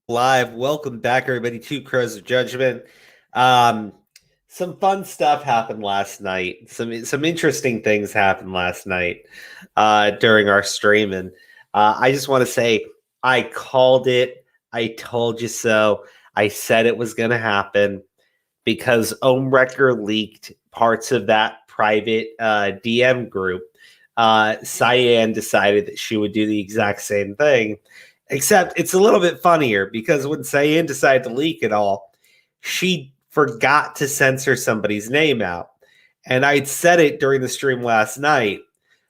Live. Welcome back, everybody, to Crows of Judgment. Um, some fun stuff happened last night. Some interesting things happened last night during our stream, and I just want to say I called it. I told you so. I said it was going to happen because Ohmwrecker leaked parts of that private DM group. Cyan decided that she would do the exact same thing. Except it's a little bit funnier because when Cyan decided to leak it all, she forgot to censor somebody's name out. And I'd said it during the stream last night.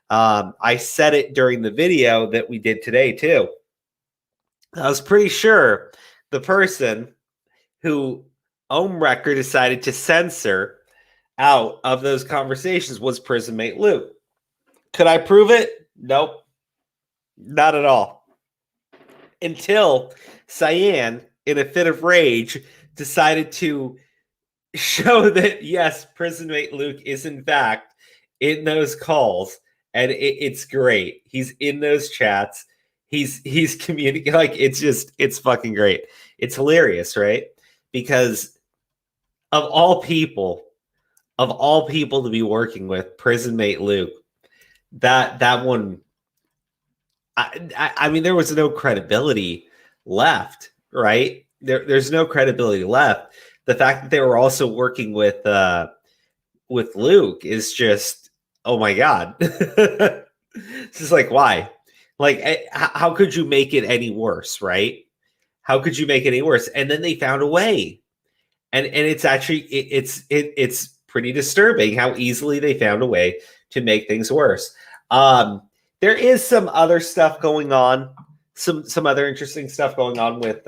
I said it during the video that we did today, too. I was pretty sure the person who Ohmwrecker decided to censor out of those conversations was prison mate Luke. Could I prove it? Nope. Not at all. Until Cyan, in a fit of rage, decided to show that, yes, prison mate Luke is in fact in those calls, and it's great. He's in those chats. He's communicating. Like, it's fucking great. It's hilarious, right? Because of all people to be working with, prison mate Luke, that one, I mean, there was no credibility left, right? There's no credibility left. The fact that they were also working with Luke is just, oh my god. It's just like, why? Like, how could you make it any worse, right? How could you make it any worse? And then they found a way, and it's actually it's pretty disturbing how easily they found a way to make things worse. There is some other stuff going on, some other interesting stuff going on with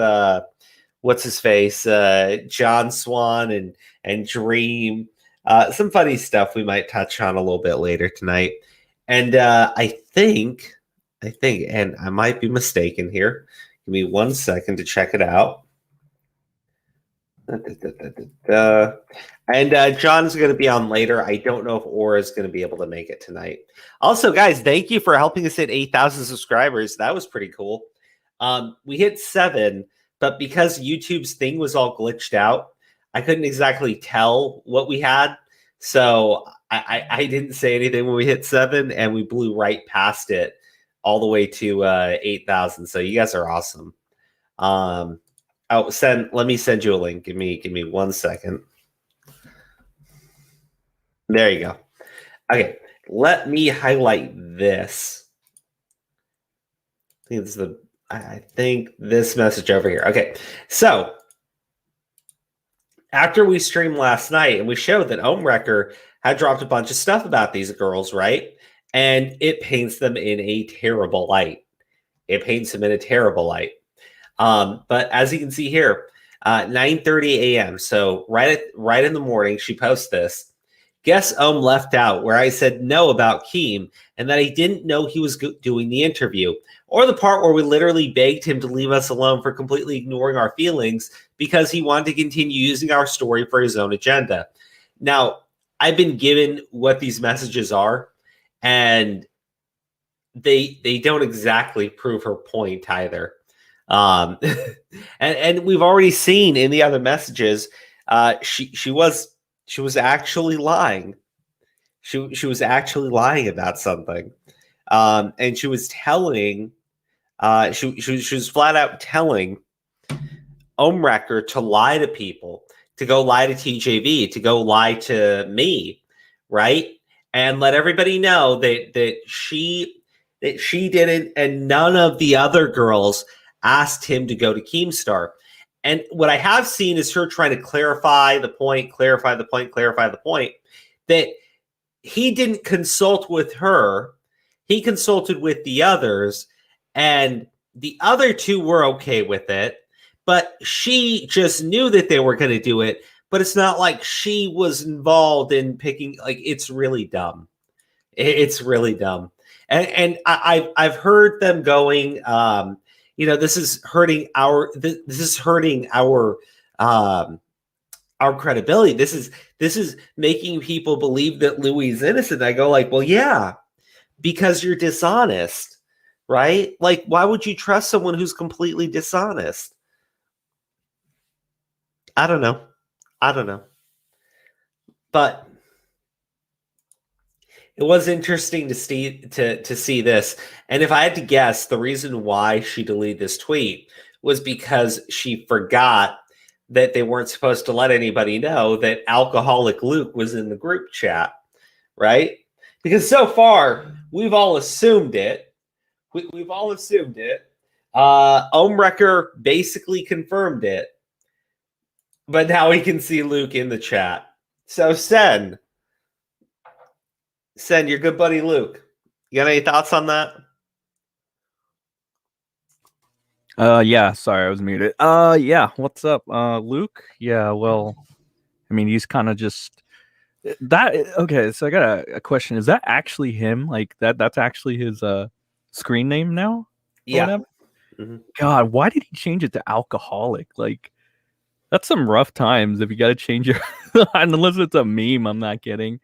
what's his face, John Swan and Dream. Some funny stuff we might touch on a little bit later tonight. And I think, and I might be mistaken here. Give me 1 second to check it out. And John's going to be on later. I don't know if Aura is going to be able to make it tonight. Also, guys, thank you for helping us hit 8,000 subscribers. That was pretty cool. We hit 7, but because YouTube's thing was all glitched out, I couldn't exactly tell what we had. So I didn't say anything when we hit 7, and we blew right past it all the way to 8,000. So you guys are awesome. Let me send you a link. Give me 1 second. There you go. Okay, let me highlight this. I think this message over here. Okay, so after we streamed last night and we showed that Ohmwrecker had dropped a bunch of stuff about these girls, right? And it paints them in a terrible light. But as you can see here, 9:30 a.m. So right in the morning, she posts this. Guess Ohm left out where I said no about Keem and that I didn't know he was doing the interview, or the part where we literally begged him to leave us alone for completely ignoring our feelings because he wanted to continue using our story for his own agenda. Now, I've been given what these messages are, and they don't exactly prove her point either. And we've already seen in the other messages, she was actually lying. She was actually lying about something, and she was telling, she was flat out telling Ohmwrecker to lie to people, to go lie to TJV, to go lie to me, right, and let everybody know that she didn't, and none of the other girls asked him to go to Keemstar. And what I have seen is her trying to clarify the point, that he didn't consult with her. He consulted with the others, and the other two were okay with it, but she just knew that they were going to do it. But it's not like she was involved in picking. Like, it's really dumb. It's really dumb. And I've heard them going, this is hurting our credibility. This is making people believe that Louis is innocent. I go like, well, yeah, because you're dishonest, right? Like, why would you trust someone who's completely dishonest? I don't know. I don't know. But it was interesting to see this. And if I had to guess, the reason why she deleted this tweet was because she forgot that they weren't supposed to let anybody know that alcoholic Luke was in the group chat, right? Because so far we've all assumed it. We've all assumed it. Ohmwrecker basically confirmed it, but now we can see Luke in the chat. So Sen, your good buddy Luke, you got any thoughts on that? Yeah, sorry, I was muted. Yeah, what's up, Luke? Yeah, well, I mean, he's kind of just that. Okay, so I got a question. Is that actually him? Like that's actually his screen name now, or Yeah. whatever? Mm-hmm. God, why did he change it to alcoholic? Like, that's some rough times if you got to change your unless it's a meme. I'm not kidding.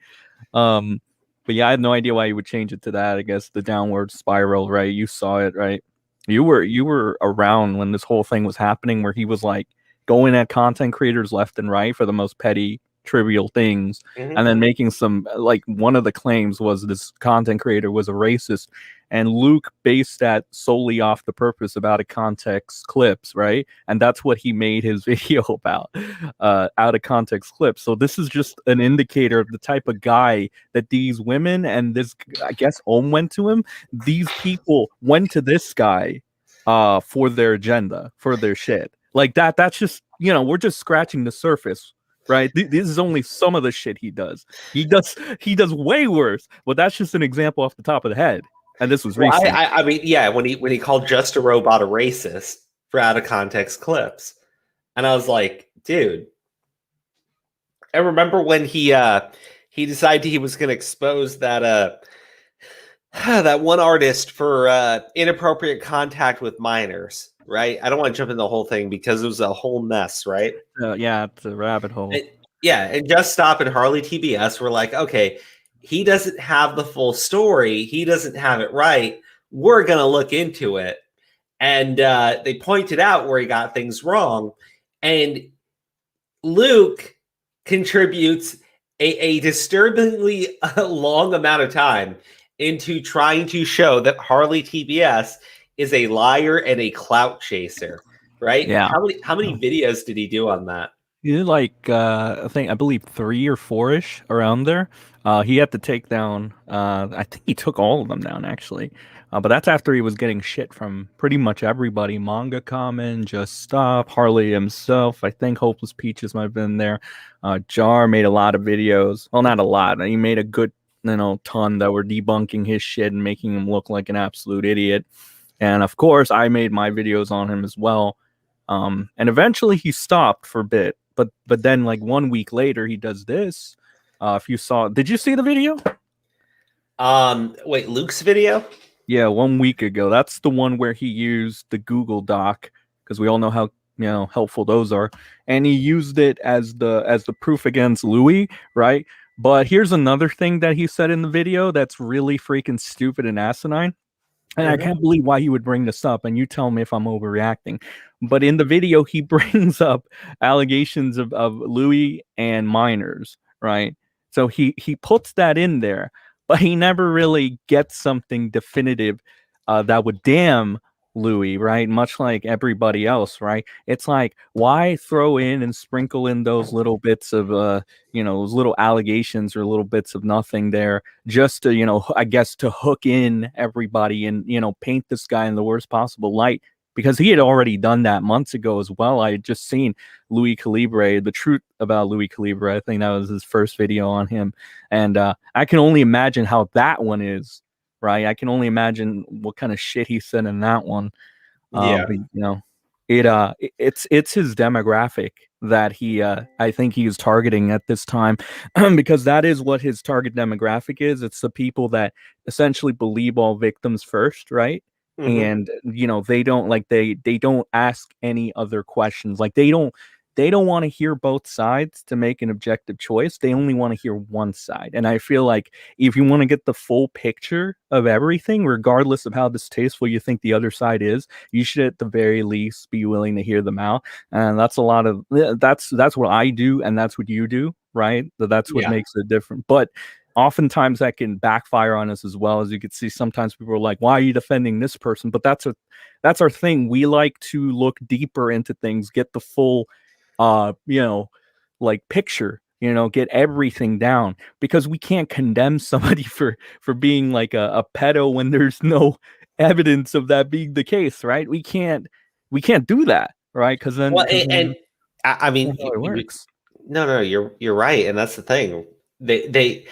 But yeah, I had no idea why he would change it to that. I guess the downward spiral, right? You saw it, right? You were around when this whole thing was happening, where he was like going at content creators left and right for the most petty, trivial things, and then making some, like, one of the claims was this content creator was a racist, and Luke based that solely off the purpose of out of context clips, right? And that's what he made his video about, out of context clips. So this is just an indicator of the type of guy that these women and this, I guess, Ohm went to him. These people went to this guy for their agenda, for their shit. Like that. That's just, we're just scratching the surface, right? This is only some of the shit he does. He does way worse. But that's just an example off the top of the head. And this was recent. I mean, yeah, when he called Just a Robot a racist for out of context clips, and I was like, dude. I remember when he decided he was going to expose that that one artist for inappropriate contact with minors, right? I don't want to jump in the whole thing because it was a whole mess, right? Yeah, it's a rabbit hole. And Just Stop and Harley TBS were like, okay, he doesn't have the full story. He doesn't have it right. We're going to look into it. And they pointed out where he got things wrong. And Luke contributes a disturbingly long amount of time into trying to show that Harley TBS is a liar and a clout chaser, right? Yeah. How many videos did he do on that? He did like I believe 3 or 4-ish around there. He had to take down. I think he took all of them down actually. But that's after he was getting shit from pretty much everybody. Manga Common, Just Stop, Harley himself. I think Hopeless Peaches might have been there. Jar made a lot of videos. Well, not a lot. He made a good, ton that were debunking his shit and making him look like an absolute idiot. And of course, I made my videos on him as well. And eventually he stopped for a bit. But then, like, 1 week later, he does this. If you saw, did you see the video? Wait, Luke's video? Yeah, 1 week ago. That's the one where he used the Google Doc, because we all know how helpful those are, and he used it as the proof against Louis, right? But here's another thing that he said in the video that's really freaking stupid and asinine. And I can't believe why he would bring this up, and you tell me if I'm overreacting. But in the video, he brings up allegations of Louis and minors, right? So he puts that in there, but he never really gets something definitive that would damn Louis, right? Much like everybody else, right? It's like, why throw in and sprinkle in those little bits of those little allegations or little bits of nothing there, just to, I guess, to hook in everybody and paint this guy in the worst possible light, because he had already done that months ago as well. I had just seen Louis Calibre, the truth about Louis Calibre. I think that was his first video on him, and I can only imagine how that one is. Right, I can only imagine what kind of shit he said in that one. Yeah, but, it's his demographic that he I think he is targeting at this time, because that is what his target demographic is. It's the people that essentially believe all victims first, right? And they don't, like, they don't ask any other questions. Like, they don't they don't want to hear both sides to make an objective choice. They only want to hear one side. And I feel like if you want to get the full picture of everything, regardless of how distasteful you think the other side is, you should at the very least be willing to hear them out. And that's a lot of that's what I do, and that's what you do, right? That's what Yeah. makes it different. But oftentimes that can backfire on us as well. As you can see, sometimes people are like, why are you defending this person? But that's our thing. We like to look deeper into things, get the full like picture, get everything down, because we can't condemn somebody for being like a pedo when there's no evidence of that being the case, right? We can't do that, right? Because then, Well, and I mean, that's how it works. no, you're right, and that's the thing. They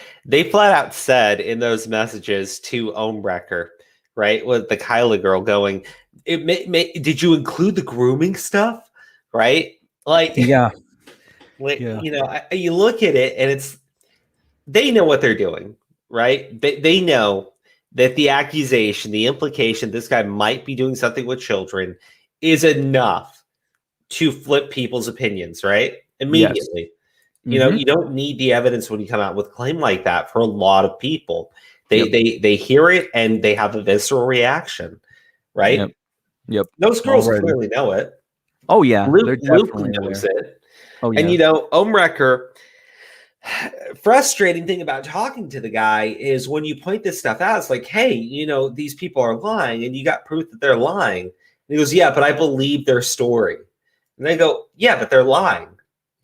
flat out said in those messages to Ohmwrecker, right, with the Kyla girl going, did you include the grooming stuff, right? Like, Yeah. You look at it and they know what they're doing, right? They know that the accusation, the implication this guy might be doing something with children is enough to flip people's opinions, right? Immediately. Yes. You don't need the evidence when you come out with a claim like that for a lot of people. They hear it and they have a visceral reaction, right? Yep. Those girls clearly know it. Oh yeah, Luke knows it. Oh yeah. And Ohmwrecker, frustrating thing about talking to the guy is when you point this stuff out, it's like, hey, these people are lying, and you got proof that they're lying. And he goes, yeah, but I believe their story. And they go, yeah, but they're lying.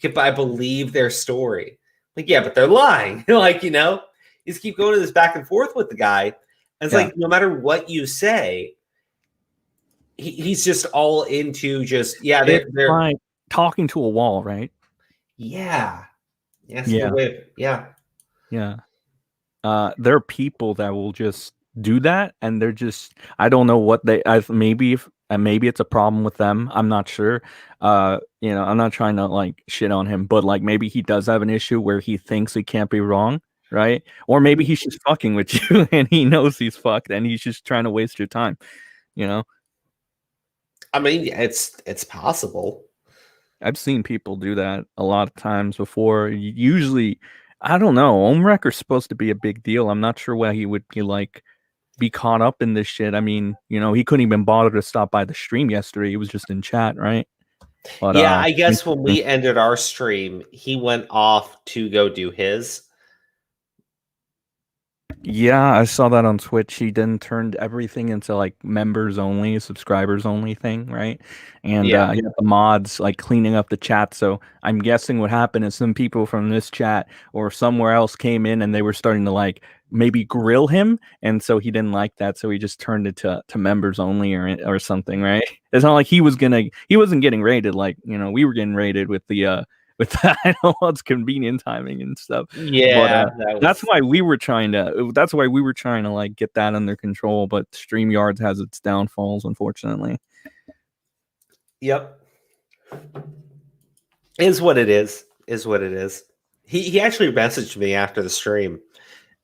Yeah, but I believe their story. Like, yeah, but they're lying. You just keep going to this back and forth with the guy. And it's like, no matter what you say, he's just all into just, they're talking to a wall, right? Yeah. Yes. Yeah. Yeah. Yeah. There are people that will just do that, and they're just, I don't know what maybe it's a problem with them. I'm not sure. I'm not trying to like shit on him, but like maybe he does have an issue where he thinks he can't be wrong, right? Or maybe he's just fucking with you and he knows he's fucked and he's just trying to waste your time, I mean, it's possible. I've seen people do that a lot of times before. Usually, I don't know. Ohmwrecker's supposed to be a big deal. I'm not sure why he would be caught up in this shit. I mean, he couldn't even bother to stop by the stream yesterday. He was just in chat, right? But yeah, I guess when we ended our stream, he went off to go do his. Yeah, I saw that on Twitch. He then turned everything into like members only, subscribers only thing, right? And he had the mods like cleaning up the chat. So I'm guessing what happened is some people from this chat or somewhere else came in and they were starting to like maybe grill him, and so he didn't like that, so he just turned it to members only or something, right? It's not like he wasn't getting rated like we were getting rated with the with that. I know it's convenient timing and stuff. Yeah, but that's why we were trying to like get that under control. But StreamYard has its downfalls, unfortunately. Yep, is what it is. He actually messaged me after the stream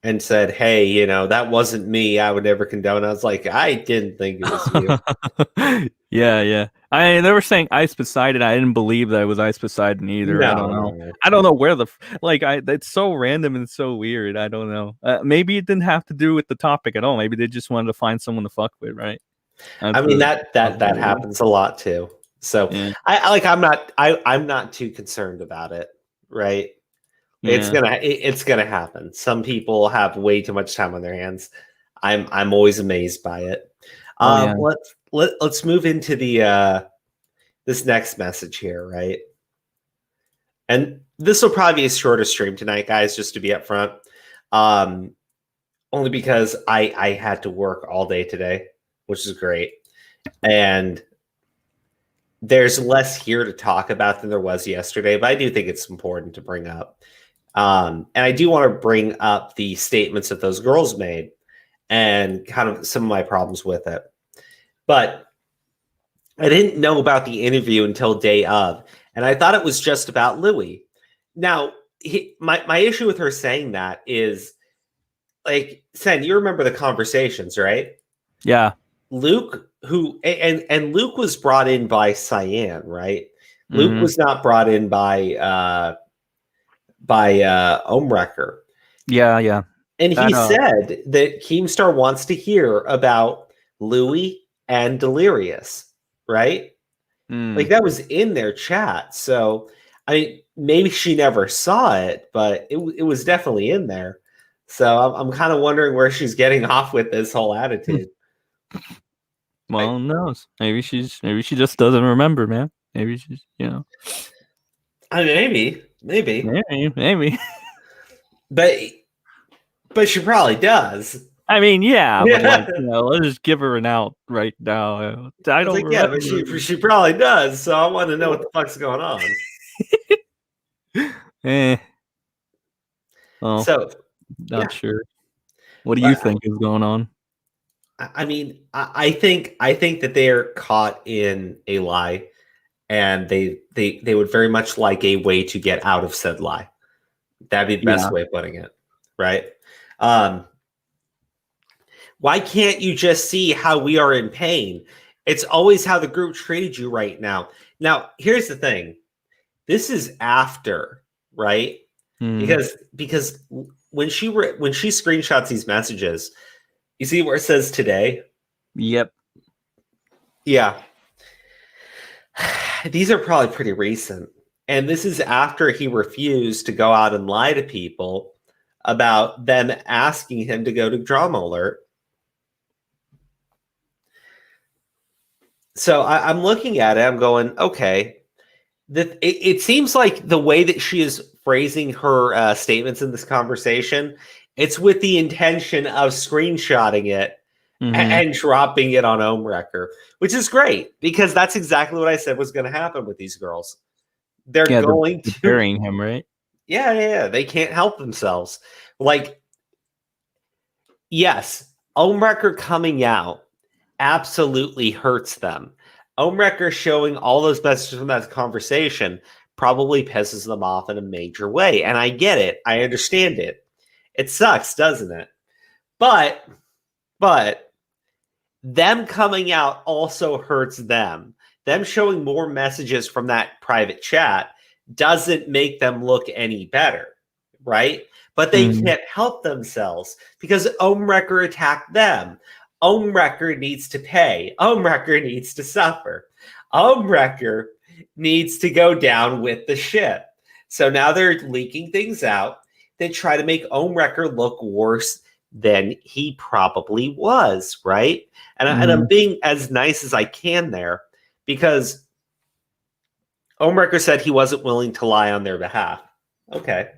and said, hey, that wasn't me. I would never condone. I was like, I didn't think it was you. Yeah. They were saying Ice Poseidon. I didn't believe that it was Ice Poseidon either. No. I don't know where it's so random and so weird. I don't know. Maybe it didn't have to do with the topic at all. Maybe they just wanted to find someone to fuck with, right? I mean, that happens a lot too. So yeah. I'm not too concerned about it, right? Yeah. It's gonna happen. Some people have way too much time on their hands. I'm always amazed by it. Let's move into the this next message here, right? And this will probably be a shorter stream tonight, guys, just to be upfront. Only because I had to work all day today, which is great. And there's less here to talk about than there was yesterday, but I do think it's important to bring up. And I do want to bring up the statements that those girls made and kind of some of my problems with it. But I didn't know about the interview until day of, and I thought it was just about Louis. Now, my issue with her saying that is, like, Sen, you remember the conversations, right? Yeah. Luke, Luke was brought in by Cyan, right? Luke was not brought in by Ohmwrecker. Yeah. And he said that Keemstar wants to hear about Louis and Delirious, right? Like that was in their chat. So I mean, maybe she never saw it, but it was definitely in there. So I'm kind of wondering where she's getting off with this whole attitude. Well, who knows? Maybe she just doesn't remember, man. Maybe she's, I mean, maybe. But she probably does. I mean, yeah, but like, let's just give her an out right now. I don't remember. Yeah, but she probably does. So I want to know what the fuck's going on. Well, so not sure. What do you think is going on? I mean, I think that they are caught in a lie, and they would very much like a way to get out of said lie. That'd be the best way of putting it, right? Why can't you just see how we are in pain? It's always how the group treated you right now. Now, here's the thing. This is after, right? Because when she screenshots these messages, you see where it says today? Yep. Yeah. These are probably pretty recent. And this is after he refused to go out and lie to people about them asking him to go to Drama Alert. So I'm looking at it. I'm going, okay. It seems like the way that she is phrasing her statements in this conversation, it's with the intention of screenshotting it and dropping it on Ohmwrecker, which is great because that's exactly what I said was going to happen with these girls. They're going to burying him, right? Yeah. They can't help themselves. Like, yes, Ohmwrecker coming out absolutely hurts them. Ohmwrecker showing all those messages from that conversation probably pisses them off in a major way. And I get it. I understand it. It sucks, doesn't it? But them coming out also hurts them. Them showing more messages from that private chat doesn't make them look any better, right? But they can't help themselves because Ohmwrecker attacked them. Ohmwrecker needs to pay. Ohmwrecker needs to suffer. Ohmwrecker needs to go down with the ship. So now they're leaking things out that try to make Ohmwrecker look worse than he probably was, right? And I'm being as nice as I can there because Ohmwrecker said he wasn't willing to lie on their behalf. Okay.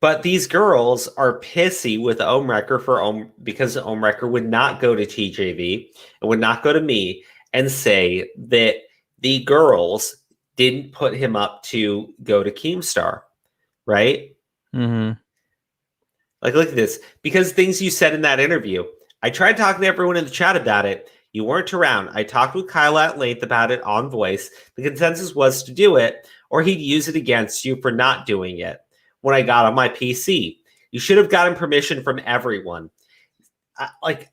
But these girls are pissy with Ohmwrecker because Ohmwrecker would not go to TJV and would not go to me and say that the girls didn't put him up to go to Keemstar, right? Like, look at this. Because things you said in that interview, I tried talking to everyone in the chat about it. You weren't around. I talked with Kyle at length about it on voice. The consensus was to do it, or he'd use it against you for not doing it. When I got on my PC, you should have gotten permission from everyone. I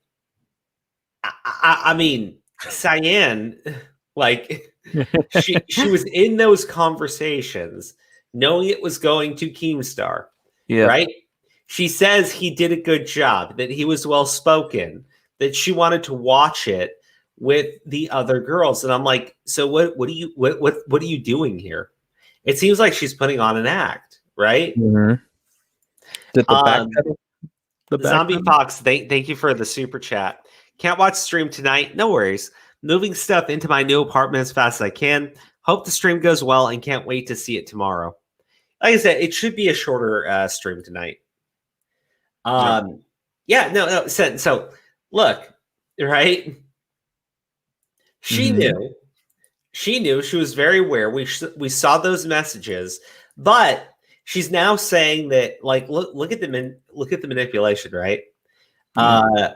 mean, Cyan, like she was in those conversations, knowing it was going to Keemstar, right? She says he did a good job, that he was well spoken, that she wanted to watch it with the other girls, and I'm like, so what are you doing here? It seems like she's putting on an act. Right? Did the Zombie Fox, thank you for the super chat. Can't watch stream tonight. No worries. Moving stuff into my new apartment as fast as I can. Hope the stream goes well and can't wait to see it tomorrow. Like I said, it should be a shorter stream tonight. Yeah, no. So look, right? She knew. She was very aware. We saw those messages, but she's now saying that, like, look at the manipulation, right? I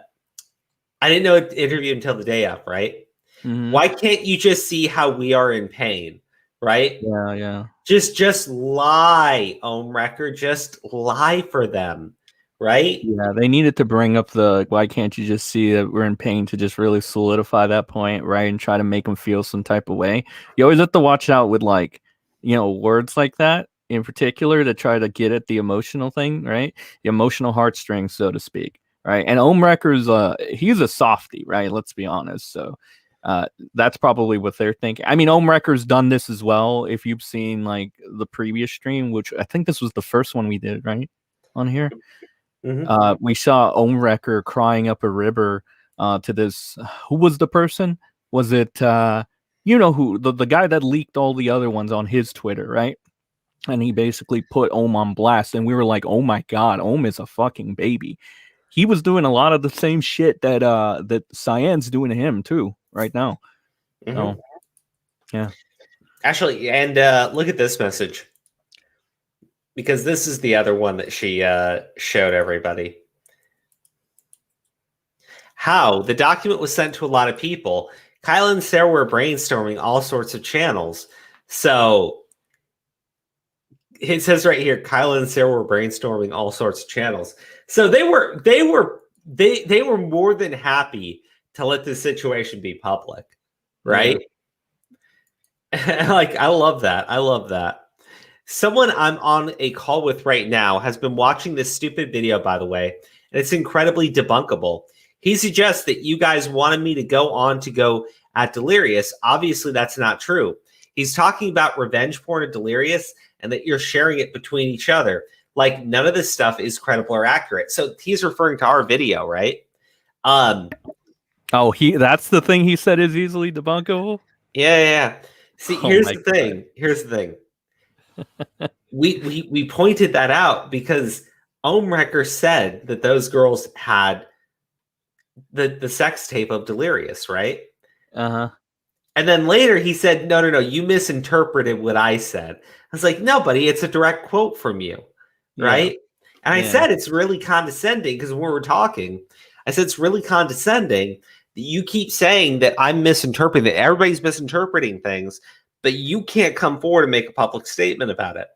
didn't know it interview until the day of, right? Why can't you just see how we are in pain, right? Yeah. Just lie, Ohmwrecker. Just lie for them, right? Yeah, they needed to bring up the why can't you just see that we're in pain to just really solidify that point, right? And try to make them feel some type of way. You always have to watch out with like, words like that in particular to try to get at the emotional thing, right? The emotional heartstrings, so to speak, right? And Ohmwrecker's he's a softie, right? Let's be honest. So that's probably what they're thinking. I mean, Ohmwrecker's done this as well. If you've seen like the previous stream, which I think this was the first one we did, right? On here. We saw Ohmwrecker crying up a river to this. Who was the person? Was it who the guy that leaked all the other ones on his Twitter, right? And he basically put Ohm on blast, and we were like, "Oh my god, Ohm is a fucking baby." He was doing a lot of the same shit that that Cyan's doing to him too right now. So, yeah. Actually, and look at this message. Because this is the other one that she showed everybody. How the document was sent to a lot of people. Kyle and Sarah were brainstorming all sorts of channels. So it says right here, Kyle and Sarah were brainstorming all sorts of channels. So they were more than happy to let this situation be public, right? Yeah. Like, I love that. I love that. Someone I'm on a call with right now has been watching this stupid video, by the way, and it's incredibly debunkable. He suggests that you guys wanted me to go on to go at Delirious. Obviously, that's not true. He's talking about revenge porn at Delirious and that you're sharing it between each other. Like, none of this stuff is credible or accurate. So he's referring to our video, right? That's the thing he said is easily debunkable? Yeah. See, here's the thing. Here's the thing. we pointed that out because Ohmwrecker said that those girls had the sex tape of Delirious, right? And then later he said, no, you misinterpreted what I said. I was like, no, buddy, it's a direct quote from you, right? Yeah. And I said it's really condescending because when we were talking, I said it's really condescending that you keep saying that I'm misinterpreting, that everybody's misinterpreting things, but you can't come forward and make a public statement about it.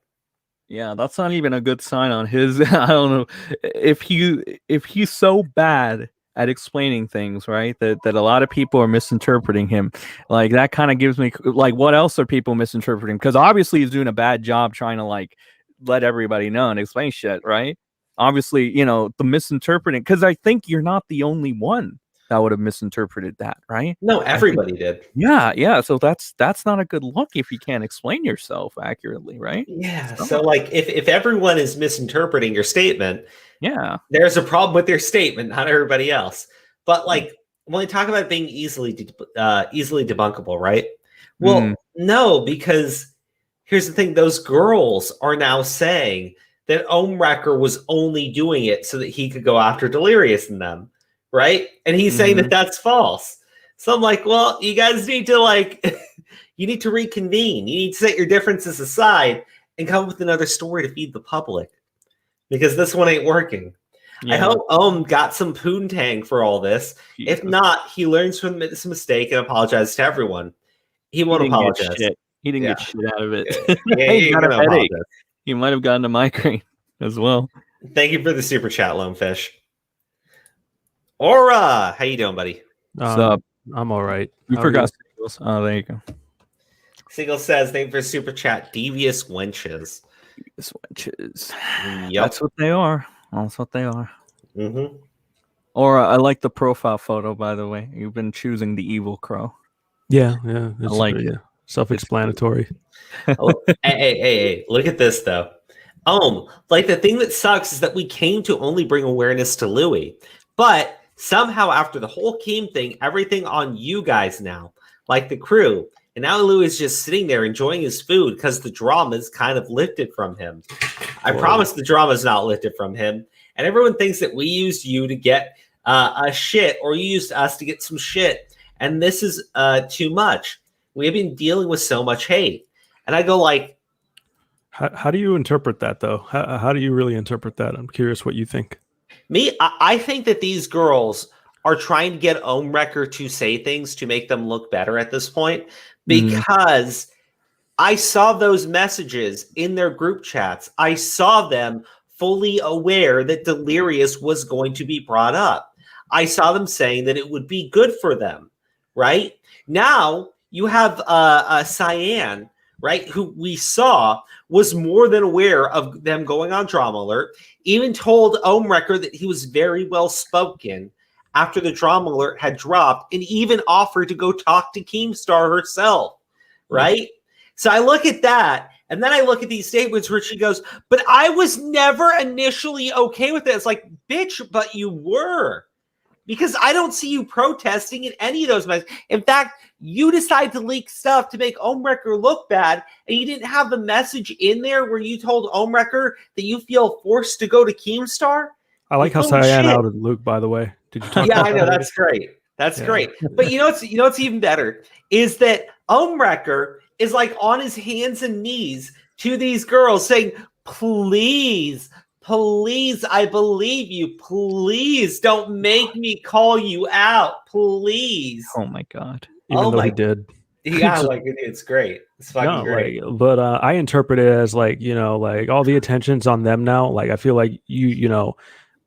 Yeah, that's not even a good sign on his. I don't know if he's so bad at explaining things, right? That a lot of people are misinterpreting him. Like, that kind of gives me like, what else are people misinterpreting? Because obviously he's doing a bad job trying to like let everybody know and explain shit, right? Obviously, the misinterpreting, because I think you're not the only one that would have misinterpreted that, right? No, everybody did. Yeah. So that's not a good look if you can't explain yourself accurately, right? Yeah. So like, if everyone is misinterpreting your statement, yeah, there's a problem with their statement, not everybody else. But like, when we talk about being easily debunkable, right? Well, no, because here's the thing: those girls are now saying that Ohmwrecker was only doing it so that he could go after Delirious and them. Right? And he's saying that that's false. So I'm like, well, you guys need to you need to reconvene. You need to set your differences aside and come up with another story to feed the public because this one ain't working. Yeah. I hope Ohm got some poontang for all this. Yeah. If not, he learns from this mistake and apologizes to everyone. He won't apologize. He didn't get shit out of it. He got a headache. He might have gotten a migraine as well. Thank you for the super chat, Lonefish. Aura, how you doing, buddy? What's up? I'm all right. You forgot Seagulls. Oh, there you go. Seagull says, thank you for super chat. Devious wenches. Devious wenches. Yep. That's what they are. That's what they are. Aura, I like the profile photo, by the way. You've been choosing the evil crow. Yeah. I like it. Self-explanatory. Hey, look at this, though. Like, the thing that sucks is that we came to only bring awareness to Louis. But somehow, after the whole Keem thing, everything on you guys now, like the crew. And now Lou is just sitting there enjoying his food because the drama is kind of lifted from him. I promise the drama is not lifted from him. And everyone thinks that we used you to get a shit, or you used us to get some shit. And this is too much. We have been dealing with so much hate. And I go like... How do you interpret that, though? How do you really interpret that? I'm curious what you think. I think that these girls are trying to get Ohmwrecker to say things to make them look better at this point, because I saw those messages in their group chats. I saw them fully aware that Delirious was going to be brought up. I saw them saying that it would be good for them, right? Now you have Cyan, right, who we saw was more than aware of them going on Drama Alert, even told Ohmwrecker that he was very well spoken after the Drama Alert had dropped, and even offered to go talk to Keemstar herself, right? So I look at that, and then I look at these statements where she goes, but I was never initially okay with it. It's like, bitch, but you were. Because I don't see you protesting in any of those messages. In fact, you decided to leak stuff to make Ohmwrecker look bad, and you didn't have the message in there where you told Ohmwrecker that you feel forced to go to Keemstar. I like how Cyan outed Luke, by the way. Did you talk yeah, about I know. that? That's great. That's great. But you know what's even better is that Ohmwrecker is like on his hands and knees to these girls saying, please, please, I believe you. Please don't make me call you out. Please. Oh my God. Even though he did. Yeah, like it's great. It's fucking great. Like, but I interpret it as like, you know, like all the attention's on them now. Like I feel like you know,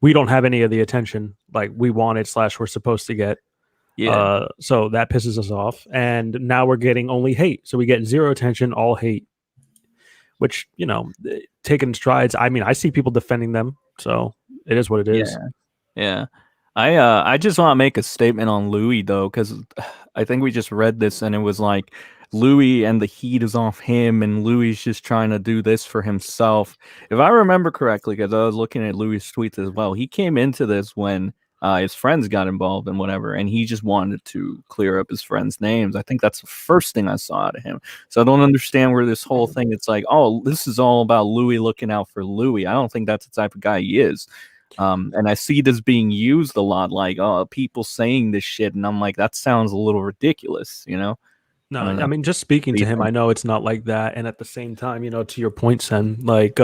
we don't have any of the attention like we wanted / we're supposed to get. Yeah. So that pisses us off. And now we're getting only hate. So we get zero attention, all hate. Which, you know, taking strides. I mean, I see people defending them. So it is what it is. Yeah. I just want to make a statement on Louis though, because I think we just read this and it was like Louis and the heat is off him, and Louis is just trying to do this for himself. If I remember correctly, because I was looking at Louis' tweets as well, he came into this when his friends got involved and whatever, and he just wanted to clear up his friends' names. I think that's the first thing I saw out of him. So I don't understand where this whole thing, it's like, oh, this is all about Louis looking out for Louis. I don't think that's the type of guy he is. And I see this being used a lot, like, oh, people saying this shit, and I'm like, that sounds a little ridiculous, you know? No, I mean, just speaking to him, I know it's not like that. And at the same time, you know, to your point, Sen, like,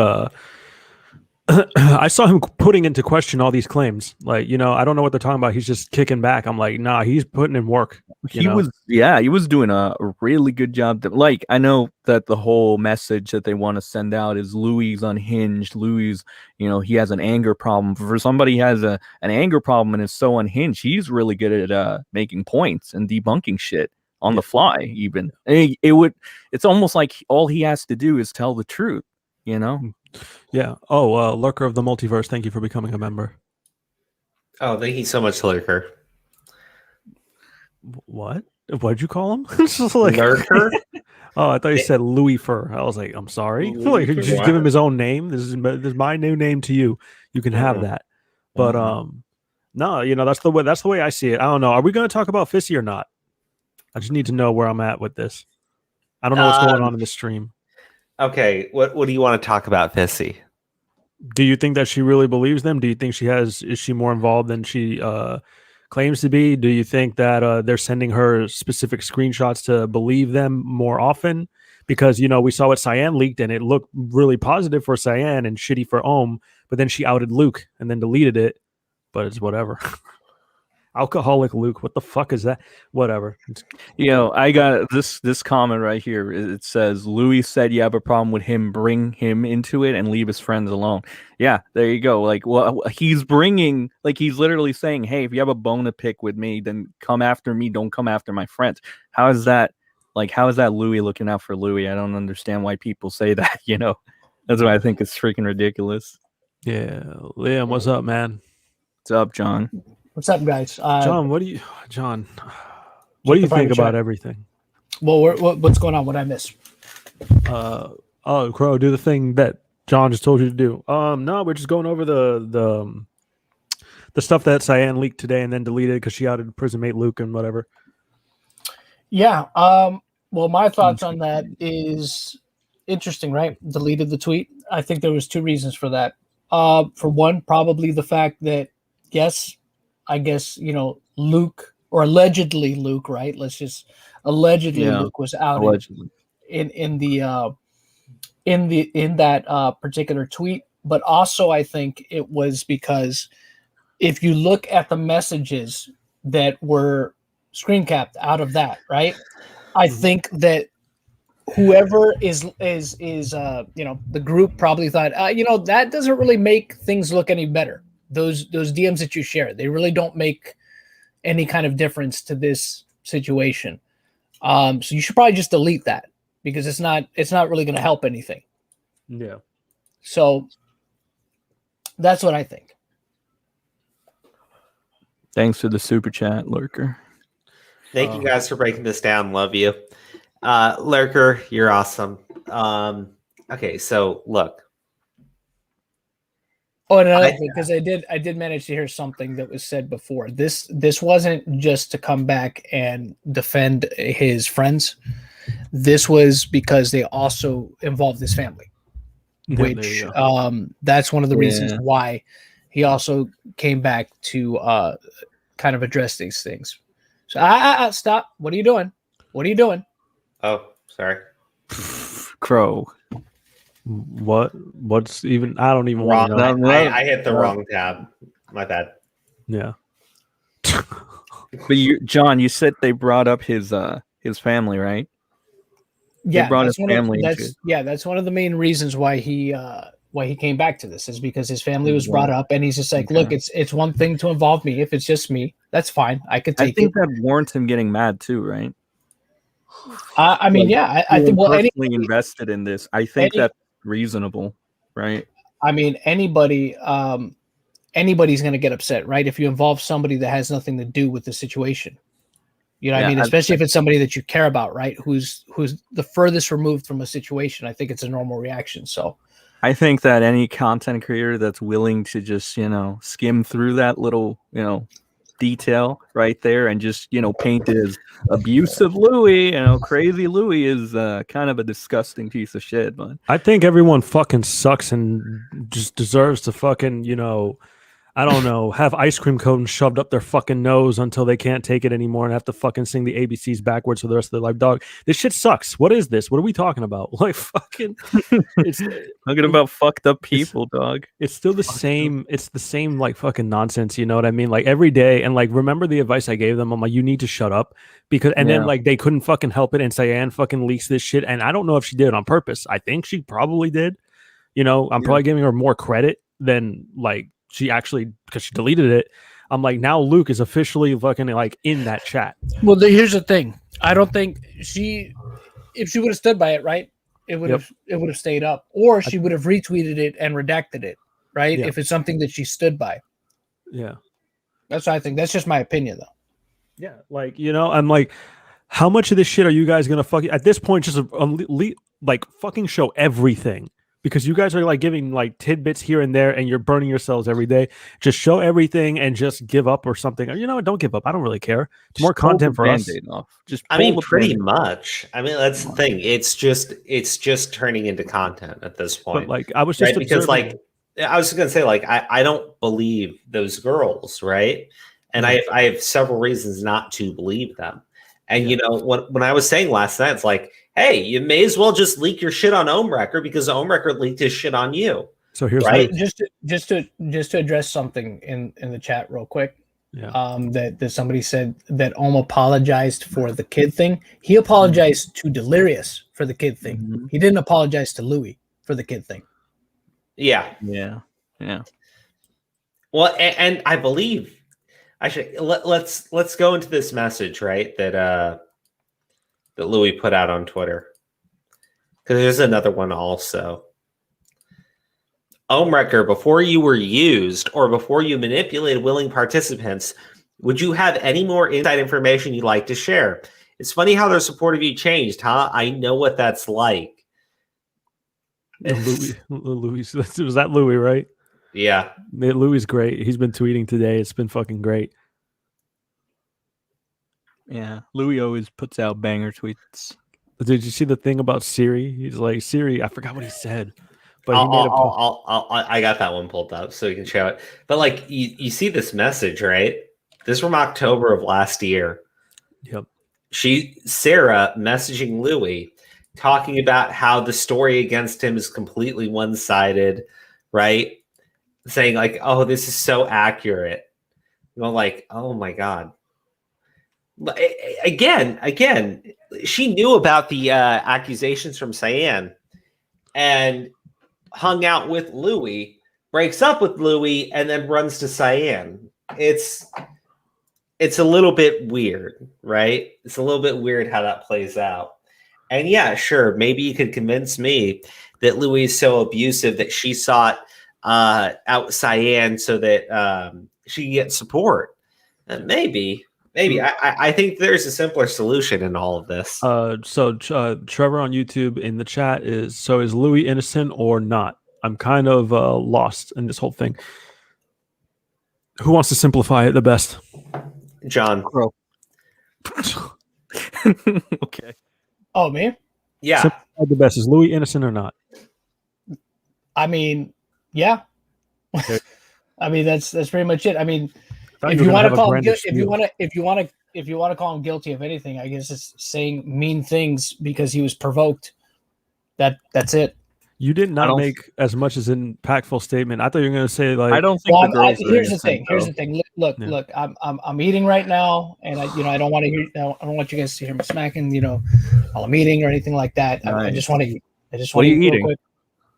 I saw him putting into question all these claims. Like, you know, I don't know what they're talking about. He's just kicking back. I'm like, nah, he's putting in work. He was doing a really good job. Like, I know that the whole message that they want to send out is Louis unhinged. Louis, you know, he has an anger problem. For somebody who has an anger problem and is so unhinged, he's really good at making points and debunking shit on the fly. Even it's almost like all he has to do is tell the truth, you know. Yeah. Oh, Lurker of the Multiverse, thank you for becoming a member. Oh, thank you so much, Lurker. What? What'd you call him? Like, Lurker? Oh, I thought you said Louis Fur. I was like, I'm sorry. Like, you just give him his own name. This is my new name to you. You can have that. But no, you know, that's the way I see it. I don't know. Are we going to talk about Fissy or not? I just need to know where I'm at with this. I don't know what's going on in the stream. Okay, what do you want to talk about, Fissy? Do you think that she really believes them? Do you think is she more involved than she claims to be? Do you think that they're sending her specific screenshots to believe them more often? Because, you know, we saw what Cyan leaked and it looked really positive for Cyan and shitty for Ohm, but then she outed Luke and then deleted it. But it's whatever. Alcoholic Luke, what the fuck is that? Whatever. You know, I got this comment right here. It says, Louis said you have a problem with him, bring him into it and leave his friends alone. Yeah, there you go. Like, well, he's literally saying, hey, if you have a bone to pick with me, then come after me. Don't come after my friends. How is that Louis looking out for Louis? I don't understand why people say that, you know? That's why I think it's freaking ridiculous. Yeah. Liam, what's up, man? What's up, John? What's up, guys? John, what do you think about everything? Well, what's going on? What I miss? Crow, do the thing that John just told you to do. No, we're just going over the stuff that Cyan leaked today and then deleted because she outed prison mate Luke and whatever. Yeah. Well, my thoughts on that is interesting, right? Deleted the tweet. I think there was two reasons for that. For one, probably the fact that, yes, I guess, you know, Luke, or allegedly Luke, right? Let's just allegedly Luke was outed in that particular tweet. But also, I think it was because if you look at the messages that were screen capped out of that, right? I think that whoever is the group probably thought, that doesn't really make things look any better. Those DMs that you share, they really don't make any kind of difference to this situation. So you should probably just delete that because it's not really going to help anything. Yeah. So that's what I think. Thanks for the super chat, Lurker. Thank you guys for breaking this down. Love you. Lurker, you're awesome. Okay, so look. Oh, and another thing, because I did manage to hear something that was said before. This wasn't just to come back and defend his friends. This was because they also involved his family, which that's one of the reasons why he also came back to kind of address these things. So stop. What are you doing? What are you doing? Oh, sorry. Crow. What's even? I don't even want to know. I hit the wrong tab. My bad. Yeah. But John, you said they brought up his family, right? Yeah, they brought his family. That's one of the main reasons why he came back to this is because his family was brought up, and he's just like, look, it's one thing to involve me. If it's just me, that's fine. I could take it. I think that warrants him getting mad too, right? I think personally invested in this. I think that's reasonable, right? I mean, anybody's going to get upset, right? If you involve somebody that has nothing to do with the situation, you know what I mean? Especially if it's somebody that you care about, right? Who's the furthest removed from a situation. I think it's a normal reaction. So I think that any content creator that's willing to just, skim through that little, detail right there and just, paint it as abusive Louis, crazy Louis is kind of a disgusting piece of shit. But I think everyone fucking sucks and just deserves to fucking, I don't know, have ice cream cones shoved up their fucking nose until they can't take it anymore and have to fucking sing the ABCs backwards for the rest of their life. Dog, this shit sucks. What is this? What are we talking about? Like fucking it's talking about fucked up people, dog. It's still the same. It's the same like fucking nonsense. You know what I mean? Like every day. And like, remember the advice I gave them? I'm like, you need to shut up because, and then like they couldn't fucking help it. And Cyan fucking leaks this shit. And I don't know if she did it on purpose. I think she probably did. I'm probably giving her more credit than like, she actually, because she deleted it. I'm like, now Luke is officially fucking like in that chat. Well, here's the thing. I don't think if she would have stood by it, right, it would have stayed up, or she would have retweeted it and redacted it, right? If it's something that she stood by. Yeah, that's what I think. That's just my opinion, though. Yeah, like I'm like, how much of this shit are you guys gonna fucking at this point just like fucking show everything? Because you guys are like giving like tidbits here and there and you're burning yourselves every day. Just show everything and just give up or something. Or, you know what? Don't give up. I don't really care. It's more content for us. Pretty much. I mean, that's the thing. It's just turning into content at this point. But like I was just because like I was gonna say, like, I don't believe those girls, right? And I have several reasons not to believe them. And when I was saying last night, it's like, hey, you may as well just leak your shit on Ohmwrecker because Ohmwrecker leaked his shit on you. So here's right. Just to address something in the chat real quick. Yeah. That somebody said that Ohm apologized for the kid thing. He apologized to Delirious for the kid thing. Mm-hmm. He didn't apologize to Louis for the kid thing. Yeah. Well, and I believe. Actually, let's go into this message, right? That Louis put out on Twitter. Because there's another one also. Ohmwrecker, before you were used or before you manipulated willing participants, would you have any more inside information you'd like to share? It's funny how their support of you changed, huh? I know what that's like. Louis, was that Louis, right? Yeah. Louis is great. He's been tweeting today. It's been fucking great. Yeah. Louis always puts out banger tweets. Did you see the thing about Siri? He's like, Siri, I forgot what he said. But I got that one pulled up so you can show it. But like you see this message, right? This is from October of last year. Yep. Sarah messaging Louis talking about how the story against him is completely one-sided, right? Saying like, oh, this is so accurate. Like, oh my God. Again, she knew about the accusations from Cyan and hung out with Louis, breaks up with Louis, and then runs to Cyan. It's a little bit weird, right? It's a little bit weird how that plays out. And yeah, sure, maybe you could convince me that Louis is so abusive that she sought out Cyan so that she could get support. Maybe. I think there's a simpler solution in all of this. So Trevor on YouTube in the chat is Louis innocent or not? I'm kind of lost in this whole thing. Who wants to simplify it the best? John. Crow. Okay. Oh, me? Yeah. Simplify the best. Is Louis innocent or not? I mean, yeah. Okay. I mean, that's pretty much it. I mean, Thought if you you were want gonna to have a call him grander guilty, spiel. if you want to call him guilty of anything, I guess it's saying mean things because he was provoked. That's it. You did I not don't- make as much as an impactful statement. I thought you were going to say like I don't think Well, the girls. here's the thing. Here's the thing. Look. Yeah. I'm eating right now, and I don't want to hear. I don't want you guys to hear me smacking. While I'm eating or anything like that. I Nice. just want to eat. I just What want are to you eat real eating? quick.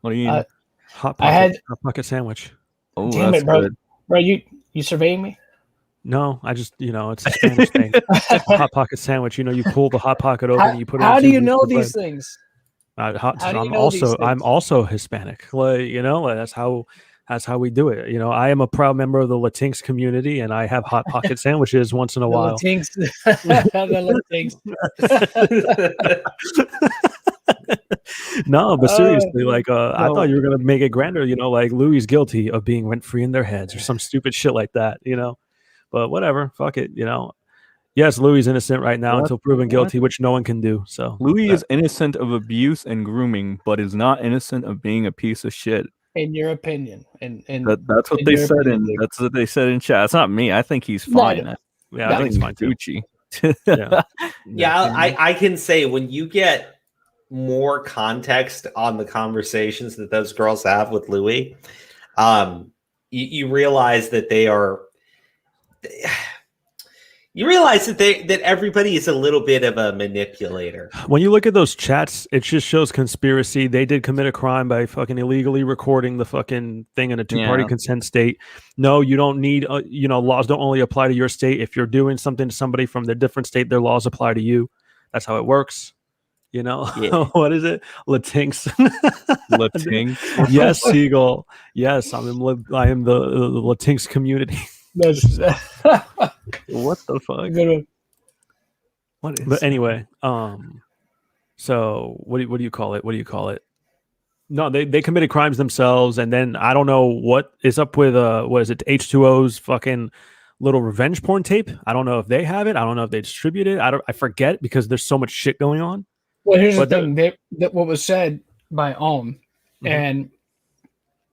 What are you? Uh, hot I had- pocket sandwich. Oh, Damn that's it, bro. good. Bro, you surveying me? No, I just it's a Spanish thing. Hot pocket sandwich. You pull the hot pocket open and you put it. How in do two you pieces know of bread. these things? How do you I'm know these things? also Hispanic. That's how we do it. I am a proud member of the Latinx community, and I have hot pocket sandwiches once in a The while. Latinx. The Latinx. No, but seriously, I no. thought you were gonna make it grander. Like Louis is guilty of being rent free in their heads or some stupid shit like that. But whatever, fuck it. Yes, Louis is innocent right now What? until proven What? guilty, which no one can do. So Louis is innocent of abuse and grooming, but is not innocent of being a piece of shit. In your opinion, and That's what in they your said opinion, in. dude. That's what they said in chat. It's not me. I think he's No, fine. yeah, No, I think it's fine too. Gucci. Yeah. Yeah, I can say when you get more context on the conversations that those girls have with Louis, you realize that they are. You realize that everybody is a little bit of a manipulator. When you look at those chats, it just shows conspiracy. They did commit a crime by fucking illegally recording the fucking thing in a two-party Yeah. consent state. No, you don't need, laws don't only apply to your state. If you're doing something to somebody from the different state, their laws apply to you. That's how it works. Yeah. What is it? Latinx. Latinx. Yes, Seagull. Yes, I am the Latinx community. That's What the fuck? good one. What is? But anyway, so what do you call it? What do you call it? No, they committed crimes themselves, and then I don't know what is up with what is it? H2O's fucking little revenge porn tape. I don't know if they have it. I don't know if they distribute it. I forget because there's so much shit going on. Well, here's But the thing. That what was said by Ohm, Mhm. and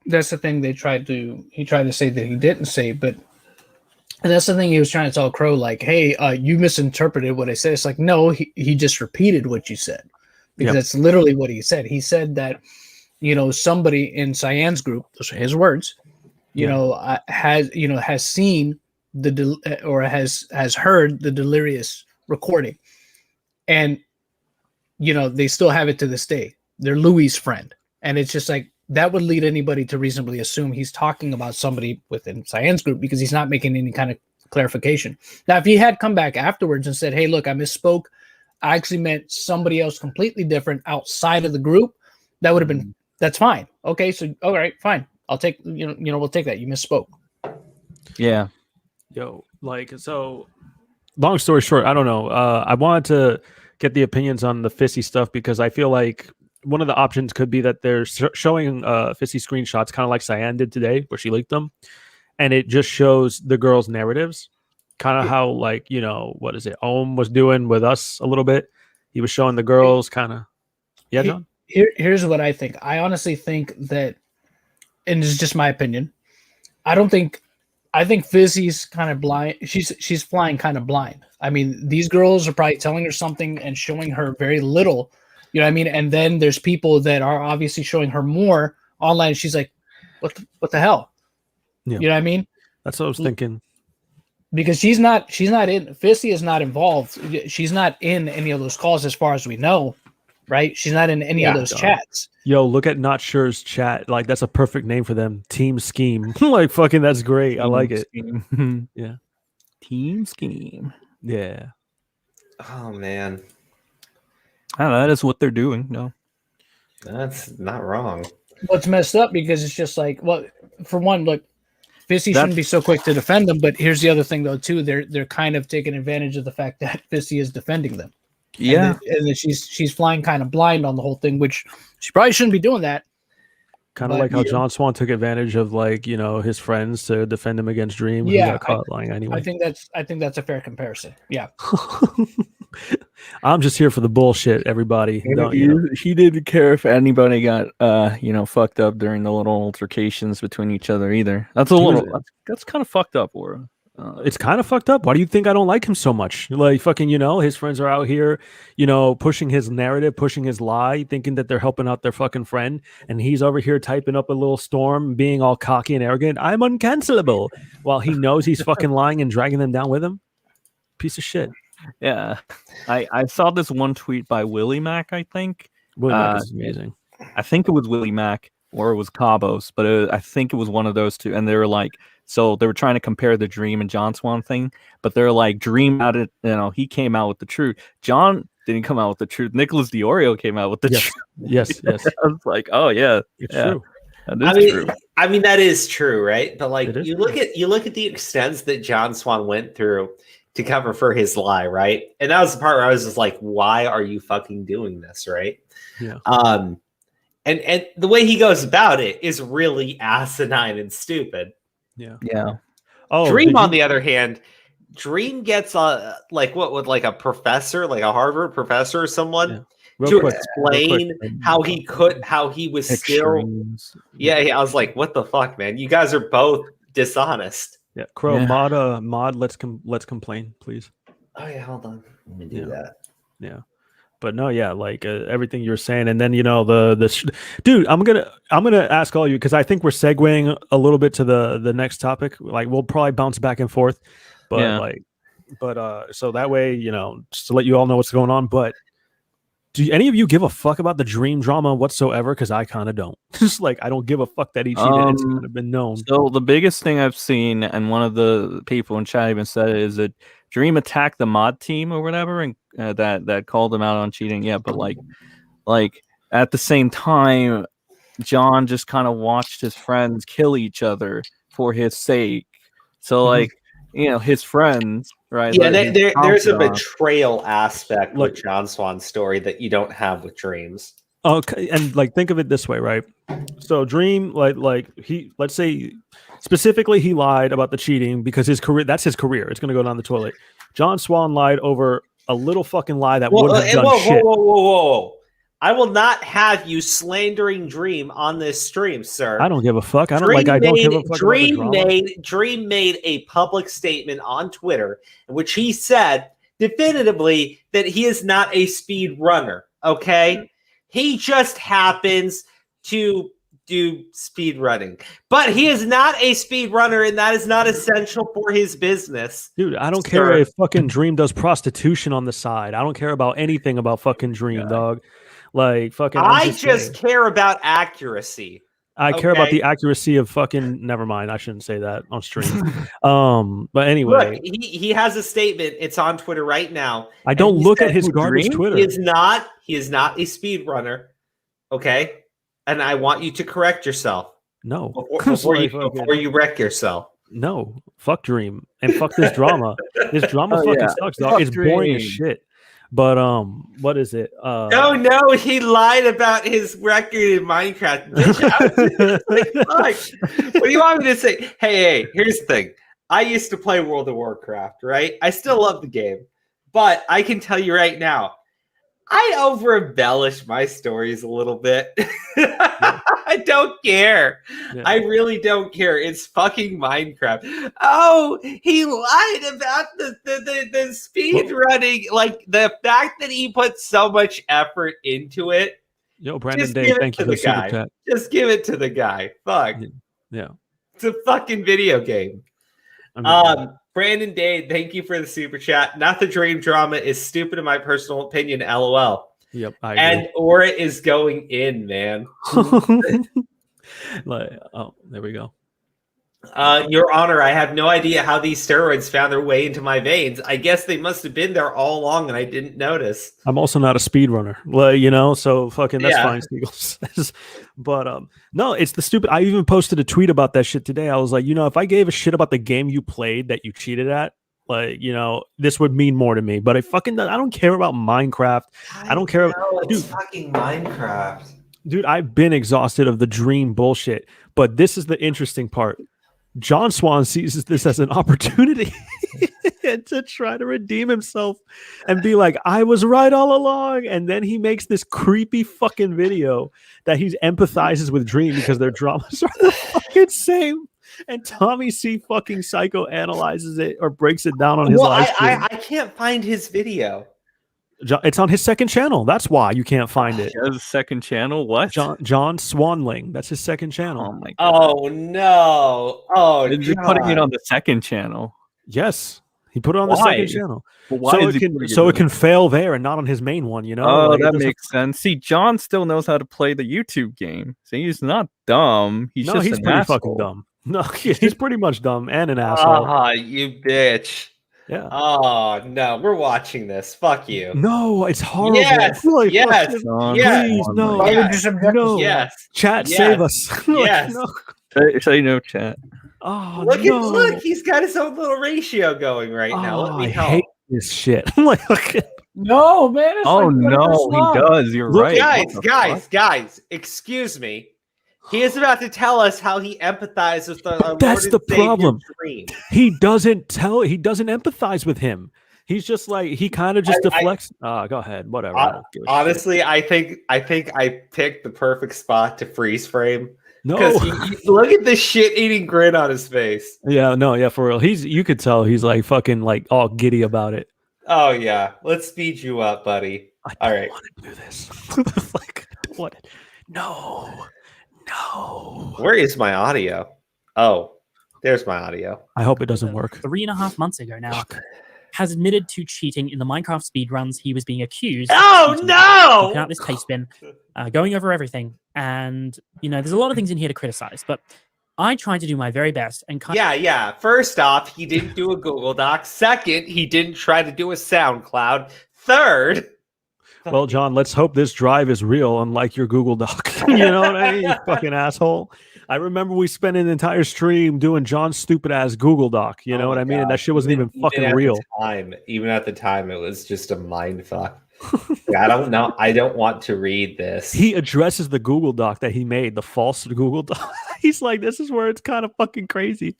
that's the thing he tried to say that he didn't say, but and that's the thing he was trying to tell Crow, like, hey, you misinterpreted what I said. It's like, no, he just repeated what you said, because Yep. that's literally what he said. He said that, somebody in Cyan's group, those are his words, has seen or has heard the delirious recording, and they still have it to this day. They're Louis' friend, and it's just like that would lead anybody to reasonably assume he's talking about somebody within Cyan's group, because he's not making any kind of clarification. Now, if he had come back afterwards and said, hey, look, I misspoke, I actually meant somebody else completely different outside of the group, that would have been, that's fine. Okay, so all right, fine. I'll take, we'll take that. You misspoke. Yeah. So long story short, I don't know. I wanted to get the opinions on the Fissy stuff because I feel like one of the options could be that they're showing Fissy screenshots, kind of like Cyan did today, where she leaked them, and it just shows the girls' narratives, kind of how what is it? Ohm was doing with us a little bit. He was showing the girls kind of. Yeah, John. Here's what I think. I honestly think that, and this is just my opinion, I think Fissy's kind of blind. She's flying kind of blind. I mean, these girls are probably telling her something and showing her very little. You know what I mean? And then there's people that are obviously showing her more online. She's like, what the hell? Yeah. You know what I mean? That's what I was thinking. because she's not in. Fissy is not involved. She's not in any of those calls as far as we know, right? She's not in any of those chats. Yo, look at Not Sure's chat. Like, that's a perfect name for them. Team Scheme. Like, fucking, that's great. I like it. Yeah. Team Scheme. Yeah. Oh man, I don't know, that is what they're doing. No, that's not wrong. What's messed up because it's just like, well, for one, look, Fissy shouldn't be so quick to defend them. But here's the other thing, though, too. They're kind of taking advantage of the fact that Fissy is defending them. Yeah, and then she's flying kind of blind on the whole thing, which she probably shouldn't be doing that. Kind of like how John Swan took advantage of, like, you know, his friends to defend him against Dream. Yeah, he got caught lying anyway. I think that's a fair comparison. Yeah. I'm just here for the bullshit, everybody. He didn't care if anybody got fucked up during the little altercations between each other either. That's that's kind of fucked up, Aura. It's kind of fucked up. Why do you think I don't like him so much? Like, fucking, his friends are out here, pushing his narrative, pushing his lie, thinking that they're helping out their fucking friend. And he's over here typing up a little storm, being all cocky and arrogant. I'm uncancelable. While he knows he's fucking lying and dragging them down with him. Piece of shit. Yeah. I saw this one tweet by Willie Mac, I think. Willie Mac is amazing. I think it was Willie Mac or it was Cabos, but I think it was one of those two. And they were like, so they were trying to compare the Dream and John Swan thing, but they're like, Dream out it, he came out with the truth. John didn't come out with the truth. Nicholas Diorio came out with the truth. Yes. I was like, oh yeah, it's true. True. I mean, that is true, right? But like, you look at the extents that John Swan went through to cover for his lie, right? And that was the part where I was just like, why are you fucking doing this, right? Yeah. And the way he goes about it is really asinine and stupid. Yeah. Oh, Dream, on the other hand, Dream gets a professor, like a Harvard professor or someone to explain how he was extremes. still. Yeah, I was like, what the fuck, man? You guys are both dishonest. Yeah, Crow, mod, let's complain, please. Oh yeah, hold on. Let me do that. Yeah. But no, yeah, like everything you're saying, and then dude, I'm gonna ask all you, because I think we're segueing a little bit to the next topic. Like, we'll probably bounce back and forth, but so that way, just to let you all know what's going on. But do any of you give a fuck about the Dream drama whatsoever? Because I kind of don't. Just like, I don't give a fuck that it's kind of been known. So the biggest thing I've seen, and one of the people in chat even said it, is that Dream attacked the mod team or whatever, and that called him out on cheating. Yeah, but like at the same time, John just kind of watched his friends kill each other for his sake. So like, his friends, right? Yeah, there's a betrayal aspect with John Swan's story that you don't have with Dream's. Okay, and like, think of it this way, right? So Dream, let's say specifically he lied about the cheating because his career—that's his career. It's gonna go down the toilet. John Swan lied over a little fucking lie that wouldn't have done shit. Whoa! I will not have you slandering Dream on this stream, sir. I don't give a fuck. I don't give a fuck. Dream made a public statement on Twitter in which he said definitively that he is not a speed runner. Okay, he just happens to do speed running, but he is not a speed runner, and that is not essential for his business. Dude, I don't care if fucking Dream does prostitution on the side. I don't care about anything about fucking Dream, dog. Like, fucking, I just care about accuracy. I care about the accuracy of fucking. Never mind. I shouldn't say that on stream. But anyway, look, he has a statement. It's on Twitter right now. I don't look at his garbage Twitter. He is not a speed runner. Okay, and I want you to correct yourself. No, before you wreck yourself. No, fuck Dream and fuck this drama. This drama sucks, dog. It's boring as shit. But what is it? No, he lied about his record in Minecraft. What do you want me to say? Hey, here's the thing. I used to play World of Warcraft, right? I still love the game, but I can tell you right now, I over-embellish my stories a little bit. I don't care. Yeah. I really don't care. It's fucking Minecraft. Oh, he lied about the speed running. Like, the fact that he put so much effort into it. Yo, Brandon Day, thank you for the super chat. Just give it to the guy. Fuck. Yeah. It's a fucking video game. Brandon Dade, thank you for the super chat. Not the dream drama is stupid in my personal opinion. LOL. Yep, I agree. And Aura is going in, man. Oh, there we go. Your Honor, I have no idea how these steroids found their way into my veins. I guess they must have been there all along and I didn't notice. I'm also not a speedrunner, so fucking that's fine, Seagull Says. But no, it's the stupid. I even posted a tweet about that shit today. I was like, if I gave a shit about the game you played that you cheated at, this would mean more to me. But I don't care about Minecraft. I don't care. It's fucking Minecraft. Dude, I've been exhausted of the dream bullshit. But this is the interesting part. John Swan sees this as an opportunity to try to redeem himself and be like, I was right all along. And then he makes this creepy fucking video that he empathizes with Dream because their dramas are the fucking same. And Tommy C fucking Psycho analyzes it or breaks it down on his live stream. I can't find his video. It's on his second channel. That's why you can't find it. He has a second channel? What? John Swanling. That's his second channel. Oh my god. Oh no. Oh, is he putting it on the second channel? Yes. He put it on the second channel. Well, why it can fail there and not on his main one, Oh, that makes sense. See, John still knows how to play the YouTube game. See, he's not dumb. He's pretty fucking dumb. No, he's pretty much dumb and an asshole. Ah, you bitch. Yeah. Oh no, we're watching this. Fuck you. No, it's horrible. Yes. Yes. Yes. Please, no. Yes. Chat, save us. Yes. Say no, chat. Oh, look, he's got his own little ratio going right now. Let me I help. hate this shit. No, man. He does. You're right. Guys, excuse me. He is about to tell us how he empathizes with the That's Lord the and Savior problem. Dream. He doesn't empathize with him. He's just like, he kind of just deflects. Go ahead, whatever. Honestly, I think I picked the perfect spot to freeze frame. No, because look at the shit-eating grin on his face. Yeah, for real. You could tell he's like fucking like all giddy about it. Oh yeah, let's speed you up, buddy. I don't want to do this. No. Where is my audio? Oh, there's my audio. I hope it doesn't work. 3.5 months ago now, has admitted to cheating in the Minecraft speedruns. He was being accused. Oh no! Out this pace bin, going over everything, and there's a lot of things in here to criticize, but I tried to do my very best and yeah. First off, he didn't do a Google Doc. Second, he didn't try to do a SoundCloud. Third. Well, John, let's hope this drive is real, unlike your Google Doc. You know what I mean? You fucking asshole. I remember we spent an entire stream doing John's stupid ass Google Doc. You know what I mean? And that shit wasn't even fucking real. Even at the time, it was just a mind fuck. I don't know. I don't want to read this. He addresses the Google Doc that he made, the false Google Doc. He's like, this is where it's kind of fucking crazy.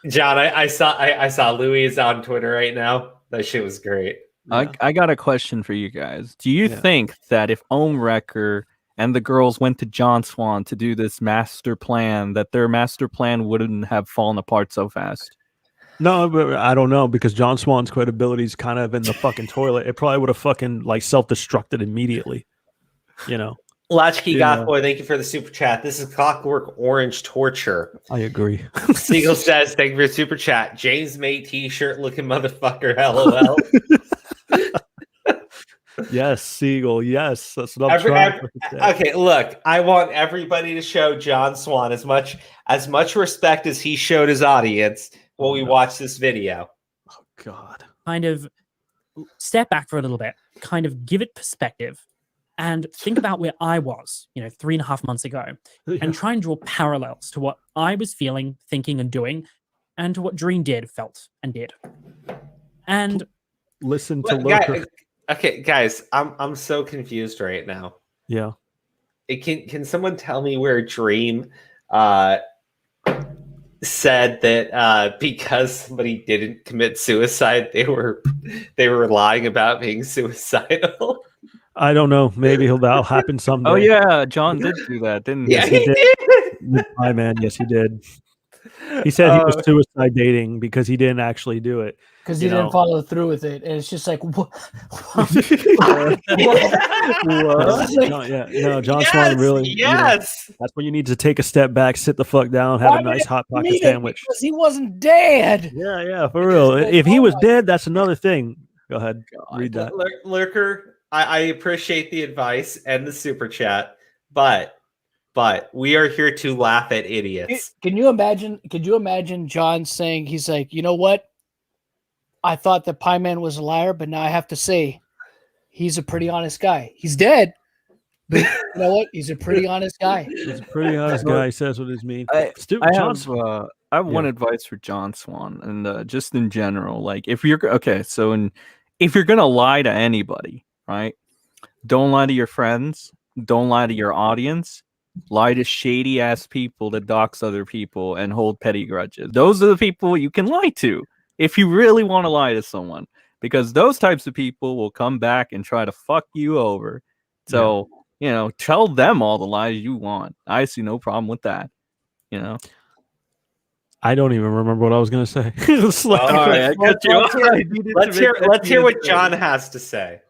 John, I saw Louis is on Twitter right now. That shit was great. I got a question for you guys. Do you think that if Ohmwrecker and the girls went to John Swan to do this master plan, that their master plan wouldn't have fallen apart so fast? No, but I don't know, because John Swan's credibility is kind of in the fucking toilet. It probably would have fucking like self-destructed immediately. Latchkey Gothboy, thank you for the super chat. This is Clockwork Orange Torture. I agree. Seagull Says, thank you for the super chat. James May t-shirt looking motherfucker, LOL. Yes, Seagull. Yes, that's what I'm trying to say. Okay, look, I want everybody to show John Swan as much respect as he showed his audience while we watch this video. Oh God! Kind of step back for a little bit, kind of give it perspective, and think about where I was, 3.5 months ago, and try and draw parallels to what I was feeling, thinking, and doing, and to what Dream did, felt, and did. And listen to Lurker. Okay, guys, I'm so confused right now. Yeah. Can someone tell me where Dream said that because somebody didn't commit suicide, they were lying about being suicidal? I don't know. Maybe that'll happen someday. Oh yeah, John did do that, didn't he? Yeah, he did. Hi, man. Yes, he did. He said he was suicide dating because he didn't actually do it. Because he didn't follow through with it, and it's just like, what? John Swan really. Yes, that's when you need to take a step back, sit the fuck down, have a nice hot pocket sandwich. Because he wasn't dead. Yeah, for real. If he was dead, that's another thing. Go ahead, read that. Lurker. I appreciate the advice and the super chat, but we are here to laugh at idiots. Can you imagine? Could you imagine John saying, he's like, you know what? I thought that Pie Man was a liar, but now I have to say he's a pretty honest guy. He's dead, but you know what? He's a pretty honest guy. He's a pretty honest guy. He says what he's mean. I have one advice for John Swan, and just in general, like if you're if you're gonna lie to anybody, right? Don't lie to your friends. Don't lie to your audience. Lie to shady ass people that dox other people and hold petty grudges. Those are the people you can lie to if you really want to lie to someone, because those types of people will come back and try to fuck you over. So, tell them all the lies you want. I see no problem with that. I don't even remember what I was going to say. Let's hear what John has to say.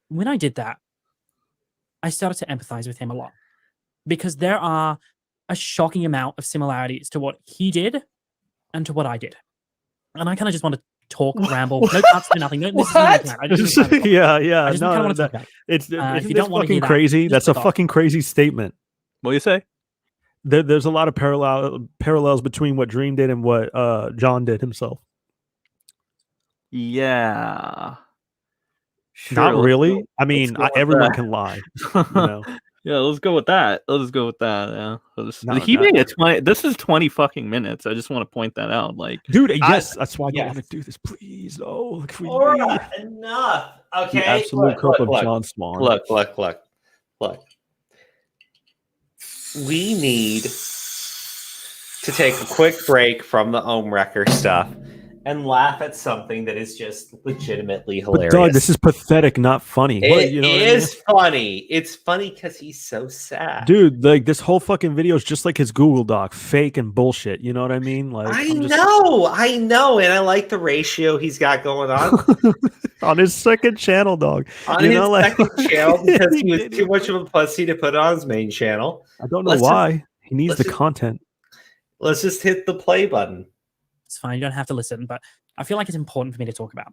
When I did that, I started to empathize with him a lot, because there are a shocking amount of similarities to what he did and to what I did. And I kind of just want to talk, ramble, no cuts, no nothing. No, this is yeah. It's if you don't want to hear crazy. That's a fucking crazy statement. What do you say? There's a lot of parallels between what Dream did and what John did himself. Yeah. Sure, not really. I mean, everyone can lie. Yeah, let's go with that. Yeah. This is 20 fucking minutes. I just want to point that out. Like, dude, yes, that's why I don't want to do this. Please, no. Enough. Okay. The absolute cup of John Swan. Look. We need to take a quick break from the Ohmwrecker stuff and laugh at something that is just legitimately hilarious. But Doug, this is pathetic, not funny. It is funny. It's funny because he's so sad. Dude, like this whole fucking video is just like his Google Doc, fake and bullshit. You know what I mean? Like I know, and I like the ratio he's got going on. On his second channel, dog. On his second channel, because he was too much of a pussy to put on his main channel. I don't know why. He needs the content. Let's just hit the play button. It's fine. You don't have to listen, but I feel like it's important for me to talk about.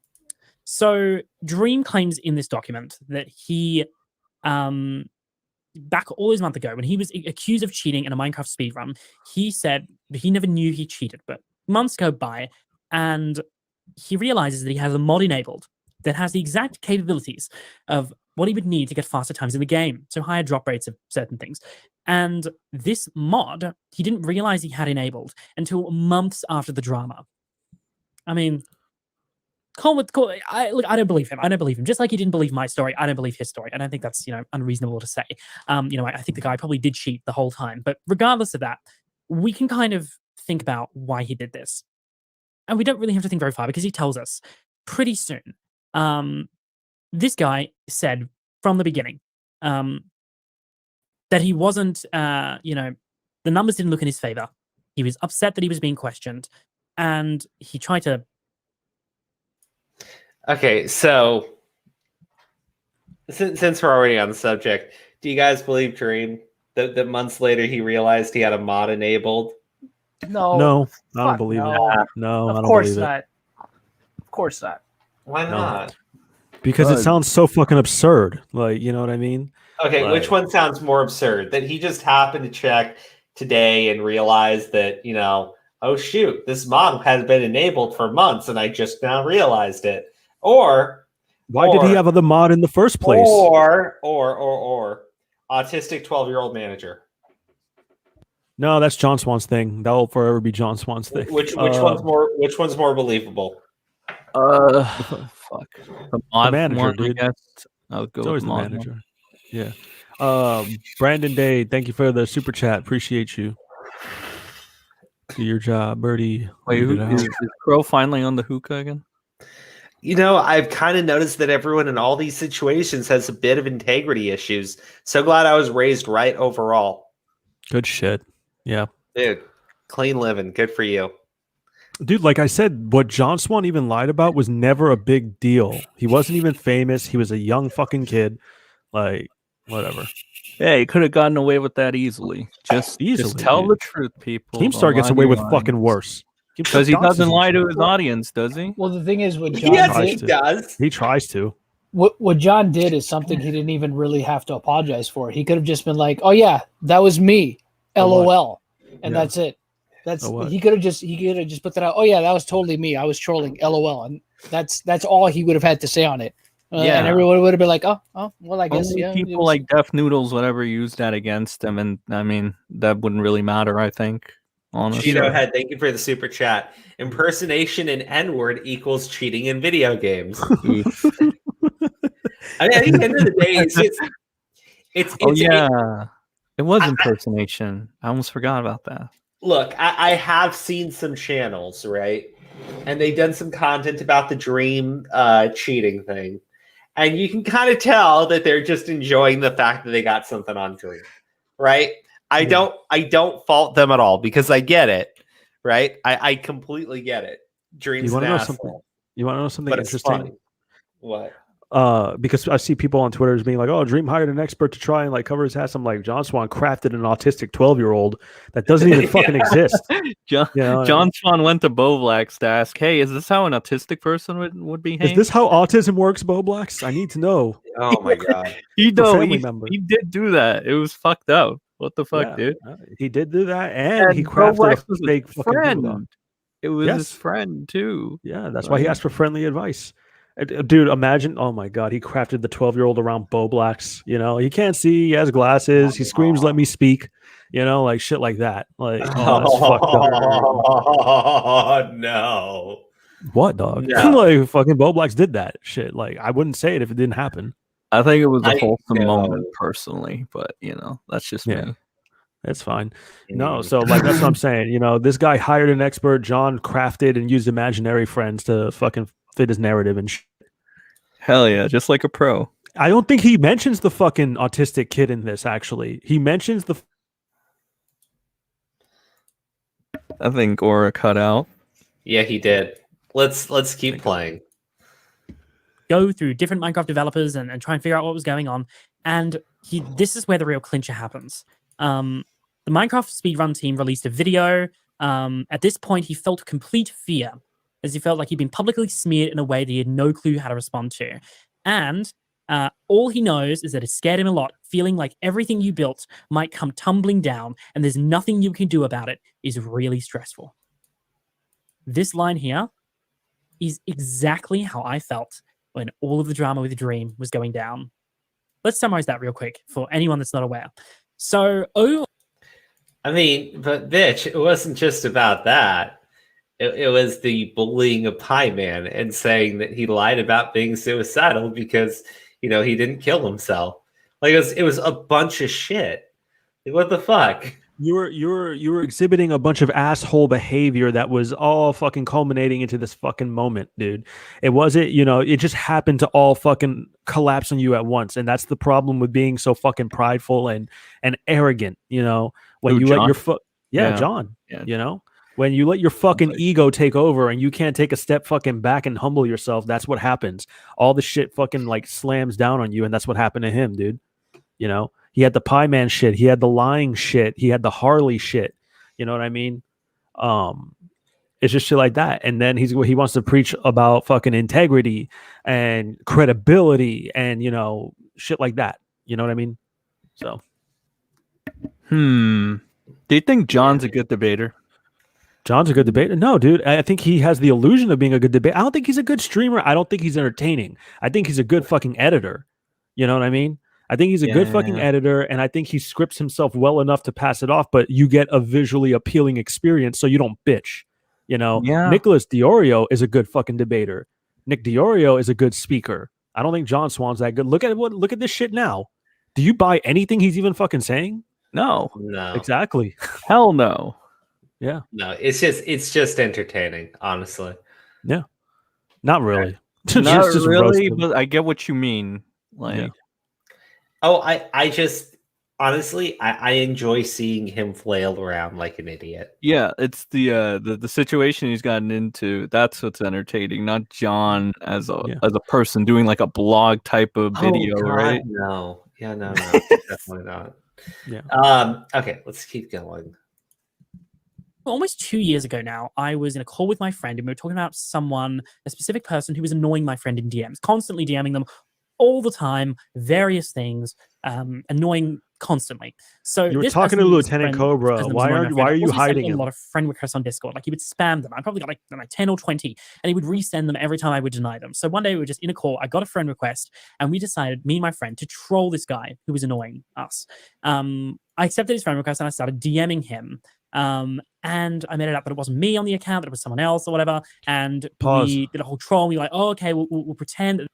So Dream claims in this document that he, back all his month ago, when he was accused of cheating in a Minecraft speedrun, he said that he never knew he cheated, but months go by and he realizes that he has a mod enabled that has the exact capabilities of what he would need to get faster times in the game. So higher drop rates of certain things. And this mod, he didn't realize he had enabled until months after the drama. I mean, I don't believe him. I don't believe him. Just like he didn't believe my story, I don't believe his story. I don't think that's, unreasonable to say. I think the guy probably did cheat the whole time. But regardless of that, we can kind of think about why he did this. And we don't really have to think very far because he tells us pretty soon. This guy said from the beginning that he wasn't, the numbers didn't look in his favor. He was upset that he was being questioned, and he tried to. Okay, so since we're already on the subject, do you guys believe Dream that months later he realized he had a mod enabled? No, I don't believe it. No, I don't believe it. Of course not. Why not? Because it sounds so fucking absurd. Like, you know what I mean? Okay, which one sounds more absurd? That he just happened to check today and realized that, oh shoot, this mod has been enabled for months and I just now realized it. Or why did he have the mod in the first place? Or autistic 12-year-old manager. No, that's John Swan's thing. That will forever be John Swan's thing. Which one's more believable? Fuck. The manager, one, dude. I guess. I'll go with the manager. One. Yeah. Brandon Day, thank you for the super chat. Appreciate you. Do your job, Birdie. Wait, is Crow finally on the hookah again? I've kind of noticed that everyone in all these situations has a bit of integrity issues. So glad I was raised right overall. Good shit. Yeah. Dude. Clean living. Good for you. Dude, like I said, what John Swan even lied about was never a big deal. He wasn't even famous. He was a young fucking kid. Like, whatever. Yeah, he could have gotten away with that easily. Just tell dude. the truth, people. Keemstar gets away with fucking worse. Because he doesn't lie to his audience, does he? Well, the thing is, what John Yes, did, he does. He tries to. What John did is something he didn't even really have to apologize for. He could have just been like, "Oh yeah, that was me, LOL," and Yeah. that's it. He could have just put that out. Oh yeah, that was totally me. I was trolling, LOL, and that's all he would have had to say on it. Yeah. And everyone would have been like, "Oh, well, I guess Only yeah." people like Def Noodles, whatever, used that against him, and I mean that wouldn't really matter. I think, honestly. Cheeto Head, thank you for the super chat. Impersonation and N-word equals cheating in video games. I mean, at the end of the day, it's Oh yeah, it was impersonation. I almost forgot about that. Look, I have seen some channels, right? And they've done some content about the Dream cheating thing. And you can kind of tell that they're just enjoying the fact that they got something on Dream. Right? I don't fault them at all because I get it. Right? I completely get it. Dream's an asshole. You want to know something But it's interesting? funny. What? Because I see people on Twitter being like, "Oh, Dream hired an expert to try and like cover his ass." I'm like, John Swan crafted an autistic 12-year-old that doesn't even fucking exist. John Swan went to Bovlax to ask, "Hey, is this how an autistic person would behave? Is this how autism works, Boblax? I need to know." Oh my god. He He did do that. It was fucked up. What the fuck, dude? He did do that, and he crafted a fake fucking friend. It was his friend too. Yeah, that's why he asked for friendly advice. Dude, imagine! Oh my god, he crafted the 12-year-old around Boblax. You know, he can't see. He has glasses. He screams, "Let me speak." You know, like shit like that. Like, oh, that's fucked up. Oh no! What, dog? No. Like, fucking Boblax did that shit. Like, I wouldn't say it if it didn't happen. I think it was a I wholesome know. moment, personally, but that's just me. It's fine. No, so like that's what I'm saying. You know, this guy hired an expert. John crafted and used imaginary friends to fucking fit his narrative and Hell yeah, just like a pro. I don't think he mentions the fucking autistic kid in this. Actually, he mentions the. I think Aura cut out. Yeah, he did. Let's keep playing. Go through different Minecraft developers and try and figure out what was going on. And this is where the real clincher happens. The Minecraft speedrun team released a video. At this point, he felt complete fear, as he felt like he'd been publicly smeared in a way that he had no clue how to respond to. And all he knows is that it scared him a lot, feeling like everything you built might come tumbling down and there's nothing you can do about it is really stressful. This line here is exactly how I felt when all of the drama with Dream was going down. Let's summarize that real quick for anyone that's not aware. So, I mean, but bitch, it wasn't just about that. It was the bullying of Pie Man and saying that he lied about being suicidal because, he didn't kill himself. Like it was a bunch of shit. Like, what the fuck? You were exhibiting a bunch of asshole behavior that was all fucking culminating into this fucking moment, dude. It wasn't, it just happened to all fucking collapse on you at once, and that's the problem with being so fucking prideful and arrogant. When you John? let your John, when you let your fucking ego take over and you can't take a step fucking back and humble yourself, that's what happens. All the shit fucking like slams down on you, and that's what happened to him, dude. He had the Pie Man shit. He had the lying shit. He had the Harley shit. You know what I mean? It's just shit like that. And then he wants to preach about fucking integrity and credibility and, shit like that. You know what I mean? So. Do you think John's a good debater? John's a good debater? No, dude. I think he has the illusion of being a good debater. I don't think he's a good streamer. I don't think he's entertaining. I think he's a good fucking editor. You know what I mean? I think he's a good fucking editor, and I think he scripts himself well enough to pass it off, but you get a visually appealing experience so you don't bitch. Nicholas Diorio is a good fucking debater. Nick Diorio is a good speaker. I don't think John Swan's that good. Look at this shit now. Do you buy anything he's even fucking saying? No. Exactly. Hell no. Yeah. No, it's just entertaining, honestly. Yeah. Not really. Not really, but I get what you mean. Like, Oh, I just honestly, I enjoy seeing him flail around like an idiot. Yeah, it's the situation he's gotten into. That's what's entertaining, not John as a person doing like a blog type of video, right? No. Yeah, no, definitely not. Yeah. Okay, let's keep going. Almost 2 years ago now, I was in a call with my friend and we were talking about someone, a specific person who was annoying my friend in DMs, constantly DMing them all the time, various things, annoying constantly. So You were this talking to person- this Lieutenant person Cobra. that was Why annoying my friend are you also sent hiding me him? a lot of friend requests on Discord. Like he would spam them. I probably got like 10 or 20, and he would resend them every time I would deny them. So one day we were just in a call. I got a friend request, and we decided, me and my friend, to troll this guy who was annoying us. I accepted his friend request and I started DMing him. And I made it up that it wasn't me on the account, that it was someone else or whatever. And we did a whole troll. And we were like, oh, okay, we'll pretend.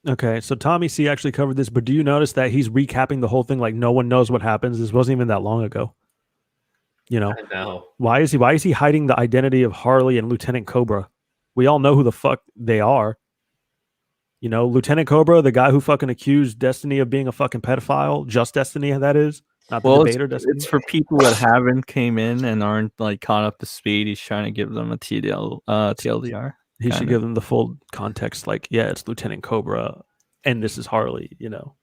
Okay, so Tommy C actually covered this, but do you notice that he's recapping the whole thing like no one knows what happens? This wasn't even that long ago. You know, I know. Why is he hiding the identity of Harley and Lieutenant Cobra? We all know who the fuck they are. You know, Lieutenant Cobra, the guy who fucking accused Destiny of being a fucking pedophile, just Destiny, that is. Not the debater, Destiny. It's for people that haven't came in and aren't like caught up to speed. He's trying to give them a TLDR. He should give them the full context. Like, yeah, it's Lieutenant Cobra, and this is Harley. You know,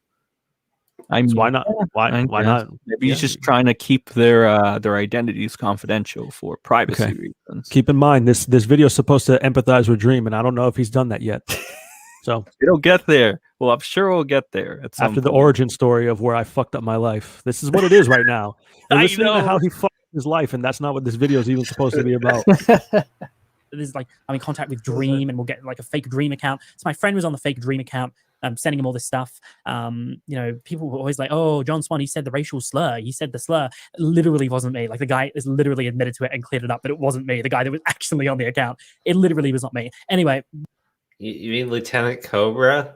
I mean, so why not? Why not? Maybe he's just trying to keep their identities confidential for privacy reasons. Keep in mind this video is supposed to empathize with Dream, and I don't know if he's done that yet. So it'll get there. Well, I'm sure we'll get there at some after the point. origin story of where I fucked up my life. This is what it is right now. We're listening to how he fucked his life, and that's not what this video is even supposed to be about. There's like, I'm in contact with Dream and we'll get like a fake Dream account. So my friend was on the fake Dream account, sending him all this stuff. You know, people were always like, oh, John Swan, he said the racial slur. He said the slur. It literally wasn't me. Like the guy is literally admitted to it and cleared it up, but it wasn't me. The guy that was actually on the account. It literally was not me. Anyway. You mean Lieutenant Cobra?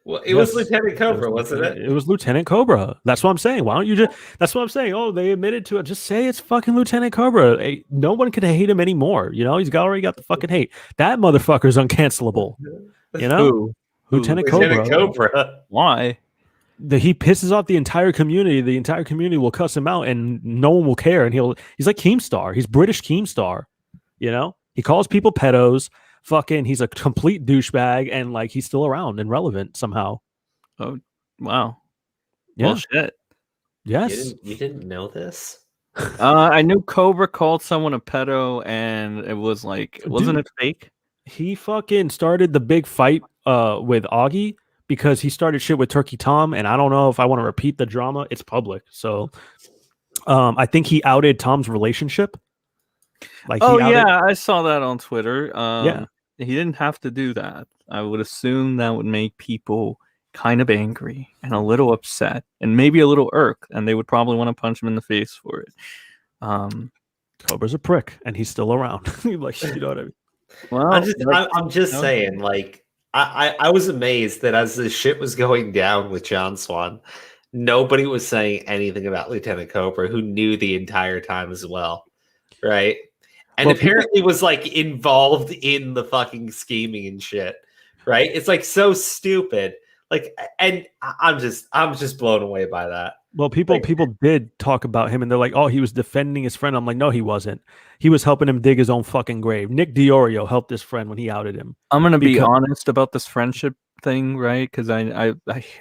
Well, it was Lieutenant Cobra, wasn't it? It was Lieutenant Cobra. That's what I'm saying. Why don't you just? That's what I'm saying. Oh, they admitted to it. Just say it's fucking Lieutenant Cobra. Hey, no one could hate him anymore. You know, he's already got the fucking hate. That motherfucker's uncancelable. You know, Lieutenant Cobra. Why? He pisses off the entire community. The entire community will cuss him out, and no one will care. And he's like Keemstar. He's British Keemstar. You know, he calls people pedos. Fucking, he's a complete douchebag, and like he's still around and relevant somehow. Oh, wow. Yeah. Well, shit. Yes. You didn't know this? I knew Cobra called someone a pedo, and it was like, wasn't it fake? He fucking started the big fight with Augie because he started shit with Turkey Tom, and I don't know if I want to repeat the drama. It's public, so I think he outed Tom's relationship. Like, I saw that on Twitter. Yeah. He didn't have to do that. I would assume that would make people kind of angry and a little upset and maybe a little irked, and they would probably want to punch him in the face for it. Cobra's a prick, and he's still around. Like, you know what I mean? Well, I'm just saying, like, I was amazed that as this shit was going down with John Swan, nobody was saying anything about Lieutenant Cobra, who knew the entire time as well, right? And apparently was like involved in the fucking scheming and shit, right? It's like so stupid. Like, and I'm just blown away by that. Well, people did talk about him, and they're like, "Oh, he was defending his friend." I'm like, "No, he wasn't. He was helping him dig his own fucking grave." Nick Diorio helped his friend when he outed him. I'm gonna be honest about this friendship thing, right? Because I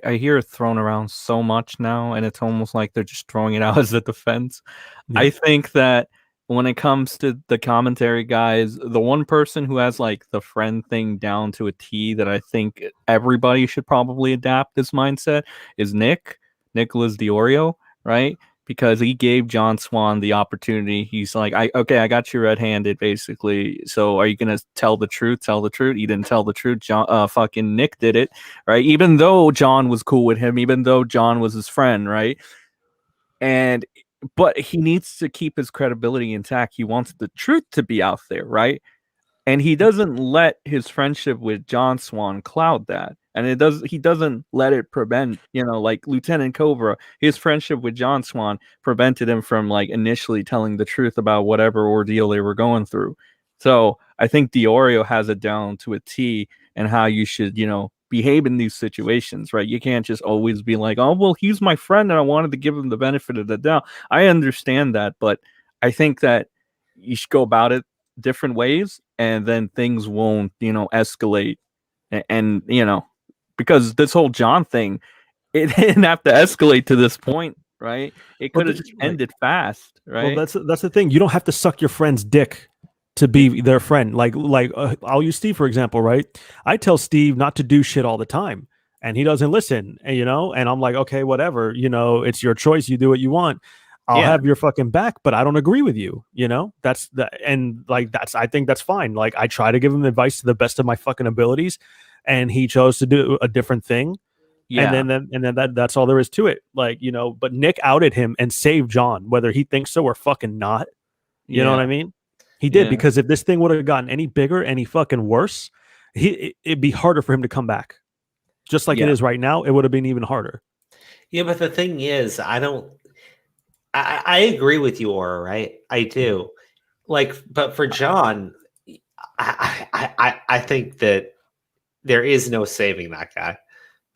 hear it thrown around so much now, and it's almost like they're just throwing it out as a defense. Yeah. I think that when it comes to the commentary guys, the one person who has like the friend thing down to a T that I think everybody should probably adapt this mindset is Nicholas Diorio, right? Because he gave John Swan the opportunity. He's like, I got you red-handed, basically. So are you gonna tell the truth? Tell the truth. He didn't tell the truth. Fucking Nick did it, right? Even though John was cool with him, even though John was his friend, right? But he needs to keep his credibility intact. He wants the truth to be out there, right? And he doesn't let his friendship with John Swan cloud that. And he doesn't let it prevent, like Lieutenant Cobra, his friendship with John Swan prevented him from like initially telling the truth about whatever ordeal they were going through. So I think Diorio has it down to a T and how you should, behave in these situations, right? You can't just always be like, oh, well, he's my friend and I wanted to give him the benefit of the doubt. I understand that, but I think that you should go about it different ways, and then things won't, escalate. And because this whole John thing, it didn't have to escalate to this point, right? It could have just ended fast, right? Well, that's the thing. You don't have to suck your friend's dick to be their friend. I'll use Steve for example, right? I tell Steve not to do shit all the time, and he doesn't listen. And, and I'm like, okay, whatever. It's your choice. You do what you want. I'll have your fucking back, but I don't agree with you. That's I think that's fine. Like, I try to give him advice to the best of my fucking abilities, and he chose to do a different thing. Yeah. And then that's all there is to it. But Nick outed him and saved John, whether he thinks so or fucking not. You know what I mean? He did, because if this thing would have gotten any bigger, any fucking worse, it'd be harder for him to come back. Just like it is right now, it would have been even harder. Yeah, but the thing is, I agree with you, Aura, right? I do. But for John, I think that there is no saving that guy,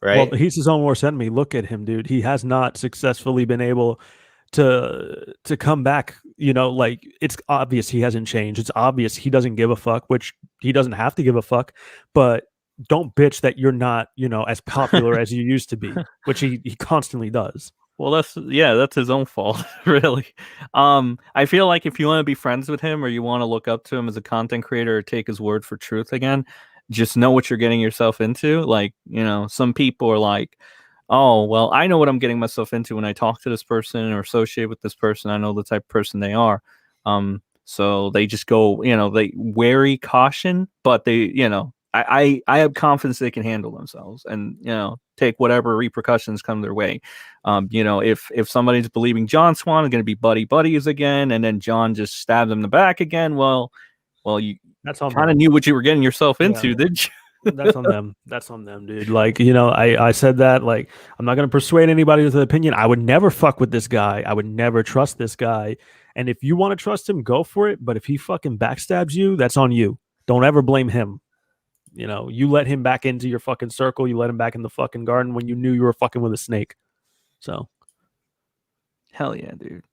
right? Well, he's his own worst enemy. Look at him, dude. He has not successfully been able to come back. It's obvious he hasn't changed. It's obvious he doesn't give a fuck, which he doesn't have to give a fuck. But don't bitch that you're not, as popular as you used to be, which he constantly does. Well, that's his own fault, really. I feel like if you want to be friends with him or you want to look up to him as a content creator or take his word for truth again, just know what you're getting yourself into. Some people are like, oh, well, I know what I'm getting myself into when I talk to this person or associate with this person. I know the type of person they are. So they just go, they wary caution, but they, I have confidence they can handle themselves and, take whatever repercussions come their way. If somebody's believing John Swan is going to be buddies again, and then John just stabs him in the back again, well, you kind of knew what you were getting yourself into, didn't you? That's on them. That's on them, dude. I said that, I'm not going to persuade anybody with an opinion. I would never fuck with this guy. I would never trust this guy. And if you want to trust him, go for it. But if he fucking backstabs you, that's on you. Don't ever blame him. You let him back into your fucking circle. You let him back in the fucking garden when you knew you were fucking with a snake. So. Hell yeah, dude.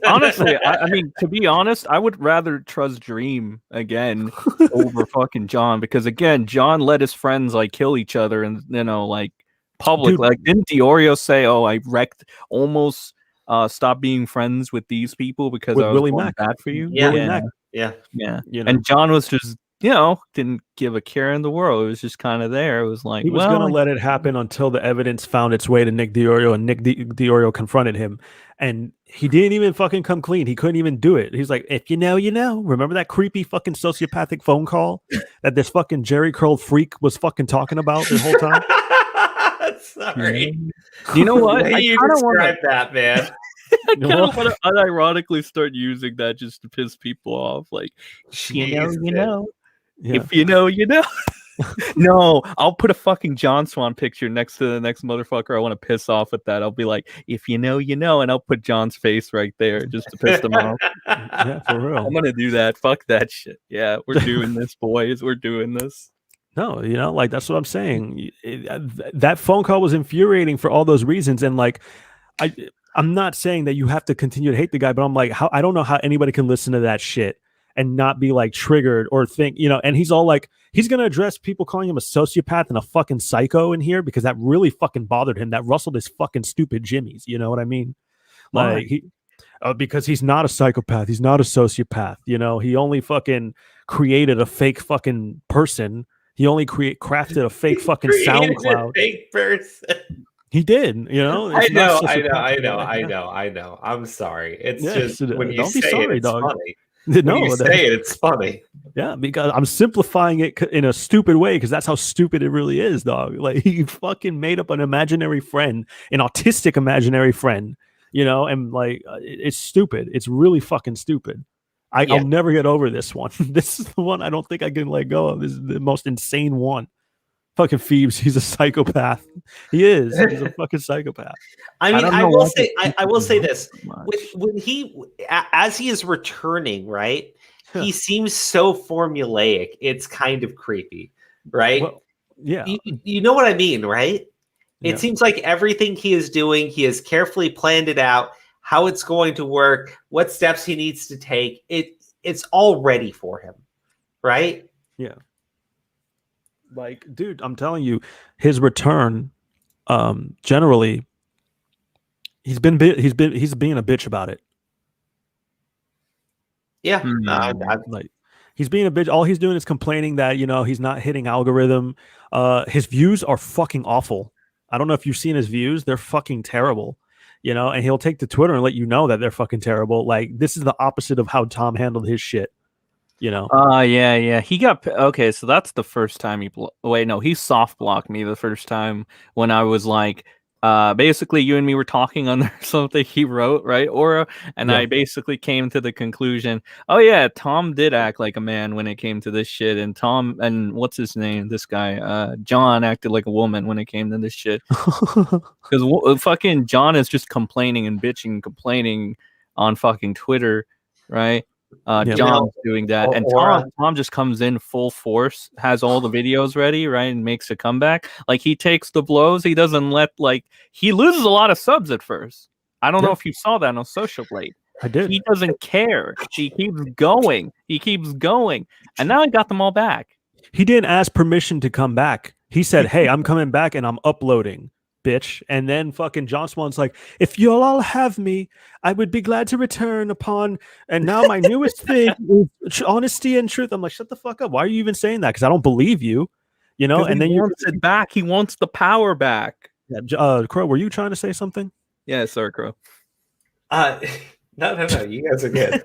Honestly, I mean, to be honest, I would rather trust Dream again over fucking John, because again, John let his friends kill each other and public. Dude. Didn't Diorio say, "Oh, I almost stopped being friends with these people because I was Willie going Mac. bad for you"? Yeah. And John was just didn't give a care in the world. It was just kind of there. It was like, he was going to let it happen until the evidence found its way to Nick Diorio, and Nick Diorio confronted him, and he didn't even fucking come clean. He couldn't even do it. He's like, if you know, you know. Remember that creepy fucking sociopathic phone call that this fucking Jerry curled freak was fucking talking about the whole time? Sorry. You know what? I you describe that, man. I kind of want to unironically start using that just to piss people off. You know. Yeah. If you know, you know. No, I'll put a fucking John Swan picture next to the next motherfucker I want to piss off with that. I'll be like, if you know, you know, and I'll put John's face right there just to piss them off. Yeah, for real. I'm gonna do that. Fuck that shit. Yeah, we're doing this, boys. We're doing this. No, that's what I'm saying. That phone call was infuriating for all those reasons, and I'm not saying that you have to continue to hate the guy, but I'm like, I don't know how anybody can listen to that shit and not be triggered or think, and he's all he's going to address people calling him a sociopath and a fucking psycho in here because that really fucking bothered him. That rustled his fucking stupid jimmies. You know what I mean? Because he's not a psychopath. He's not a sociopath. He only fucking created a fake fucking person. He only crafted a fake fucking SoundCloud. A fake person. He did, I know. I'm sorry. It's just when you say it, it's funny. No, when you say it, it's funny. Yeah, because I'm simplifying it in a stupid way because that's how stupid it really is, dog. He fucking made up an imaginary friend, an autistic imaginary friend, and it's stupid. It's really fucking stupid. I'll never get over this one. This is the one I don't think I can let go of. This is the most insane one. Fucking Phoebes, he's a psychopath. He is. He's a fucking psychopath. I mean, I will say this: when as he is returning, right? He seems so formulaic. It's kind of creepy, right? Yeah. You know what I mean, right? Yeah. It seems like everything he is doing, he has carefully planned it out, how it's going to work, what steps he needs to take. It's all ready for him, right? Yeah. Like, dude, I'm telling you, his return, generally, he's being a bitch about it. Yeah. Like, he's being a bitch. All he's doing is complaining that, he's not hitting algorithm. His views are fucking awful. I don't know if you've seen his views. They're fucking terrible, and he'll take to Twitter and let you know that they're fucking terrible. Like, this is the opposite of how Tom handled his shit, yeah. He got okay. So that's the first time he soft blocked me the first time when I was like, basically you and me were talking on something he wrote, right, Aura, and Yeah. I basically came to the conclusion, oh yeah, Tom did act like a man when it came to this shit, and Tom and what's his name, this guy, John acted like a woman when it came to this shit, because fucking John is just complaining and bitching, complaining on fucking Twitter, right? John's doing that, and Tom just comes in full force, has all the videos ready, right, and makes a comeback. Like, he takes the blows. He doesn't let, like, he loses a lot of subs at first. I don't know if you saw that on Social Blade. I did. He doesn't care. He keeps going. And now he got them all back. He didn't ask permission to come back. He said, "Hey, I'm coming back and I'm uploading, bitch." And then fucking John Swan's like, "If you'll all have me, I would be glad to return upon. And now my newest thing is honesty and truth." I'm like, shut the fuck up. Why are you even saying that? Because I don't believe you. And then he wants it back. He wants the power back. Crow, were you trying to say something? Yeah, sorry, Crow. No. You guys are good.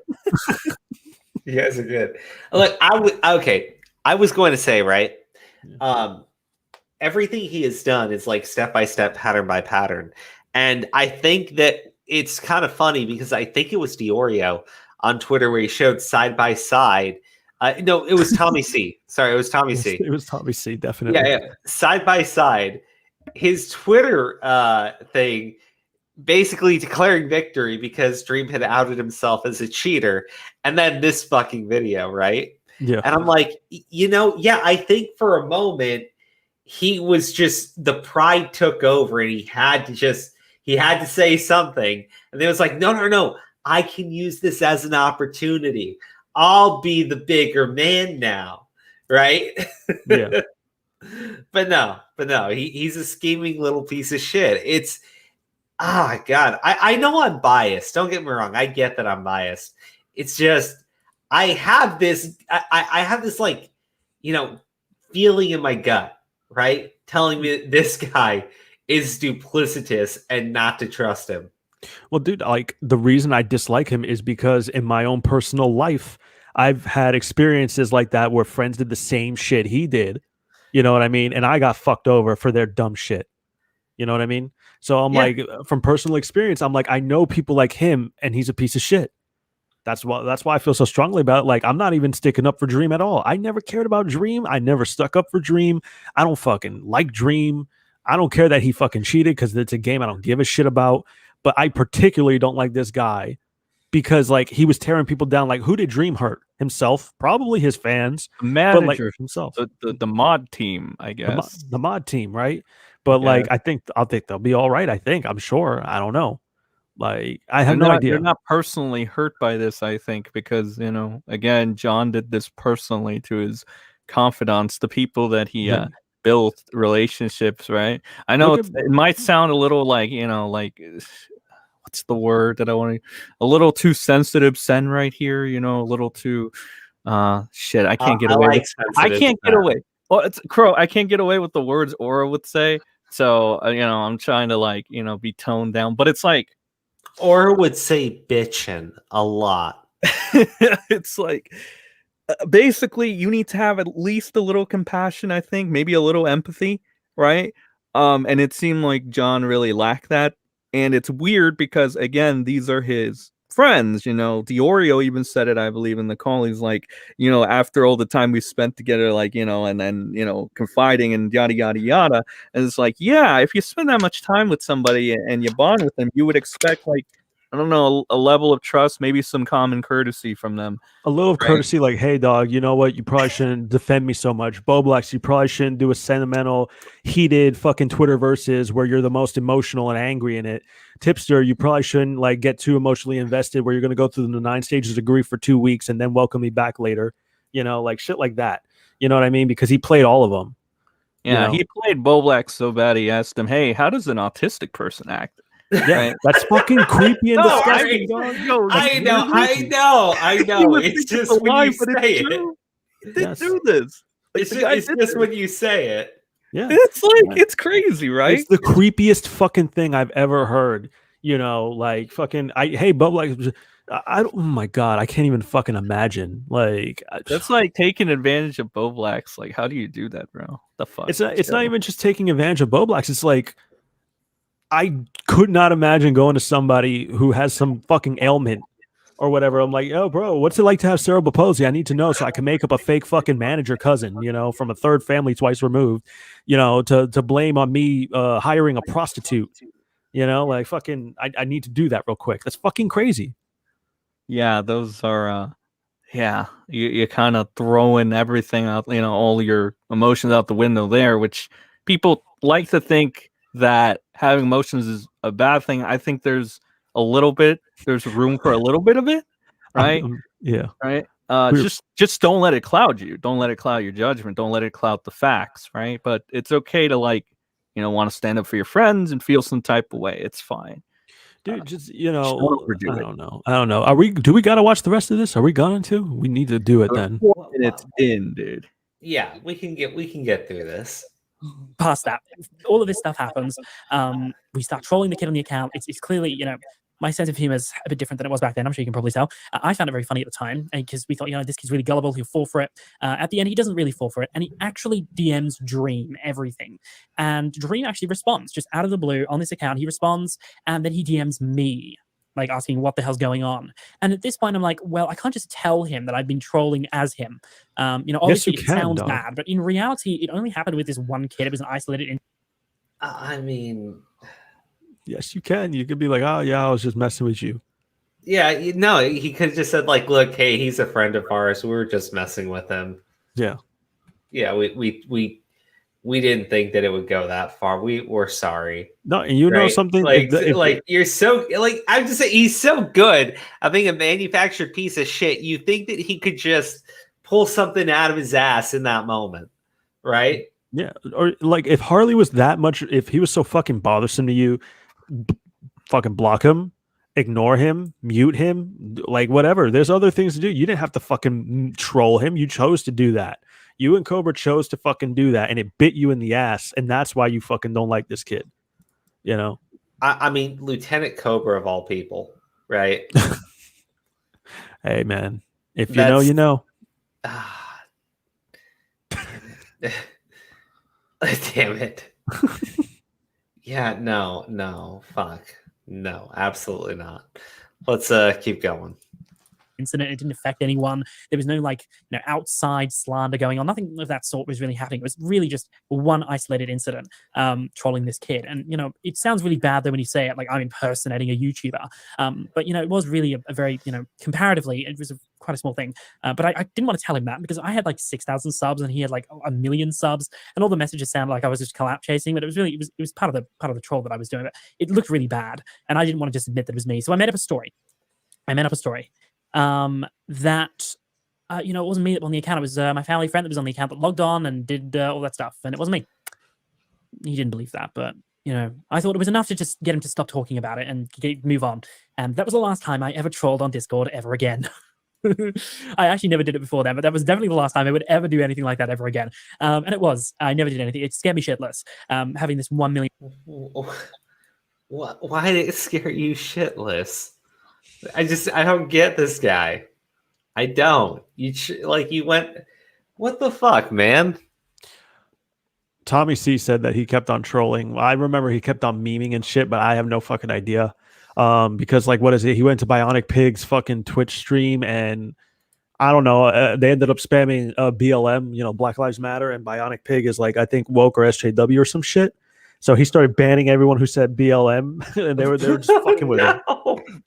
You guys are good. Look, I was going to say, right? Everything he has done is like step by step, pattern by pattern. And I think that it's kind of funny because I think it was Diorio on Twitter where he showed side by side. No, it was Tommy C. Sorry, it was Tommy C. It was Tommy C, definitely. Yeah. Side by side. His Twitter thing basically declaring victory because Dream had outed himself as a cheater. And then this fucking video, right? Yeah. And I'm like, I think for a moment, he was just, the pride took over and he had to say something. And they was like, no, I can use this as an opportunity. I'll be the bigger man now. Right. Yeah. But no, he's a scheming little piece of shit. It's, God, I know I'm biased. Don't get me wrong. I get that I'm biased. It's just, I have this like, feeling in my gut, right? Telling me this guy is duplicitous and not to trust him. Well, dude, like, the reason I dislike him is because in my own personal life, I've had experiences like that where friends did the same shit he did. You know what I mean? And I got fucked over for their dumb shit. You know what I mean? So I'm like, from personal experience, I'm like, I know people like him and he's a piece of shit. That's why I feel so strongly about it. Like, I'm not even sticking up for Dream at all. I never cared about Dream. I never stuck up for Dream. I don't fucking like Dream. I don't care that he fucking cheated because it's a game I don't give a shit about. But I particularly don't like this guy because, like, he was tearing people down. Like, who did Dream hurt? Himself, probably his fans, manager, but like himself, the mod team, I guess, the mod team, right? But like, I think they'll be all right. I'm sure. I don't know. Like, I have no idea. They're not personally hurt by this, I think, because again, John did this personally to his confidants, the people that he built relationships, right? I know it might sound a little like like. What's the word that I want to? A little too sensitive, Sen, right here. A little too. Shit, I can't get away. I can't get away. Well, it's Crow. I can't get away with the words Aura would say. So I'm trying to be toned down. But it's like Aura would say "bitchin" a lot. It's like basically you need to have at least a little compassion. I think maybe a little empathy, right? And it seemed like John really lacked that. And it's weird because, again, these are his friends, Diorio even said it, I believe, in the call. He's like, after all the time we spent together, like, and then, confiding and yada, yada, yada. And it's like, yeah, if you spend that much time with somebody and you bond with them, you would expect, like, I don't know, a level of trust, maybe some common courtesy from them. A little of courtesy, like, hey, dog, you know what? You probably shouldn't defend me so much. Boblax, you probably shouldn't do a sentimental, heated fucking Twitter versus where you're the most emotional and angry in it. Tipster, you probably shouldn't like get too emotionally invested where you're going to go through the 9 stages of grief for 2 weeks and then welcome me back later. You know, like shit like that. You know what I mean? Because he played all of them. Yeah, he played Boblax so bad he asked him, hey, how does an autistic person act? Yeah, right? That's fucking creepy and disgusting. I know. It's just when you say it. He didn't do this. It's just when you say it. Yeah, it's like it's crazy, right? It's the creepiest fucking thing I've ever heard. You know, like fucking. Hey, Boblax. Oh my god, I can't even fucking imagine. Like that's like taking advantage of Boblax. Like, how do you do that, bro? The fuck? It's not even just taking advantage of Boblax. It's like I could not imagine going to somebody who has some fucking ailment or whatever. I'm like, oh, bro, what's it like to have cerebral palsy? I need to know so I can make up a fake fucking manager cousin, you know, from a third family twice removed, you know, to blame on me hiring a prostitute, you know, like fucking, I need to do that real quick. That's fucking crazy. Yeah, those are, you're kind of throwing everything out, you know, all your emotions out the window there, which people like to think that having emotions is a bad thing. I think there's room for a little bit of it, right? Yeah. Right. Just don't let it cloud you. Don't let it cloud your judgment. Don't let it cloud the facts, right? But it's okay to like, you know, want to stand up for your friends and feel some type of way. It's fine. Dude, just, you know, I don't know. Do we got to watch the rest of this? Are we going to? We need to do it then. 4 minutes in, dude. Yeah, we can get through this. Past that, all of this stuff happens. We start trolling the kid on the account. It's clearly, you know, my sense of humor is a bit different than it was back then. I'm sure you can probably tell. I found it very funny at the time because we thought, you know, this kid's really gullible. He'll fall for it. At the end, he doesn't really fall for it. And he actually DMs Dream everything. And Dream actually responds just out of the blue on this account. He responds and then he DMs me, like asking what the hell's going on. And at this point, I'm like, well, I can't just tell him that I've been trolling as him. You know, obviously it sounds bad, but in reality, it only happened with this one kid. It was an isolated. I mean, yes, you can. You could be like, oh yeah, I was just messing with you. Yeah, no, he could have just said like, look, hey, he's a friend of ours. We were just messing with him. Yeah. Yeah, we didn't think that it would go that far. We're sorry. No, and you know something like you're so like I'm just saying he's so good at being a manufactured piece of shit. You think that he could just pull something out of his ass in that moment, right? Yeah, or like if Harley was that much, if he was so fucking bothersome to you, fucking block him, ignore him, mute him, like whatever. There's other things to do. You didn't have to fucking troll him. You chose to do that. You and Cobra chose to fucking do that, and it bit you in the ass, and that's why you fucking don't like this kid. You know? I mean, Lieutenant Cobra of all people, right? Hey, man. If you know, you know. Damn it. Yeah, no, fuck. No, absolutely not. Let's keep going. Incident. It didn't affect anyone. There was no like, you know, outside slander going on. Nothing of that sort was really happening. It was really just one isolated incident, trolling this kid. And you know, it sounds really bad though when you say it, like I'm impersonating a YouTuber. But you know, it was really a very, you know, comparatively, it was quite a small thing. But I didn't want to tell him that because I had like 6,000 subs and he had like 1 million subs, and all the messages sounded like I was just collab chasing. But it was really, it was part of the troll that I was doing. But it looked really bad, and I didn't want to just admit that it was me. So I made up a story. That you know, it wasn't me on the account. It was my family friend that was on the account that logged on and did all that stuff, and it wasn't me. He didn't believe that, but you know, I thought it was enough to just get him to stop talking about it and move on. And that was the last time I ever trolled on Discord ever again. I actually never did it before then, but that was definitely the last time I would ever do anything like that ever again. And it was. I never did anything. It scared me shitless. Having this 1 million. Why did it scare you shitless? I don't get this guy. I don't. You went, what the fuck, man? Tommy C said that he kept on trolling. I remember he kept on memeing and shit, but I have no fucking idea. Because like, what is it? He went to Bionic Pig's fucking Twitch stream, and I don't know. They ended up spamming BLM, you know, Black Lives Matter, and Bionic Pig is like, I think woke or SJW or some shit. So he started banning everyone who said BLM, and they were just fucking with him.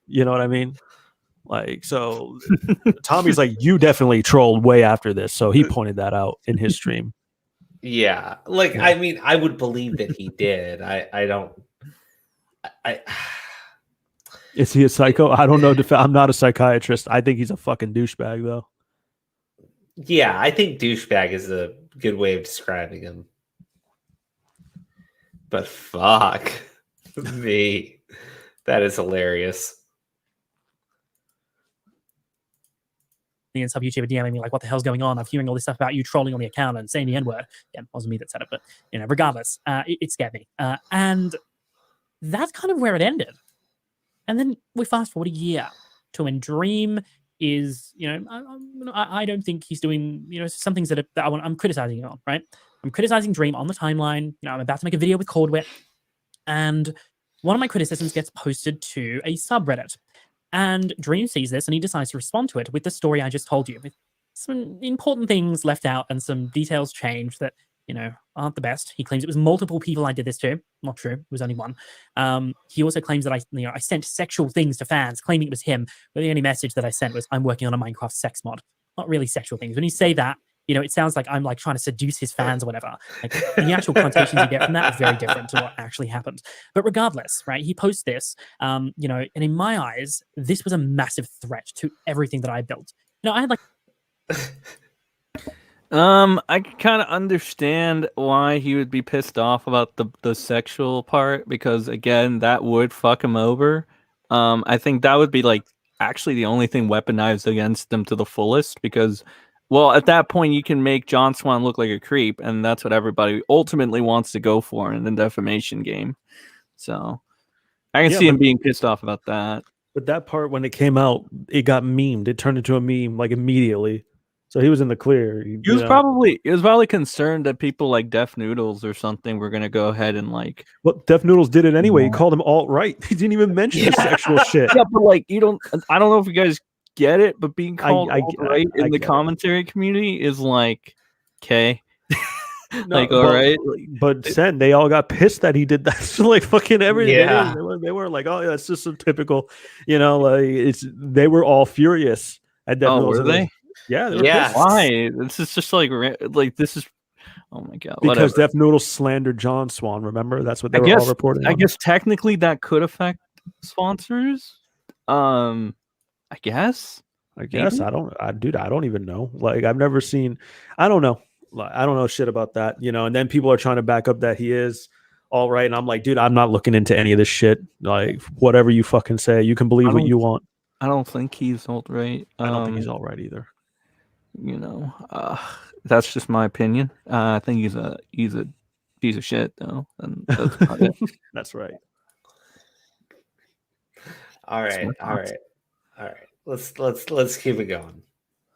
You know what I mean? Like, so Tommy's like, you definitely trolled way after this. So he pointed that out in his stream. Yeah. Like, Yeah. I mean, I would believe that he did. I don't. I Is he a psycho? I don't know. I'm not a psychiatrist. I think he's a fucking douchebag, though. Yeah, I think douchebag is a good way of describing him. But fuck me. That is hilarious. And some YouTuber DMing me like, what the hell's going on? I'm hearing all this stuff about you trolling on the account and saying the N-word. Yeah, it wasn't me that said it, but regardless, it scared me. And that's kind of where it ended. And then we fast forward a year to when Dream is, I don't think he's doing, some things that I'm criticizing him on, right? I'm criticizing Dream on the timeline. I'm about to make a video with Cordwit, and one of my criticisms gets posted to a subreddit. And Dream sees this and he decides to respond to it with the story I just told you, with some important things left out and some details changed that, aren't the best. He claims it was multiple people I did this to. Not true. It was only one. He also claims that I sent sexual things to fans, claiming it was him. But the only message that I sent was, I'm working on a Minecraft sex mod. Not really sexual things. When you say that, it sounds like I'm like trying to seduce his fans or whatever. Like the actual connotations you get from that is very different to what actually happened. But regardless, right? He posts this, and in my eyes, this was a massive threat to everything that I built. I had like. I kind of understand why he would be pissed off about the sexual part, because again, that would fuck him over. I think that would be like actually the only thing weaponized against them to the fullest, because, well, at that point you can make John Swan look like a creep, and that's what everybody ultimately wants to go for in the defamation game. So I can see him being pissed off about that. But that part, when it came out, it got memed. It turned into a meme like immediately. So he was in the clear. He was probably concerned that people like Def Noodles or something were gonna go ahead and like. Well, Def Noodles did it anyway. He called him alt-right. He didn't even mention the sexual shit. Yeah, but like I don't know if you guys get it, but being called alt-right in the commentary community is like, okay. Like, all right. But they all got pissed that he did that. So like fucking everything. Yeah. They were like, oh, yeah, that's just some typical, they were all furious at Def Noodles. Were they? Yeah. Yeah. Why? This is just like this is. Oh my god! Because Def Noodles slandered John Swan. Remember, that's what they were all reporting. I guess technically that could affect sponsors. I guess. Maybe? I don't even know. Like, I've never seen. I don't know. Like, I don't know shit about that. And then people are trying to back up that he is all right, and I'm like, dude, I'm not looking into any of this shit. Like, whatever you fucking say, you can believe what you want. I don't think he's alt-right. I don't think he's alt-right either. That's just my opinion. I think he's a piece of shit, though, and that's about it. That's right. All right. Let's keep it going.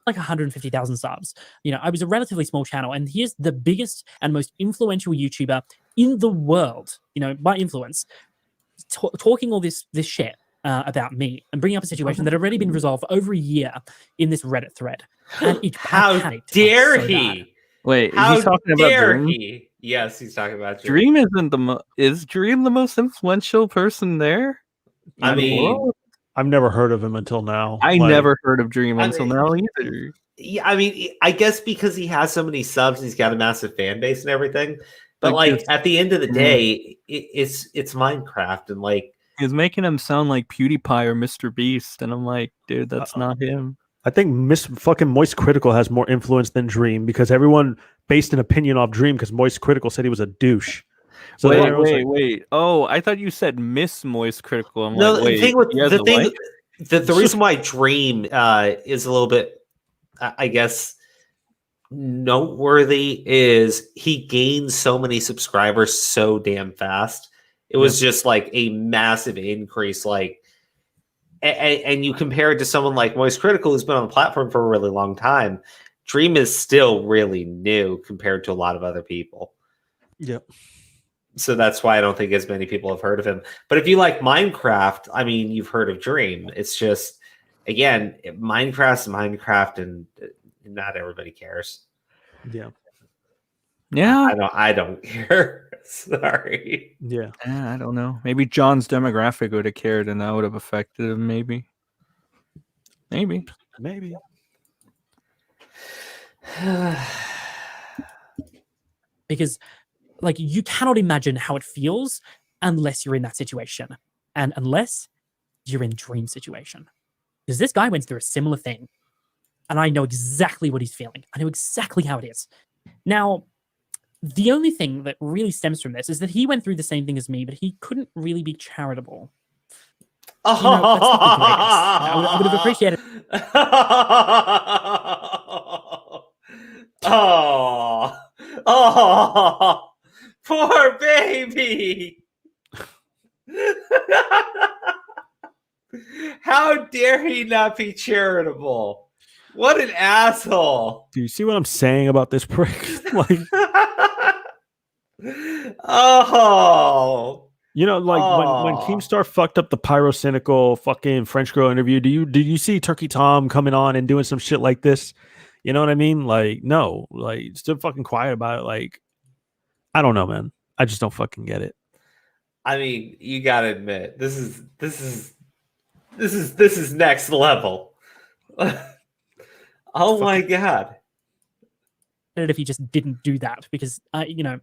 Like 150,000 subs. I was a relatively small channel, and here's the biggest and most influential YouTuber in the world, by influence, talking all this shit about me and bringing up a situation that had already been resolved for over a year in this Reddit thread. And how dare he? Wait, how he's talking about Dream? He? Yes, he's talking about Dream. Dream is Dream the most influential person there? I mean, I've never heard of him until now. I never heard of Dream until now either. Yeah, I mean, I guess because he has so many subs, he's got a massive fan base and everything. But like at the end of the day, it's Minecraft, and like he's making him sound like PewDiePie or Mr. Beast, and I'm like, dude, that's not him. I think Moist Critical has more influence than Dream, because everyone based an opinion off Dream because Moist Critical said he was a douche. So wait. Oh, I thought you said Miss Moist Critical. I'm no, like, wait, the reason why Dream is a little bit, I guess, noteworthy is he gained so many subscribers so damn fast. It was just like a massive increase, like. And you compare it to someone like Moist Critical, who's been on the platform for a really long time. Dream is still really new compared to a lot of other people. Yep. So that's why I don't think as many people have heard of him. But if you like Minecraft, I mean, you've heard of Dream. It's just, again, Minecraft's Minecraft, and not everybody cares. Yeah. Yeah. I don't care. Sorry. Yeah. I don't know. Maybe John's demographic would have cared, and that would have affected him. Maybe. Because like you cannot imagine how it feels unless you're in that situation, and unless you're in dream situation. Because this guy went through a similar thing, and I know exactly what he's feeling. I know exactly how it is. Now, the only thing that really stems from this is that he went through the same thing as me, but he couldn't really be charitable. You know, that's not the greatest. I would have appreciated. Oh, poor baby. How dare he not be charitable? What an asshole. Do you see what I'm saying about this prick? Like, oh. you know, like when Keemstar fucked up the pyrocynical fucking French girl interview, did you see Turkey Tom coming on and doing some shit like this? You know what I mean? Like, no, like stood fucking quiet about it. Like, I don't know, man. I just don't fucking get it. I mean, you gotta admit, this is next level. Oh my god. If he just didn't do that, because you know,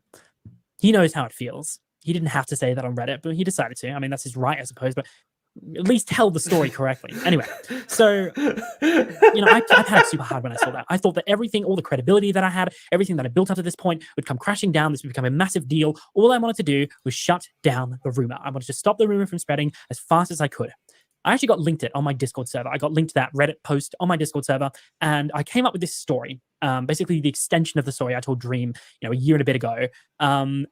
he knows how it feels. He didn't have to say that on Reddit, but he decided to. I mean, that's his right, I suppose, but at least tell the story correctly. Anyway, so, you know, I've had it super hard when I saw that. I thought that everything, all the credibility that I had, everything that I built up to this point would come crashing down. This would become a massive deal. All I wanted to do was shut down the rumor. I wanted to stop the rumor from spreading as fast as I could. I actually got linked it on my Discord server. I got linked to that Reddit post on my Discord server, and I came up with this story, basically the extension of the story I told Dream, you know, a year and a bit ago, you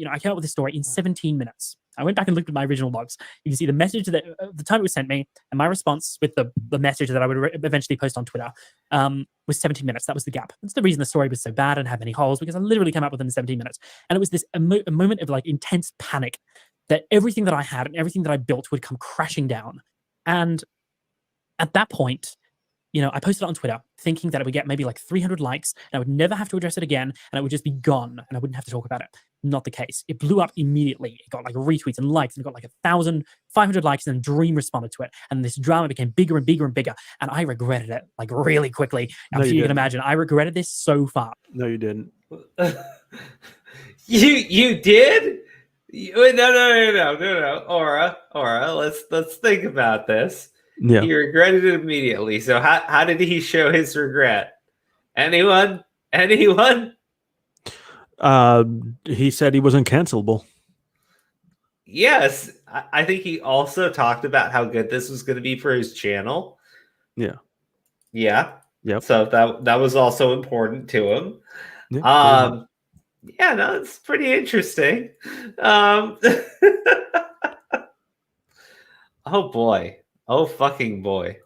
know, I came up with this story in 17 minutes. I went back and looked at my original logs. You can see the message that the time it was sent me, and my response with the message that I would eventually post on Twitter was 17 minutes. That was the gap. That's the reason the story was so bad and had many holes, because I literally came up with it in 17 minutes. And it was this a moment of like intense panic that everything that I had and everything that I built would come crashing down. And at that point, you know, I posted it on Twitter thinking that it would get maybe like 300 likes and I would never have to address it again and it would just be gone and I wouldn't have to talk about it. Not the case. It blew up immediately. It got like retweets and likes and it got like 1,500 likes, and then Dream responded to it. And this drama became bigger and bigger and bigger. And I regretted it like really quickly. I'm sure you can imagine. I regretted this so far. No, you didn't. You did? No. Aura. Let's think about this. Yeah. He regretted it immediately. So how did he show his regret? Anyone? He said he was uncancelable. Yes. I think he also talked about how good this was going to be for his channel. Yeah. Yep. So that was also important to him. Yeah, yeah, no, it's pretty interesting. Oh boy. Oh fucking boy.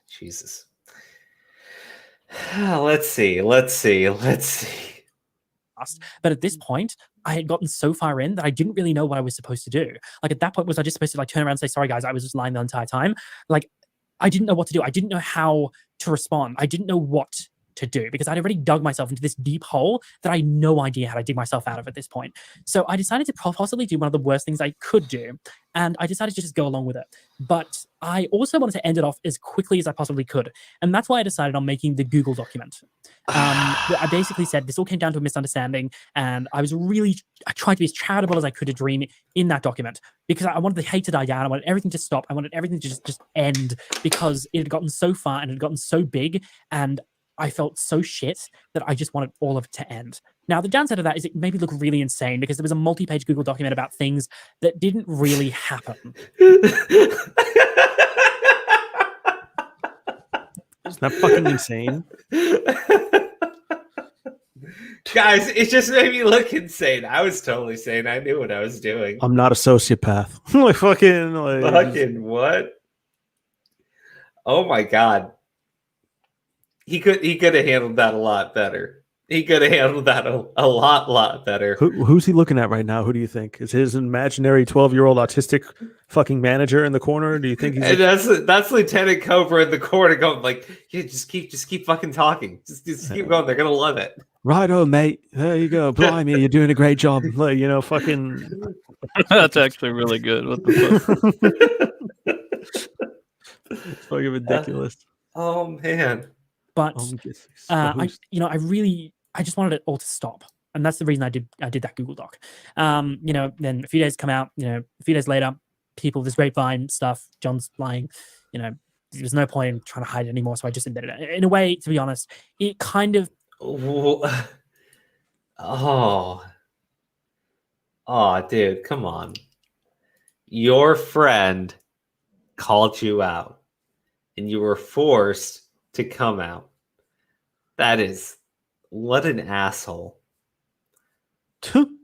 Jesus. Let's see. But at this point, I had gotten so far in that I didn't really know what I was supposed to do. Like at that point, was I just supposed to like turn around and say, sorry guys, I was just lying the entire time? Like I didn't know what to do. I didn't know how to respond. I didn't know what to do because I'd already dug myself into this deep hole that I had no idea how to dig myself out of at this point. So I decided to possibly do one of the worst things I could do. And I decided to just go along with it. But I also wanted to end it off as quickly as I possibly could. And that's why I decided on making the Google document. I basically said this all came down to a misunderstanding. And I tried to be as charitable as I could to Dream in that document because I wanted the hate to die down. I wanted everything to stop. I wanted everything to just end because it had gotten so far and it had gotten so big. And I felt so shit that I just wanted all of it to end. Now, the downside of that is it made me look really insane because there was a multi-page Google document about things that didn't really happen. Isn't that fucking insane? Guys, it just made me look insane. I was totally sane. I knew what I was doing. I'm not a sociopath. Fucking what? Oh my god. He could have handled that a lot better. He could have handled that a lot better. Who's he looking at right now? Who do you think is his imaginary 12-year-old autistic fucking manager in the corner? Do you think he's? And that's Lieutenant Cobra in the corner going like, yeah, just keep fucking talking. Just keep going. They're gonna love it. Righto, mate. There you go. Blimey, you're doing a great job. Like, fucking. That's actually really good. What the fuck? It's fucking ridiculous. Oh man. But I just wanted it all to stop, and that's the reason I did that Google Doc. Then a few days come out. A few days later, people, this grapevine stuff. John's lying. There was no point in trying to hide it anymore, so I just admitted it. In a way, to be honest, it kind of. Oh, dude, come on. Your friend called you out, and you were forced to come out. That is, what an asshole. I'm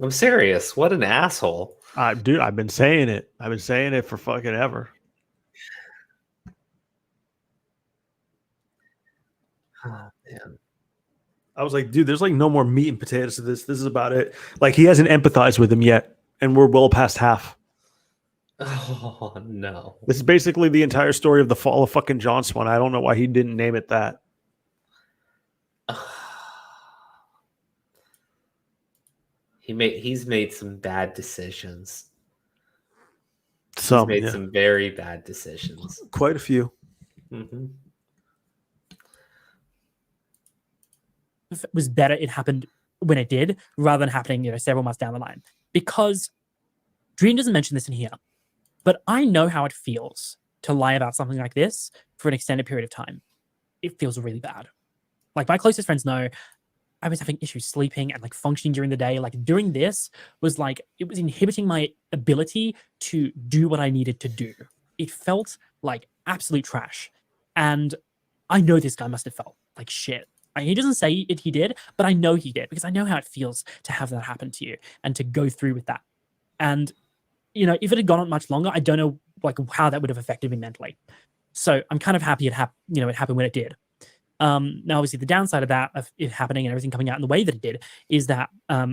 serious. What an asshole. Dude, I've been saying it. I've been saying it for fucking ever. Oh, man. I was like, dude, there's like no more meat and potatoes to this. This is about it. Like, he hasn't empathized with him yet, and we're well past half. Oh, no. This is basically the entire story of the fall of fucking John Swan. I don't know why he didn't name it that. He's made some bad decisions. He's made some very bad decisions. Quite a few. Mm-hmm. It was better it happened when it did, rather than happening, several months down the line. Because Dream doesn't mention this in here, but I know how it feels to lie about something like this for an extended period of time. It feels really bad. Like, my closest friends know I was having issues sleeping and like functioning during the day. Like, doing this was like, it was inhibiting my ability to do what I needed to do. It felt like absolute trash. And I know this guy must have felt like shit. He doesn't say it he did, but I know he did, because I know how it feels to have that happen to you and to go through with that. And, if it had gone on much longer, I don't know like how that would have affected me mentally. So I'm kind of happy it happened when it did. Now, obviously, the downside of that, of it happening and everything coming out in the way that it did, is that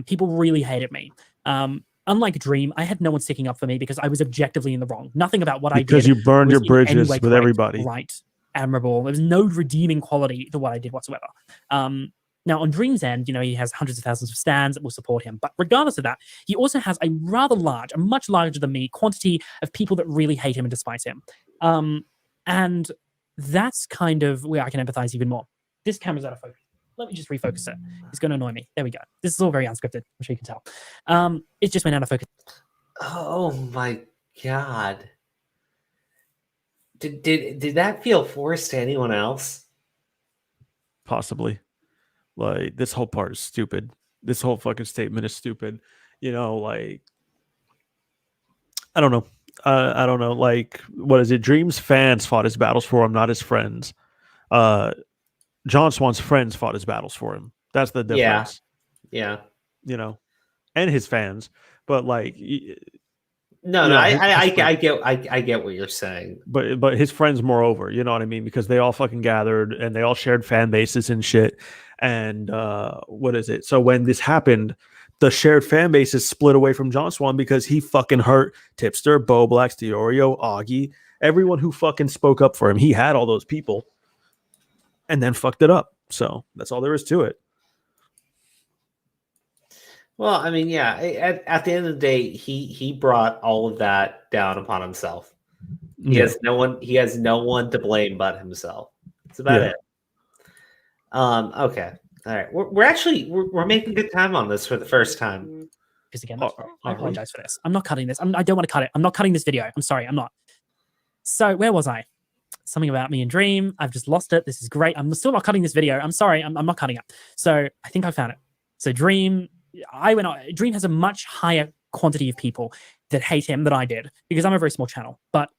people really hated me. Unlike Dream, I had no one sticking up for me because I was objectively in the wrong. Nothing about what I did. Because you burned your was in any bridges way with correct, everybody. Right. Admirable. There was no redeeming quality to what I did whatsoever. Now, on Dream's end, he has hundreds of thousands of stands that will support him. But regardless of that, he also has a much larger than me, quantity of people that really hate him and despise him. And that's kind of where I can empathize even more. This camera's out of focus. Let me just refocus it. It's going to annoy me. There we go. This is all very unscripted. I'm sure you can tell. It just went out of focus. Oh my God. Did that feel forced to anyone else? Possibly. Like, this whole part is stupid. This whole fucking statement is stupid. Like, I don't know. I don't know. Like, what is it? Dream's fans fought his battles for him, not his friends. John Swan's friends fought his battles for him. That's the difference. Yeah. And his fans. But like, I get what you're saying. But his friends, moreover, you know what I mean? Because they all fucking gathered and they all shared fan bases and shit. And what is it? So when this happened, the shared fan bases split away from John Swan because he fucking hurt Tipster, Bo Blacks, Diorio, Augie, everyone who fucking spoke up for him. He had all those people and then fucked it up. So that's all there is to it. Well, I mean, yeah. At the end of the day, he brought all of that down upon himself. He has no one to blame but himself. That's about it. Okay. All right. We're making good time on this for the first time. Because again, I apologize for this. I'm not cutting this. I don't want to cut it. I'm not cutting this video. I'm sorry. I'm not. So where was I? Something about me and Dream. I've just lost it. This is great. I'm still not cutting this video. I'm sorry. I'm not cutting it. So I think I found it. So Dream. Dream has a much higher quantity of people that hate him than I did, because I'm a very small channel. But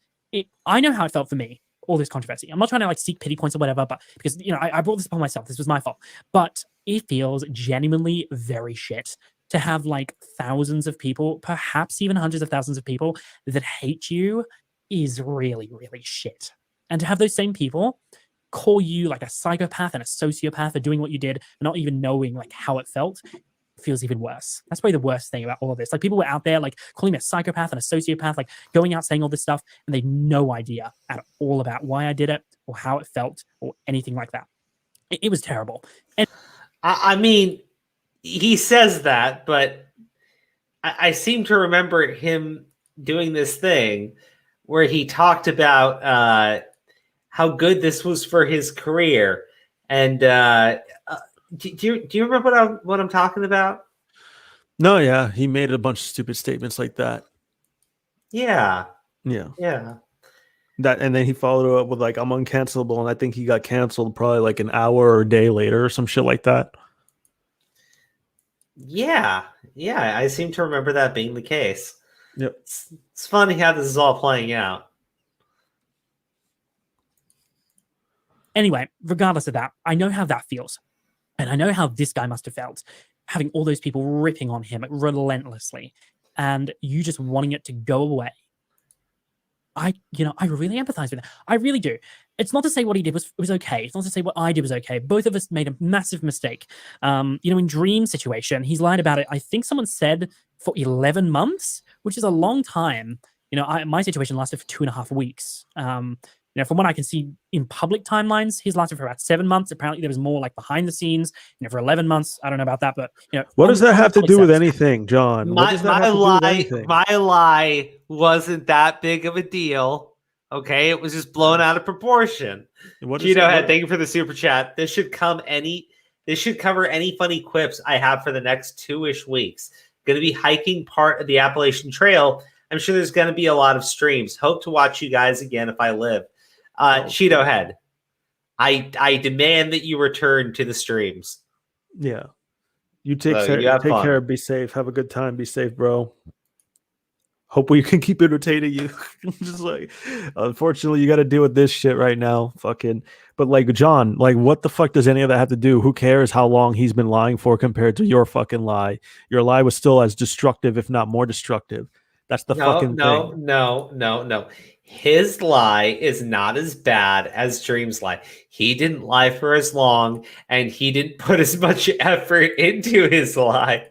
I know how it felt for me, all this controversy. I'm not trying to like seek pity points or whatever, but because I brought this upon myself. This was my fault. But it feels genuinely very shit to have like thousands of people, perhaps even hundreds of thousands of people that hate you is really, really shit. And to have those same people call you like a psychopath and a sociopath for doing what you did, not even knowing like how it felt, feels even worse. That's probably the worst thing about all of this. Like people were out there like calling me a psychopath and a sociopath, like going out saying all this stuff, and they had no idea at all about why I did it or how it felt or anything like that. It was terrible. And I mean, he says that, but I seem to remember him doing this thing where he talked about how good this was for his career. And do you remember what I'm talking about? No, yeah, he made a bunch of stupid statements like that. Yeah. That, and then he followed it up with like, I'm uncancelable, and I think he got canceled probably like an hour or a day later or some shit like that. Yeah, I seem to remember that being the case. Yep. It's funny how this is all playing out. anyway, regardless of that, I know how that feels. And I know how this guy must have felt, having all those people ripping on him relentlessly and you just wanting it to go away. I really empathize with that. I really do. It's not to say what he did was okay. It's not to say what I did was okay. Both of us made a massive mistake. In Dream's situation, he's lied about it. I think someone said for 11 months, which is a long time. My situation lasted for 2.5 weeks. From what I can see in public timelines, he's lasted for about 7 months. Apparently, there was more like behind the scenes. For 11 months, I don't know about that, but what does that have to do with anything, John? My lie wasn't that big of a deal. Okay, it was just blown out of proportion. Cheeto thank you for the super chat. This should cover any funny quips I have for the next 2-ish weeks. Going to be hiking part of the Appalachian Trail. I'm sure there's going to be a lot of streams. Hope to watch you guys again if I live. Cheeto Head, I demand that you return to the streams. Yeah. You take care, be safe, have a good time, be safe, bro. Hope we can keep entertaining you. Just like, unfortunately, you got to deal with this shit right now. But like, John, like, what the fuck does any of that have to do? Who cares how long he's been lying for compared to your fucking lie? Your lie was still as destructive, if not more destructive. That's the fucking thing. No. His lie is not as bad as Dream's lie. He didn't lie for as long, and he didn't put as much effort into his lie.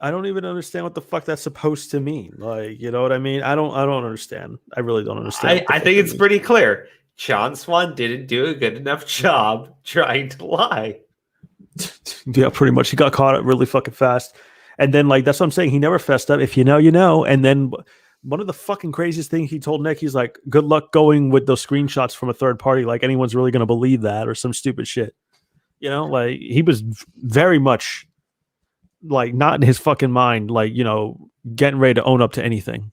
I don't even understand what the fuck that's supposed to mean. Like, you know what I mean? I don't understand. I really don't understand. I think it's pretty clear. John Swan didn't do a good enough job trying to lie. Yeah, pretty much. He got caught up really fucking fast. And then, like, that's what I'm saying. He never fessed up. If you know, you know. And then one of the fucking craziest things he told Nick, he's like, good luck going with those screenshots from a third party. Like, anyone's really going to believe that or some stupid shit. Like, he was very much, like, not in his fucking mind, like, getting ready to own up to anything.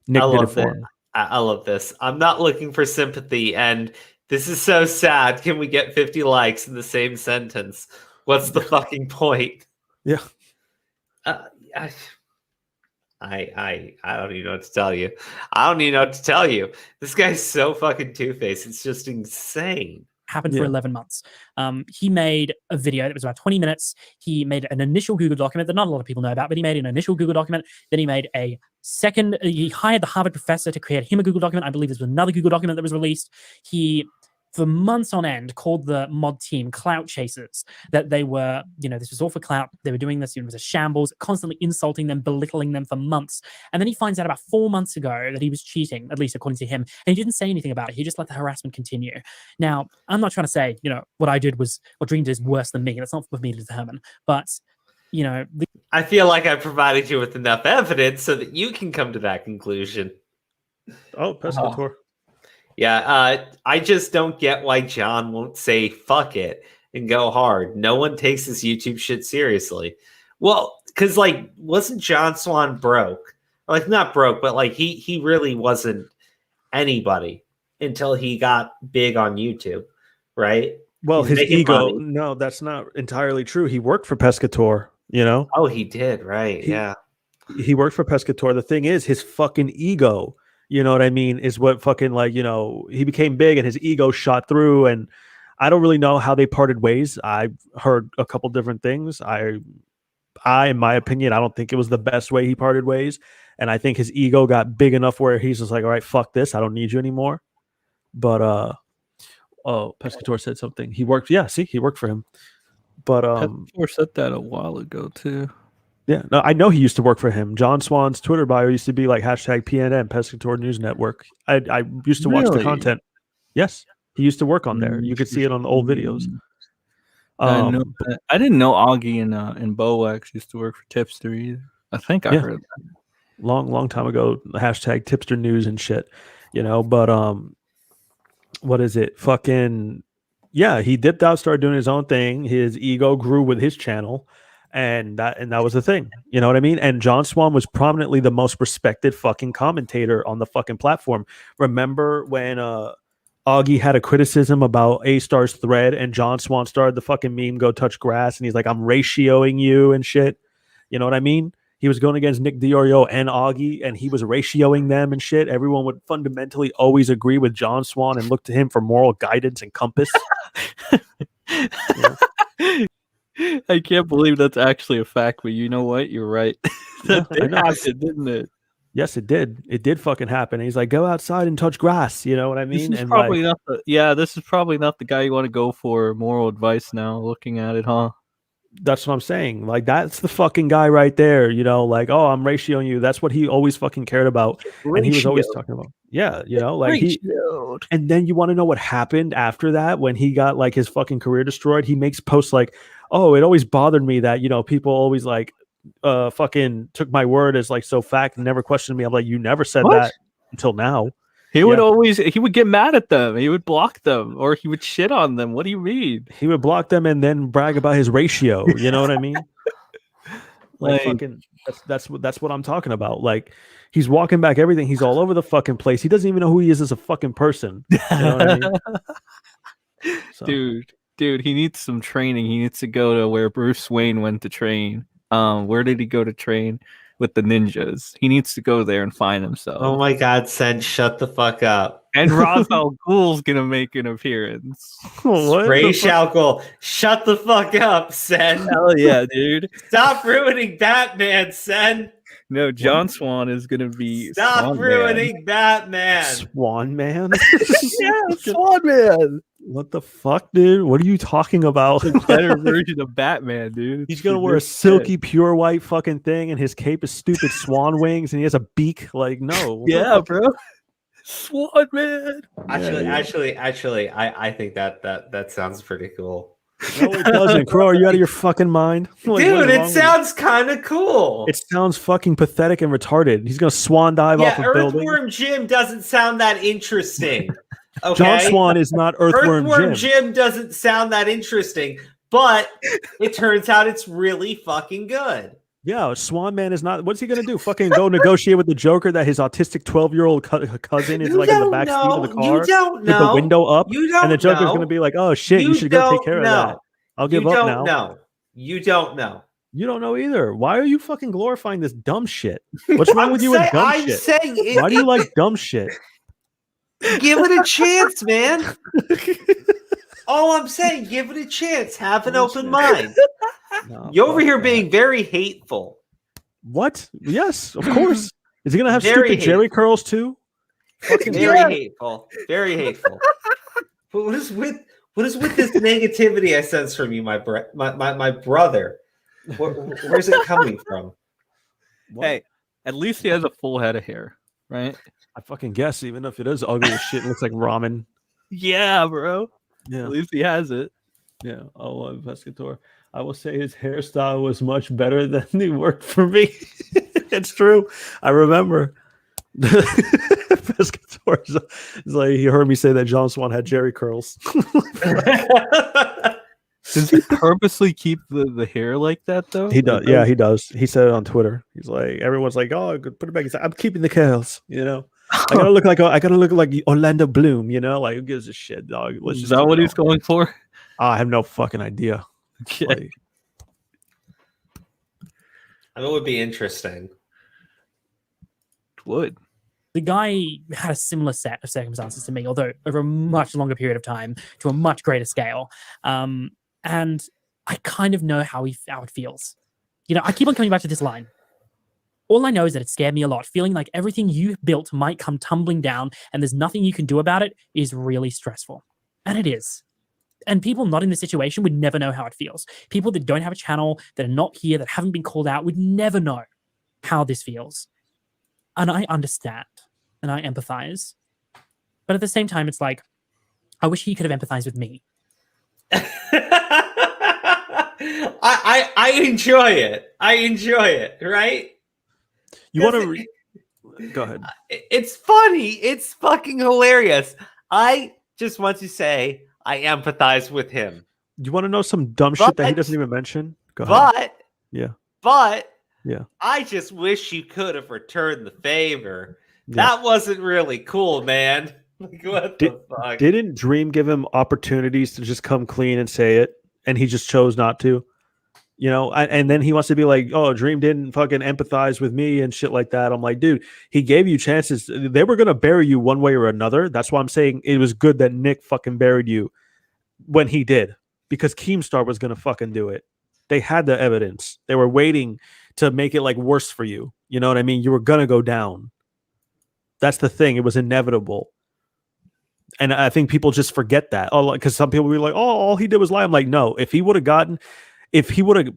Nick did it for him. I love this. I'm not looking for sympathy, and this is so sad. Can we get 50 likes in the same sentence? What's the fucking point? Yeah. I don't even know what to tell you. I don't even know what to tell you. This guy's so fucking two-faced. It's just insane. Happened for 11 months. He made a video that was about 20 minutes. He made an initial Google document that not a lot of people know about, but he made an initial Google document. Then he made a second. He hired the Harvard professor to create him a Google document. I believe there's another Google document that was released. He, for months on end, called the mod team clout chasers, that they were, this was all for clout. They were doing this, it was a shambles, constantly insulting them, belittling them for months. And then he finds out about 4 months ago that he was cheating, at least according to him. And he didn't say anything about it. He just let the harassment continue. Now, I'm not trying to say, what I did was, what Dream did is worse than me. That's not for me to determine. But, I feel like I provided you with enough evidence so that you can come to that conclusion. Oh, Pescator. Yeah, I just don't get why John won't say fuck it and go hard. No one takes this YouTube shit seriously. Well, because, like, wasn't John Swan broke? Like, not broke, but, like, he really wasn't anybody until he got big on YouTube, right? Well, his ego, no, that's not entirely true. He worked for Pescator, Oh, he did, right, yeah. He worked for Pescator. The thing is, his fucking ego, you know what I mean, is what fucking, like, he became big and his ego shot through, and I don't really know how they parted ways. I've heard a couple different things. I, in my opinion, I don't think it was the best way he parted ways, and I think his ego got big enough where he's just like, all right, fuck this, I don't need you anymore. But Oh, Pescator said something. He worked. Yeah, see, he worked for him. But Pescator said that a while ago too. yeah, no, I know he used to work for him. John Swan's Twitter bio used to be like #PNN Pescator News Network. I used to watch the Really? content. Yes, he used to work on there. You could see it on the old videos. I didn't know Augie and Bowax used to work for Tipster either. I think I Yeah. heard that. long time ago. #Tipster News and shit. But what is it? Fucking yeah, he dipped out, started doing his own thing. His ego grew with his channel, and that was the thing. You know what I mean? And John Swan was prominently the most respected fucking commentator on the fucking platform. Remember when Augie had a criticism about A-Star's thread, and John Swan started the fucking meme "Go touch grass," and he's like, "I'm ratioing you" and shit. You know what I mean? He was going against Nick Diorio and Augie, and he was ratioing them and shit. Everyone would fundamentally always agree with John Swan and look to him for moral guidance and compass. I can't believe that's actually a fact, but you know what? You're right. That Yeah, I did know. happen, didn't it? Yes, it did. It did fucking happen. And he's like, "Go outside and touch grass." You know what I This mean? is And probably not this is probably not the guy you want to go for moral advice now, looking at it, huh? that's what I'm saying. Like, that's the fucking guy right there. Like, "Oh, I'm ratioing you." That's what he always fucking cared about. And he was always talking about, Ratioed. and then you want to know what happened after that when he got like his fucking career destroyed. He makes posts like, "Oh, it always bothered me that, people always like fucking took my word as like so fact and never questioned me." I'm like, "You never said What? that until now." He would get mad at them. He would block them, or he would shit on them. What do you mean? He would block them and then brag about his ratio. You know what I mean? Like, fucking that's what I'm talking about. Like, he's walking back everything. He's all over the fucking place. He doesn't even know who he is as a fucking person. You know what I mean? So, Dude, he needs some training. He needs to go to where Bruce Wayne went to train. Where did he go to train? With the ninjas. He needs to go there and find himself. Oh my God, Sen, shut the fuck up. And Ra's al Ghul's gonna make an appearance. what? Ray Shalkle, shut the fuck up, Sen. Hell yeah, dude. Stop ruining Batman, Sen. No, John Swan is gonna be Stop Swan ruining Batman. Swan Man? Yeah, Swan Man. What the fuck, dude? What are you talking about? A better version of Batman, dude. He's gonna wear a silky pure white fucking thing, and his cape is stupid swan wings, and he has a beak. Like, no. Yeah, bro. Swan Man. Actually, I think that sounds pretty cool. No, it doesn't. Crow, are you out of your fucking mind? Like, what Dude, is wrong it with sounds kind of cool. you? It sounds fucking pathetic and retarded. He's gonna swan dive off a building. Earthworm Jim doesn't sound that interesting. Okay? John Swan is not Earthworm Jim. Jim doesn't sound that interesting, but it turns out it's really fucking good. Yeah, Swan Man is not. What's he gonna do? Fucking go negotiate with the Joker that his autistic 12-year-old cousin is like in the back seat of the car You don't with know. the window up, You don't and the Joker's know. gonna be like, "Oh shit, you should go take care of that." I'll give up now. No, you don't know. You don't know either. Why are you fucking glorifying this dumb shit? What's wrong with you with dumb I'm shit? saying Why do you like dumb shit? give it a chance, man. All I'm saying, give it a chance. Have an open mind. No, You're over fuck here that. being very hateful. What? Yes, of course. Is he gonna have Very stupid Jerry curls too? Fucking very hateful. Very hateful. But what is with this negativity I sense from you, my brother? Where's it coming from? What? Hey, at least he has a full head of hair, right? I fucking guess, even if it is ugly as shit, it looks like ramen. Yeah, bro. Yeah. At least he has it. Yeah. Oh, Pescator. I will say his hairstyle was much better than he worked for me. It's true. I remember. Pescator is like, he heard me say that John Swan had Jerry curls. Does he purposely keep the hair like that though? He does. Yeah, he does. He said it on Twitter. He's like, everyone's like, "Oh, put it back." He's like, "I'm keeping the curls." I gotta look like Orlando Bloom. Like, who gives a shit, dog? Let's Is just that keep what it he's going. going for? I have no fucking idea. Okay. Like, It would be interesting. Would. The guy had a similar set of circumstances to me, although over a much longer period of time to a much greater scale. And I kind of know how it feels. I keep on coming back to this line. All I know is that it scared me a lot. Feeling like everything you built might come tumbling down and there's nothing you can do about it is really stressful. And it is. And people not in the situation would never know how it feels. People that don't have a channel, that are not here, that haven't been called out, would never know how this feels. And I understand and I empathize. But at the same time, it's like, I wish he could have empathized with me. I enjoy it. I enjoy it, right? You want to go ahead. It's funny. It's fucking hilarious. I just want to say I empathize with him. You want to know some dumb shit that he doesn't even mention? Go ahead. But I just wish you could have returned the favor. That wasn't really cool, man. Like, what the fuck? Didn't Dream give him opportunities to just come clean and say it, and he just chose not to? You know, and then he wants to be like, oh, Dream didn't fucking empathize with me and shit like that. I'm like, dude, he gave you chances. They were going to bury you one way or another. That's why I'm saying it was good that Nick fucking buried you when he did, because Keemstar was going to fucking do it. They had the evidence. They were waiting to make it like worse for you. You know what I mean? You were going to go down. That's the thing. It was inevitable. And I think people just forget that. Oh, because some people will be like, oh, all he did was lie. I'm like, no, if he would have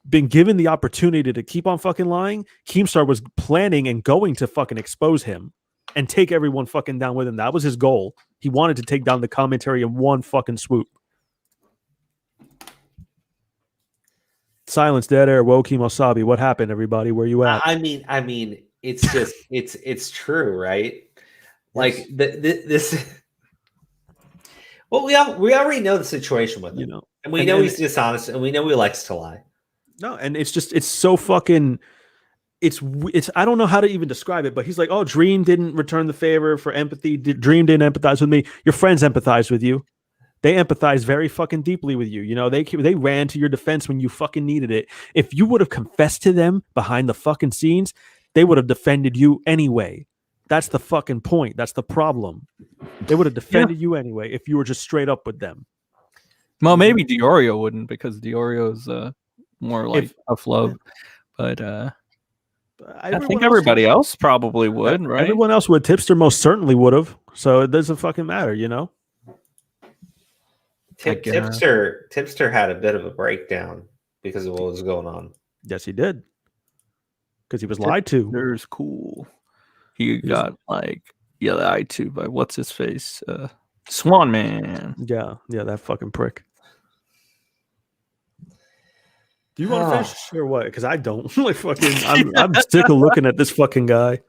been given the opportunity to keep on fucking lying, Keemstar was planning and going to fucking expose him and take everyone fucking down with him. That was his goal. He wanted to take down the commentary in one fucking swoop. Silence, dead air, Wokeem Wasabi. What happened, everybody? Where you at? I mean, it's just it's true, right? Like this. Well, we already know the situation with him, You know, and we know he's dishonest, and we know he likes to lie. No, and it's so fucking. It's I don't know how to even describe it, but he's like, oh, Dream didn't return the favor for empathy. Dream didn't empathize with me. Your friends empathize with you. They empathize very fucking deeply with you. You know, they ran to your defense when you fucking needed it. If you would have confessed to them behind the fucking scenes, they would have defended you anyway. That's the fucking point. That's the problem. They would have defended you anyway if you were just straight up with them. Well, maybe Diorio wouldn't, because Diorio's more like tough love. But I think everybody else probably would, right? Everyone else would. Tipster most certainly would have. So it doesn't fucking matter, you know? Tipster had a bit of a breakdown because of what was going on. Yes, he did. Because he was lied to. There's cool. He got lied to by what's his face, Swan Man. Yeah, that fucking prick. Do you want to finish or what? Because I don't. Like fucking, I'm sick of looking at this fucking guy.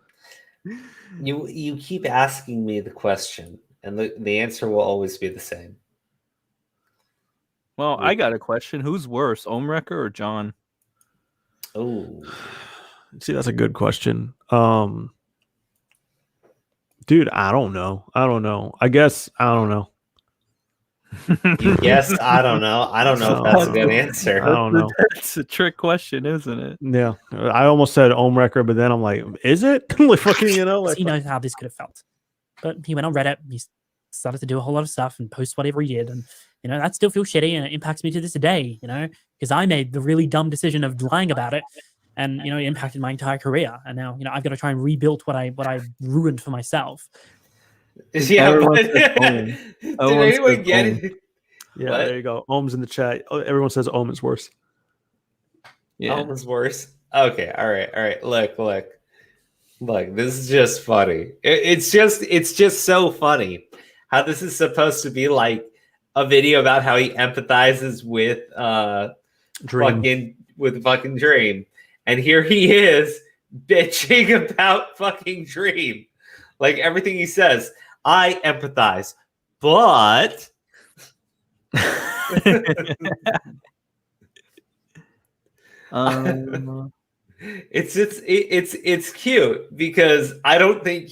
You keep asking me the question, and the answer will always be the same. Well, I got a question. Who's worse, Ohmwrecker or John? Oh, see, that's a good question. Dude, I don't know. I guess I don't know. You guess I don't know. I don't know if that's a good answer. I don't know. It's a trick question, isn't it? Yeah, I almost said Ohmwrecker, but then I'm like, is it? Like fucking, you know, like he knows how this could have felt. But he went on Reddit. He started to do a whole lot of stuff and post whatever he did, and you know that still feels shitty, and it impacts me to this day. You know, because I made the really dumb decision of lying about it, and you know, it impacted my entire career. And now, you know, I've got to try and rebuild what I ruined for myself. Yeah, did anyone get it? Yeah, there you go. Ohm's in the chat. Oh, everyone says Ohm is worse. Yeah, Ohm is worse. Okay, all right. Look. This is just funny. It's just so funny how this is supposed to be like a video about how he empathizes with fucking Dream, and here he is bitching about fucking Dream. Like everything he says, I empathize, but it's cute because I don't think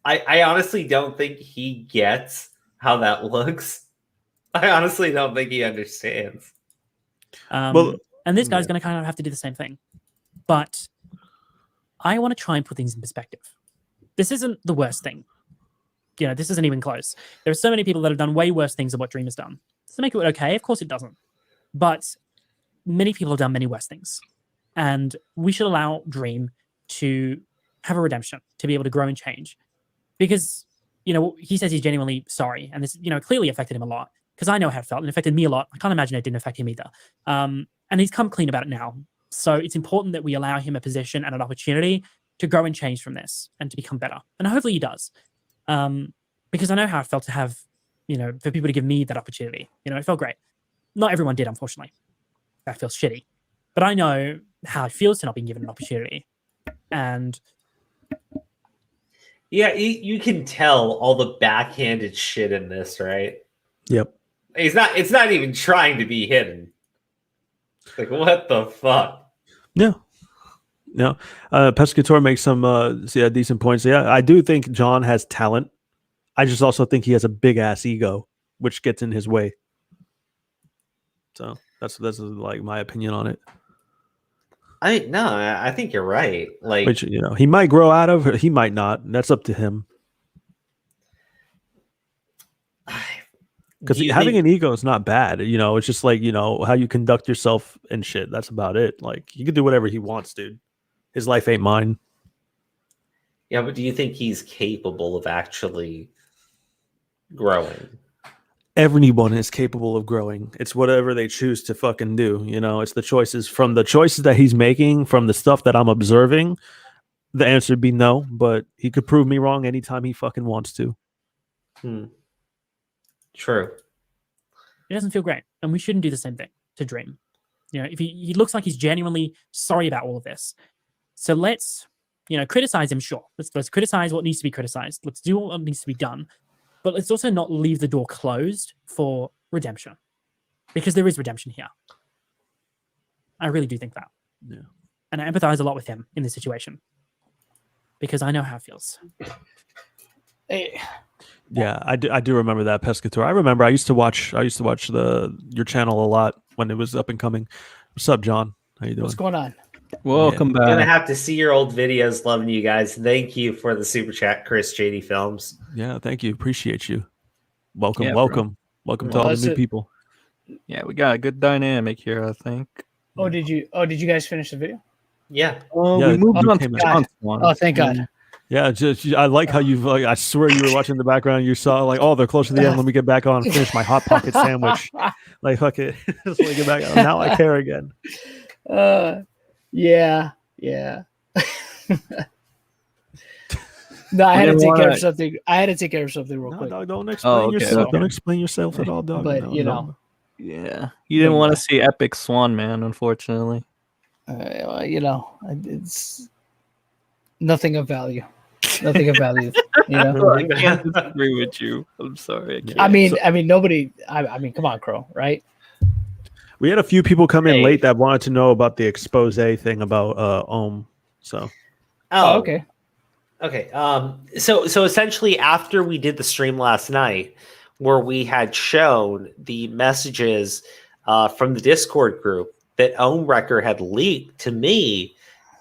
I honestly don't think he gets how that looks. I honestly don't think he understands. And this guy's going to kind of have to do the same thing, but I want to try and put things in perspective. This isn't the worst thing. You know, this isn't even close. There are so many people that have done way worse things than what Dream has done. Does it make it okay? Of course it doesn't. But many people have done many worse things. And we should allow Dream to have a redemption, to be able to grow and change. Because he says he's genuinely sorry, and this, clearly affected him a lot, because I know how it felt and it affected me a lot. I can't imagine it didn't affect him either. And he's come clean about it now. So it's important that we allow him a position and an opportunity to grow and change from this and to become better. And hopefully he does. Because I know how it felt to have, for people to give me that opportunity. It felt great. Not everyone did, unfortunately. That feels shitty. But I know how it feels to not being given an opportunity. And yeah, you can tell all the backhanded shit in this, right? Yep. It's not even trying to be hidden. Like, what the fuck? Yeah. No. Pescator makes some decent points. Yeah, I do think John has talent. I just also think he has a big ass ego, which gets in his way. So that's like my opinion on it. I think you're right. Like, which he might grow out of, he might not. That's up to him. Because having an ego is not bad. It's just like, how you conduct yourself and shit. That's about it. Like, he can do whatever he wants, dude. His life ain't mine. Yeah, but do you think he's capable of actually growing? Everyone is capable of growing. It's whatever they choose to fucking do. It's the choices that he's making, from the stuff that I'm observing. The answer would be no, but he could prove me wrong anytime he fucking wants to. True. It doesn't feel great, and we shouldn't do the same thing to Dream. If he looks like he's genuinely sorry about all of this, so let's criticize him. Sure, let's criticize what needs to be criticized. Let's do what needs to be done, but let's also not leave the door closed for redemption, because there is redemption here. I really do think that. Yeah, and I empathize a lot with him in this situation, because I know how it feels. Hey. Yeah, I do remember that, Pescator. I remember I used to watch your channel a lot when it was up and coming. What's up, John? How you doing? What's going on? Welcome I'm gonna back. have to see your old videos. Loving you guys. Thank you for the super chat, Chris JD Films. Yeah, thank you. Appreciate you. Welcome, Yeah, welcome to all the new people. Yeah, we got a good dynamic here, I think. Oh, did you guys finish the video? Yeah. Yeah, we moved on to came out. John's one. Oh, thank God. Yeah, I like how you've I swear you were watching in the background. You saw like, oh, they're close to the end. Let me get back on and finish my Hot Pocket sandwich. Like, fuck it. Just let me get back on. Now I care again. Yeah. No, I had to take care of something. I had to take care of something real quick. No, don't explain yourself. Okay. Don't explain yourself at all, dog. But yeah, you didn't want to see Epic Swan Man, unfortunately. It's nothing of value. Nothing of value. I can't disagree with you. I'm sorry. I mean, nobody. I mean, come on, Crow, right? We had a few people come in late that wanted to know about the expose thing about Ohm. So. Oh, okay. Okay. So essentially, after we did the stream last night, where we had shown the messages from the Discord group that Ohmwrecker had leaked to me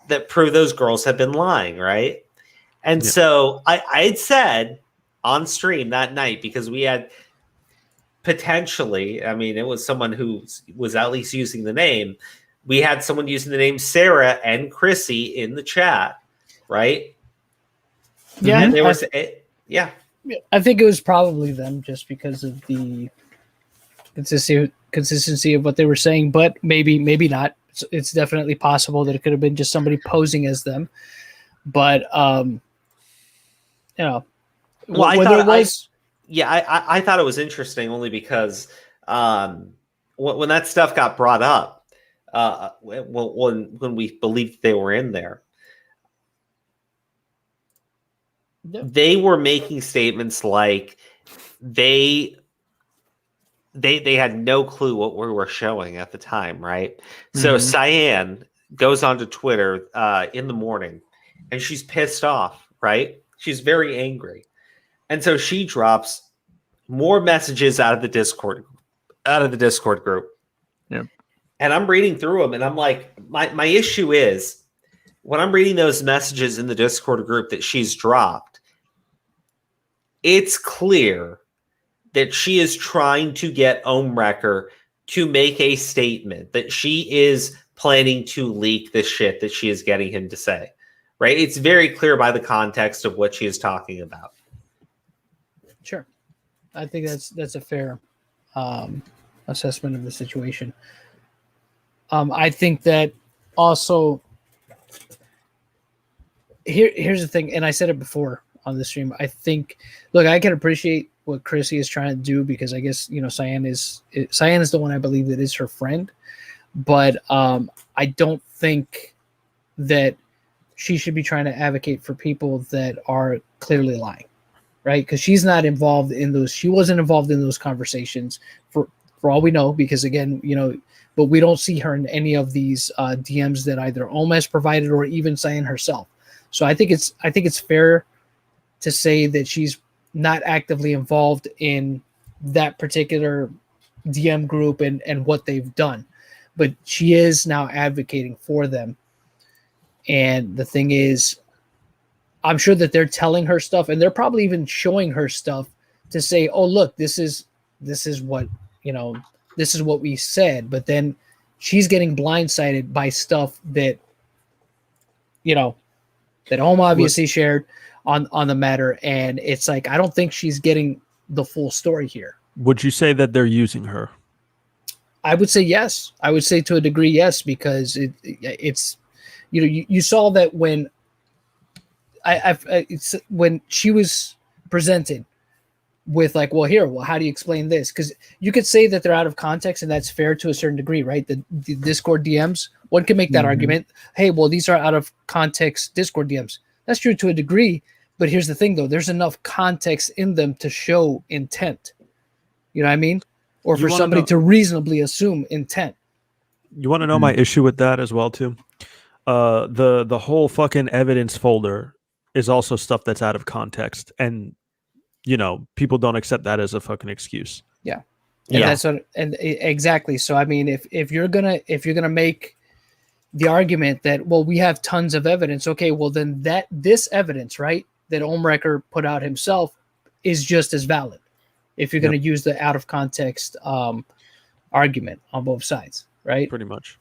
that prove those girls have been lying, right? And so I had said on stream that night, because we had potentially, I mean, it was someone who was at least using the name. We had someone using the name Sarah and Chrissy in the chat, right? Yeah. And there was, yeah. I think it was probably them, just because of the consistency of what they were saying, but maybe not. It's definitely possible that it could have been just somebody posing as them. But well, I thought it was interesting only because when that stuff got brought up, when we believed they were in there, they were making statements like they had no clue what we were showing at the time, right? Mm-hmm. So Cyan goes onto Twitter in the morning, and she's pissed off, right? She's very angry. And so she drops more messages out of the Discord group. Yeah. And I'm reading through them, and I'm like, my issue is when I'm reading those messages in the Discord group that she's dropped, it's clear that she is trying to get Ohmwrecker to make a statement that she is planning to leak the shit that she is getting him to say, right? It's very clear by the context of what she is talking about. Sure, I think that's a fair assessment of the situation. I think that also here's the thing, and I said it before on the stream. I think, look, I can appreciate what Chrissy is trying to do because I guess Cyan is the one I believe that is her friend, but I don't think that she should be trying to advocate for people that are clearly lying, right? Because she's not involved in those. She wasn't involved in those conversations for all we know. Because again, but we don't see her in any of these DMs that either Oma has provided or even Cyan herself. So I think it's fair to say that she's not actively involved in that particular DM group and what they've done, but she is now advocating for them. And the thing is, I'm sure that they're telling her stuff, and they're probably even showing her stuff to say, "Oh, look, this is what this is what we said." But then she's getting blindsided by stuff that that Oma obviously shared on the matter, and it's like I don't think she's getting the full story here. Would you say that they're using her? I would say yes. I would say to a degree yes, because it's you saw that when it's when she was presented with like, well, how do you explain this? Because you could say that they're out of context, and that's fair to a certain degree, right? The Discord DMs, one can make that argument. Hey, well, these are out of context Discord DMs. That's true to a degree, but here's the thing, though: there's enough context in them to show intent. You know what I mean? Or for somebody to reasonably assume intent. You want to know my issue with that as well, too? The whole fucking evidence folder is also stuff that's out of context, and people don't accept that as a fucking excuse. Yeah. And that's what, and exactly. So I mean, if you're gonna make the argument that, well, we have tons of evidence, okay, well then this evidence, right, that Ohmwrecker put out himself is just as valid. If you're going to use the out of context argument on both sides, right? Pretty much.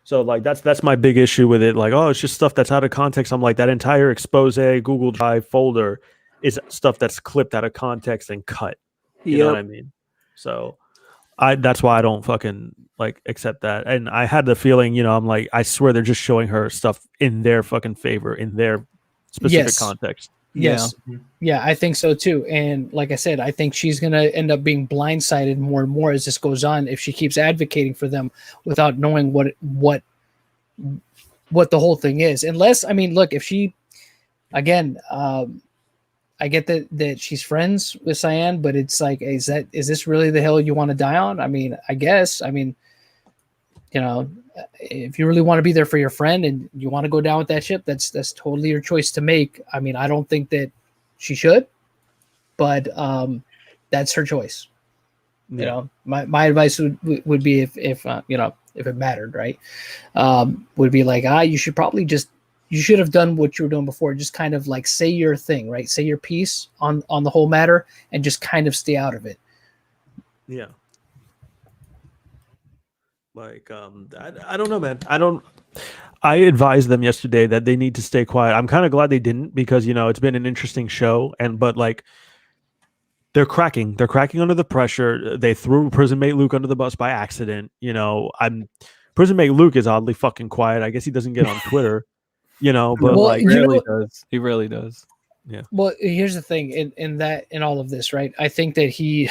So like that's my big issue with it. Like, oh, it's just stuff that's out of context. I'm like, that entire expose Google Drive folder is stuff that's clipped out of context and cut. You know what I mean? So that's why I don't fucking like accept that. And I had the feeling, I'm like, I swear they're just showing her stuff in their fucking favor, in their specific context. Yes. Yeah, I think so too. And like I said, I think she's going to end up being blindsided more and more as this goes on if she keeps advocating for them without knowing what the whole thing is. Unless, I mean, look, if she, again, I get that she's friends with Cyan, but it's like, is this really the hill you want to die on? I mean, I guess, if you really want to be there for your friend and you want to go down with that ship, that's totally your choice to make. I mean, I don't think that she should, but that's her choice. Yeah. My advice would be if it mattered, right? Would be like, you should have done what you were doing before. Just kind of like say your thing, right? Say your piece on the whole matter and just kind of stay out of it. Yeah. Like, I don't know, man. I advised them yesterday that they need to stay quiet. I'm kind of glad they didn't because, it's been an interesting show. But like, they're cracking under the pressure. They threw prison mate Luke under the bus by accident. Prison mate Luke is oddly fucking quiet. I guess he doesn't get on Twitter, but well, he really does. Yeah. Well, here's the thing in all of this, right? I think that he,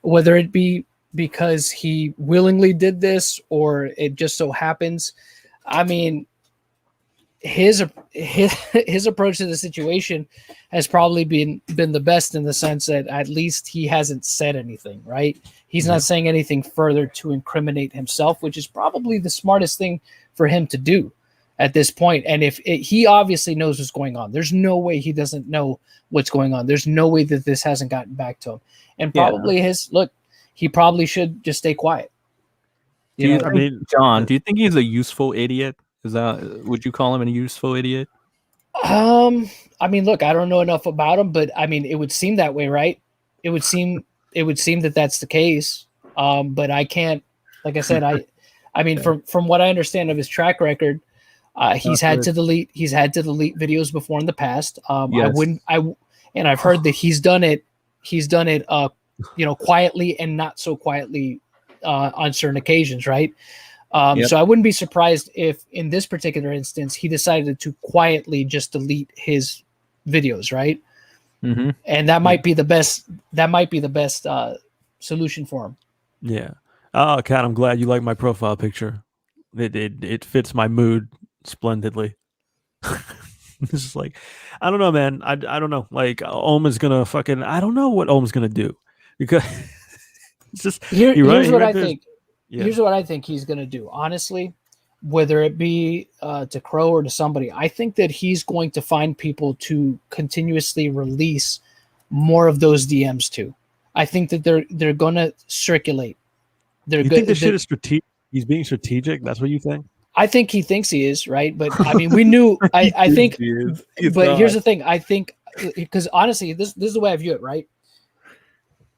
whether it be because he willingly did this or it just so happens, I mean, his approach to the situation has probably been the best in the sense that at least he hasn't said anything, right? He's not saying anything further to incriminate himself, which is probably the smartest thing for him to do at this point. And he obviously knows what's going on. There's no way he doesn't know what's going on. There's no way that this hasn't gotten back to him. And probably he probably should just stay quiet. John, do you think he's a useful idiot? Would you call him a useful idiot? I mean, look, I don't know enough about him, but I mean, it would seem that way, right? It would seem that that's the case. But I can't, like I said, I mean, from what I understand of his track record, he's had to delete videos before in the past. Yes. and I've heard that he's done it quietly and not so quietly on certain occasions, right? Yep. So I wouldn't be surprised if in this particular instance he decided to quietly just delete his videos, right? Mm-hmm. And that might be the best. That might be the best solution for him. Yeah. Oh, Kat, I'm glad you like my profile picture. It fits my mood splendidly. This is like, I don't know, man. I don't know. Like, Ohm is gonna fucking. I don't know what Ohm's gonna do because it's just here's what I there. think. Yeah. Here's what I think he's gonna do. Honestly, whether it be to Crow or to somebody, I think that he's going to find people to continuously release more of those DMs to. I think that they're gonna circulate. You think this shit is strategic? He's being strategic. That's what you think? I think he thinks he is, right? But I mean, we knew. I think. But here's the thing. I think because honestly, this is the way I view it, right?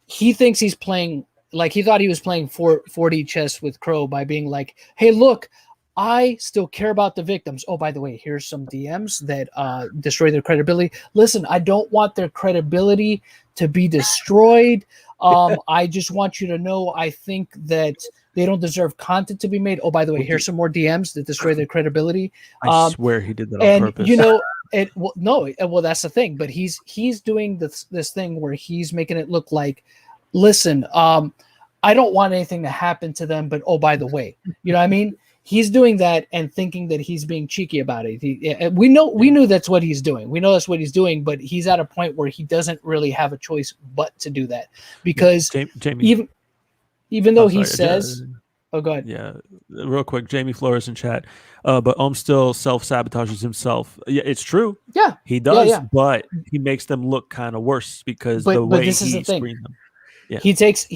He thinks he's playing like he thought he was playing 4D chess with Crow by being like, "Hey, look, I still care about the victims. Oh, by the way, here's some DMs that destroy their credibility. Listen, I don't want their credibility to be destroyed. I just want you to know I think that they don't deserve content to be made. Oh, by the way, here's some more DMs that destroy their credibility." I swear he did that on purpose. You know, well, that's the thing. But he's doing this thing where he's making it look like, listen, I don't want anything to happen to them, but oh, by the way, you know what I mean? He's doing that and thinking that he's being cheeky about it. We knew that's what he's doing. We know that's what he's doing, but he's at a point where he doesn't really have a choice but to do that because Jamie, even though he says, "Oh, go ahead." Yeah, real quick, Jamie Flores in chat. But Ohm still self-sabotages himself. Yeah, it's true. Yeah, he does, yeah. But he makes them look kind of worse because but way this is he the thing. screened them. Yeah. He takes.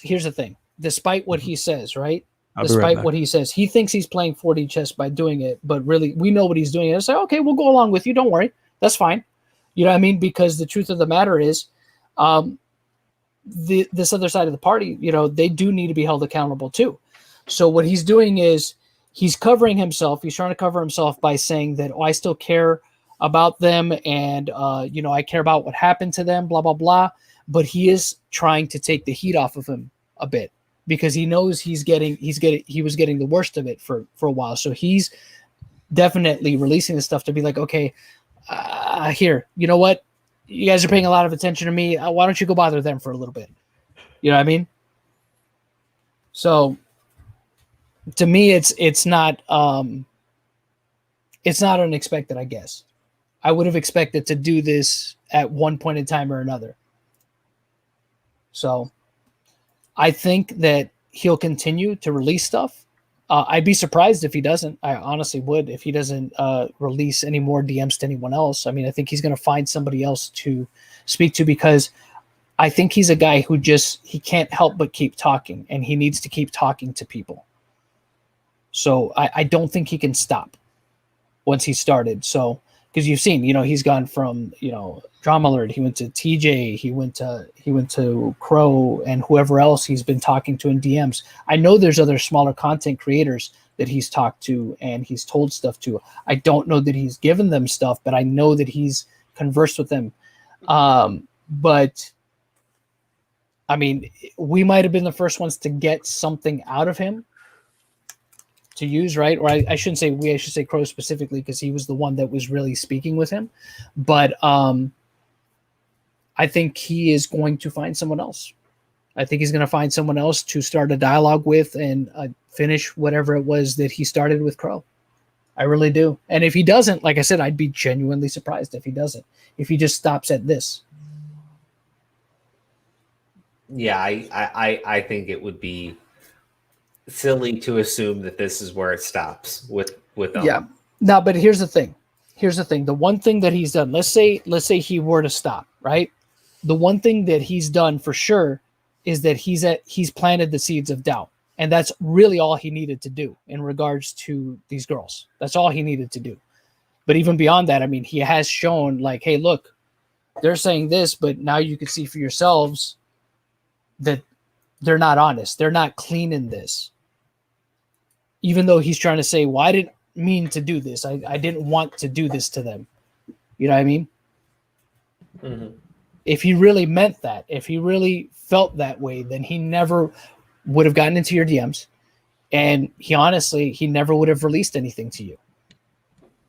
Here's the thing. Despite what he says, right? Despite what he says, he thinks he's playing 4D chess by doing it, but really, we know what he's doing. And it's like, okay, we'll go along with you. Don't worry, that's fine. You know what I mean? Because the truth of the matter is, this other side of the party, you know, they do need to be held accountable too. So what he's doing is he's covering himself. He's trying to cover himself by saying that, oh, I still care about them, and you know, I care about what happened to them, blah blah blah. But he is trying to take the heat off of him a bit, because he knows he was getting the worst of it for a while. So he's definitely releasing this stuff to be like, okay, here, you know what? You guys are paying a lot of attention to me. Why don't you go bother them for a little bit? You know what I mean? So to me, it's not unexpected, I guess. I would have expected to do this at one point in time or another. So I think that he'll continue to release stuff. I'd be surprised if he doesn't. I honestly would, if he doesn't release any more DMs to anyone else. I mean, I think he's going to find somebody else to speak to, because I think he's a guy who he can't help but keep talking, and he needs to keep talking to people. So I don't think he can stop once he started. So, because you've seen, you know, he's gone from, you know, Drama Alert, he went to TJ, he went to Crow, and whoever else he's been talking to in DMs. I know there's other smaller content creators that he's talked to and he's told stuff to. I don't know that he's given them stuff, but I know that he's conversed with them. But I mean, we might have been the first ones to get something out of him to use, right? Or I shouldn't say we, I should say Crow specifically, because he was the one that was really speaking with him. But I think he is going to find someone else. I think he's going to find someone else to start a dialogue with and finish whatever it was that he started with Crow. I really do. And if he doesn't, like I said, I'd be genuinely surprised if he doesn't. If he just stops at this. Yeah, I think it would be silly to assume that this is where it stops with them. Yeah. No, but here's the thing. The one thing that he's done, let's say he were to stop, right? The one thing that he's done for sure is that he's planted the seeds of doubt. And that's really all he needed to do in regards to these girls. That's all he needed to do. But even beyond that, I mean, he has shown like, hey, look, they're saying this, but now you can see for yourselves that they're not honest. They're not clean in this. Even though he's trying to say, well, I didn't mean to do this. I didn't want to do this to them. You know what I mean? Mm-hmm. if he really meant that, if he really felt that way, then he never would have gotten into your DMs, and he never would have released anything to you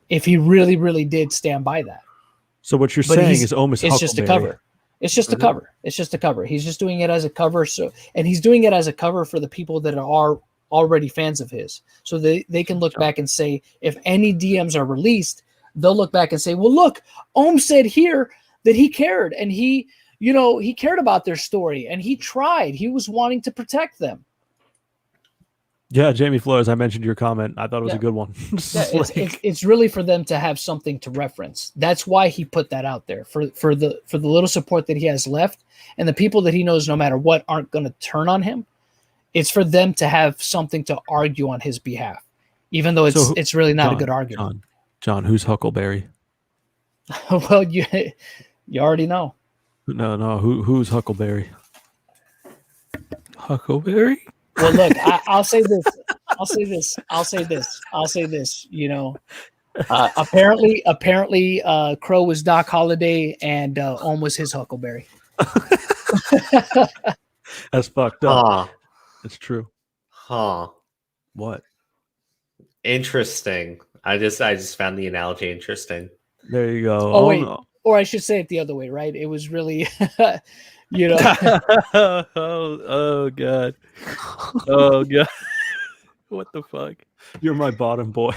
if he really, really did stand by that. So what you're saying is almost it's just a cover. It's just a cover. It's just a cover. He's just doing it as a cover. And he's doing it as a cover for the people that are already fans of his. So they can look back and say, if any DMs are released, they'll look back and say, well, look, Ohm said here that he cared, and he cared about their story, and he tried. He was wanting to protect them. Yeah, Jamie Flores, I mentioned your comment. I thought it was a good one. It's really for them to have something to reference. That's why he put that out there for the little support that he has left, and the people that he knows no matter what aren't going to turn on him. It's for them to have something to argue on his behalf, even though it's really not a good argument. John, who's Huckleberry? Well, you already know. No. Who's Huckleberry? Huckleberry? Well, look, I'll say this. Apparently, Crow was Doc Holliday, and Ohm was his Huckleberry. That's fucked up. It's true. Huh. What? Interesting. I just found the analogy interesting. There you go. Oh wait, or I should say it the other way, right? It was really, oh god. Oh god. What the fuck? You're my bottom boy.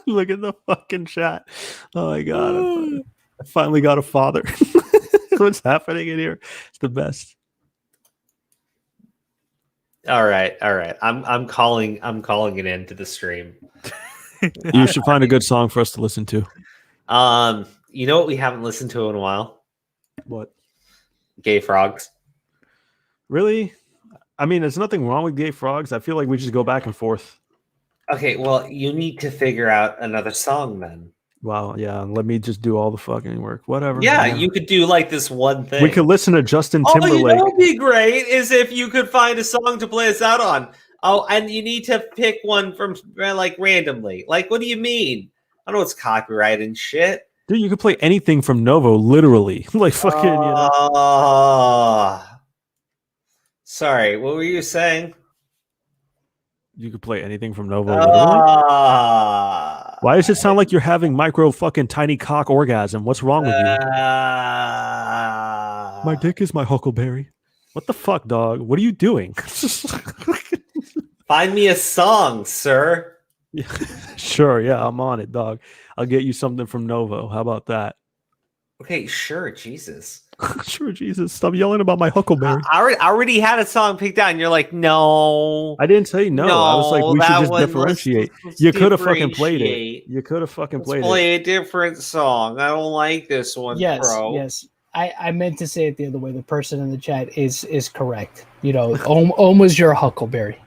Look at the fucking chat. Oh my god. I finally got a father. What's happening in here? It's the best. All right. I'm calling an end to the stream. You should find a good song for us to listen to. You know what we haven't listened to in a while? What? Gay Frogs. Really? I mean, there's nothing wrong with Gay Frogs. I feel like we just go back and forth. Okay, well, you need to figure out another song then. Wow, yeah. Let me just do all the fucking work. Whatever. Yeah, you could do like this one thing. We could listen to Justin Timberlake. Oh, you know what would be great is if you could find a song to play us out on. Oh, and you need to pick one from like randomly. Like, what do you mean? I know it's copyright and shit. Dude, you could play anything from Novo, literally. Like fucking, you know. Sorry, what were you saying? You could play anything from Novo, literally? Why does it sound like you're having micro fucking tiny cock orgasm? What's wrong with you? My dick is my huckleberry. What the fuck, dog? What are you doing? Find me a song, sir. Yeah, sure, yeah, I'm on it, dog. I'll get you something from Novo. How about that? Okay, sure, Jesus. Sure, Jesus. Stop yelling about my huckleberry. I already had a song picked out, and you're like, no. I didn't say no. I was like, we should just differentiate. You could have fucking played it. You could have fucking played it. Play a different song. I don't like this one, bro. Yes. I meant to say it the other way. The person in the chat is correct. You know, Ohm was your huckleberry.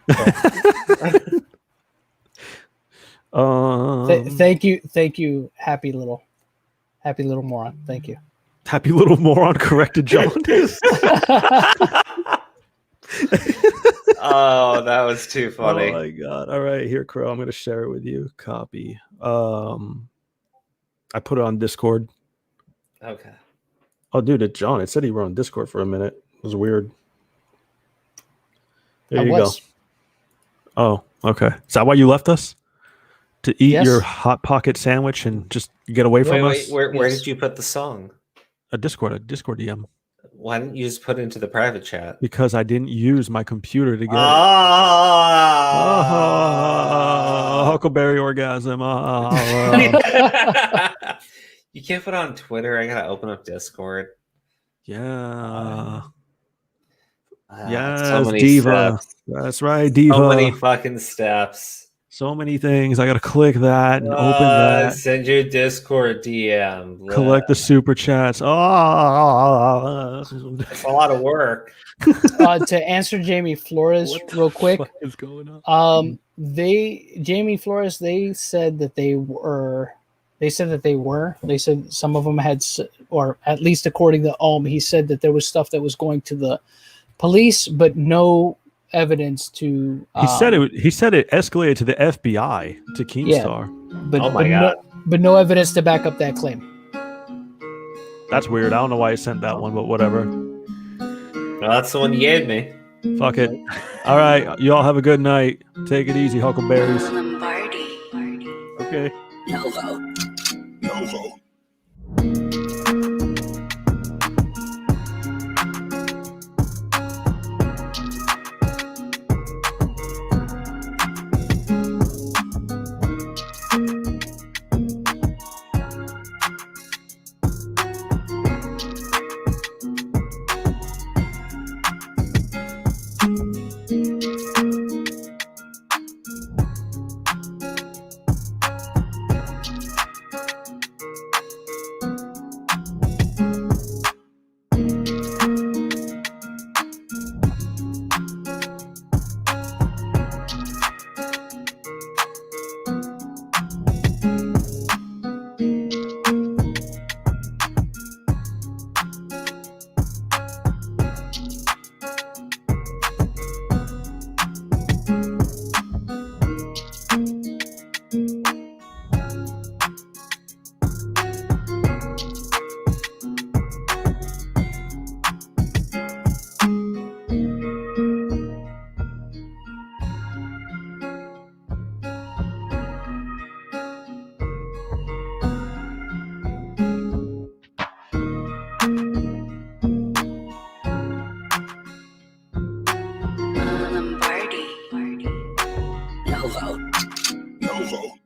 Thank you, happy little moron. Thank you. Happy little moron corrected John. Oh, that was too funny. Oh my god. All right, here, Crow. I'm gonna share it with you. Copy. I put it on Discord. Okay. Oh, dude, it's John. It said you were on Discord for a minute. It was weird. There you go. Oh, okay. Is that why you left us? To eat your Hot Pocket sandwich and just get away from us? Where did you put the song? A Discord DM. Why didn't you just put it into the private chat? Because I didn't use my computer to get it. Huckleberry orgasm. You can't put it on Twitter. I gotta open up Discord. Yeah. So many Diva. steps. That's right, Diva. So many fucking steps. So many things. I gotta click that and open that. Send your Discord DM. Collect the super chats. It's a lot of work. To answer Jamie Flores real quick. What is going on? Jamie Flores, they said some of them had, or at least according to Ohm, he said that there was stuff that was going to the police, but no evidence to. He said it escalated to the FBI, to Keemstar. But no evidence to back up that claim. That's weird. I don't know why he sent that one, but whatever. Well, that's the one you gave me. Fuck it. All right, you all have a good night. Take it easy, Huckleberries. Okay. No vote. No vote. No vote. No vote.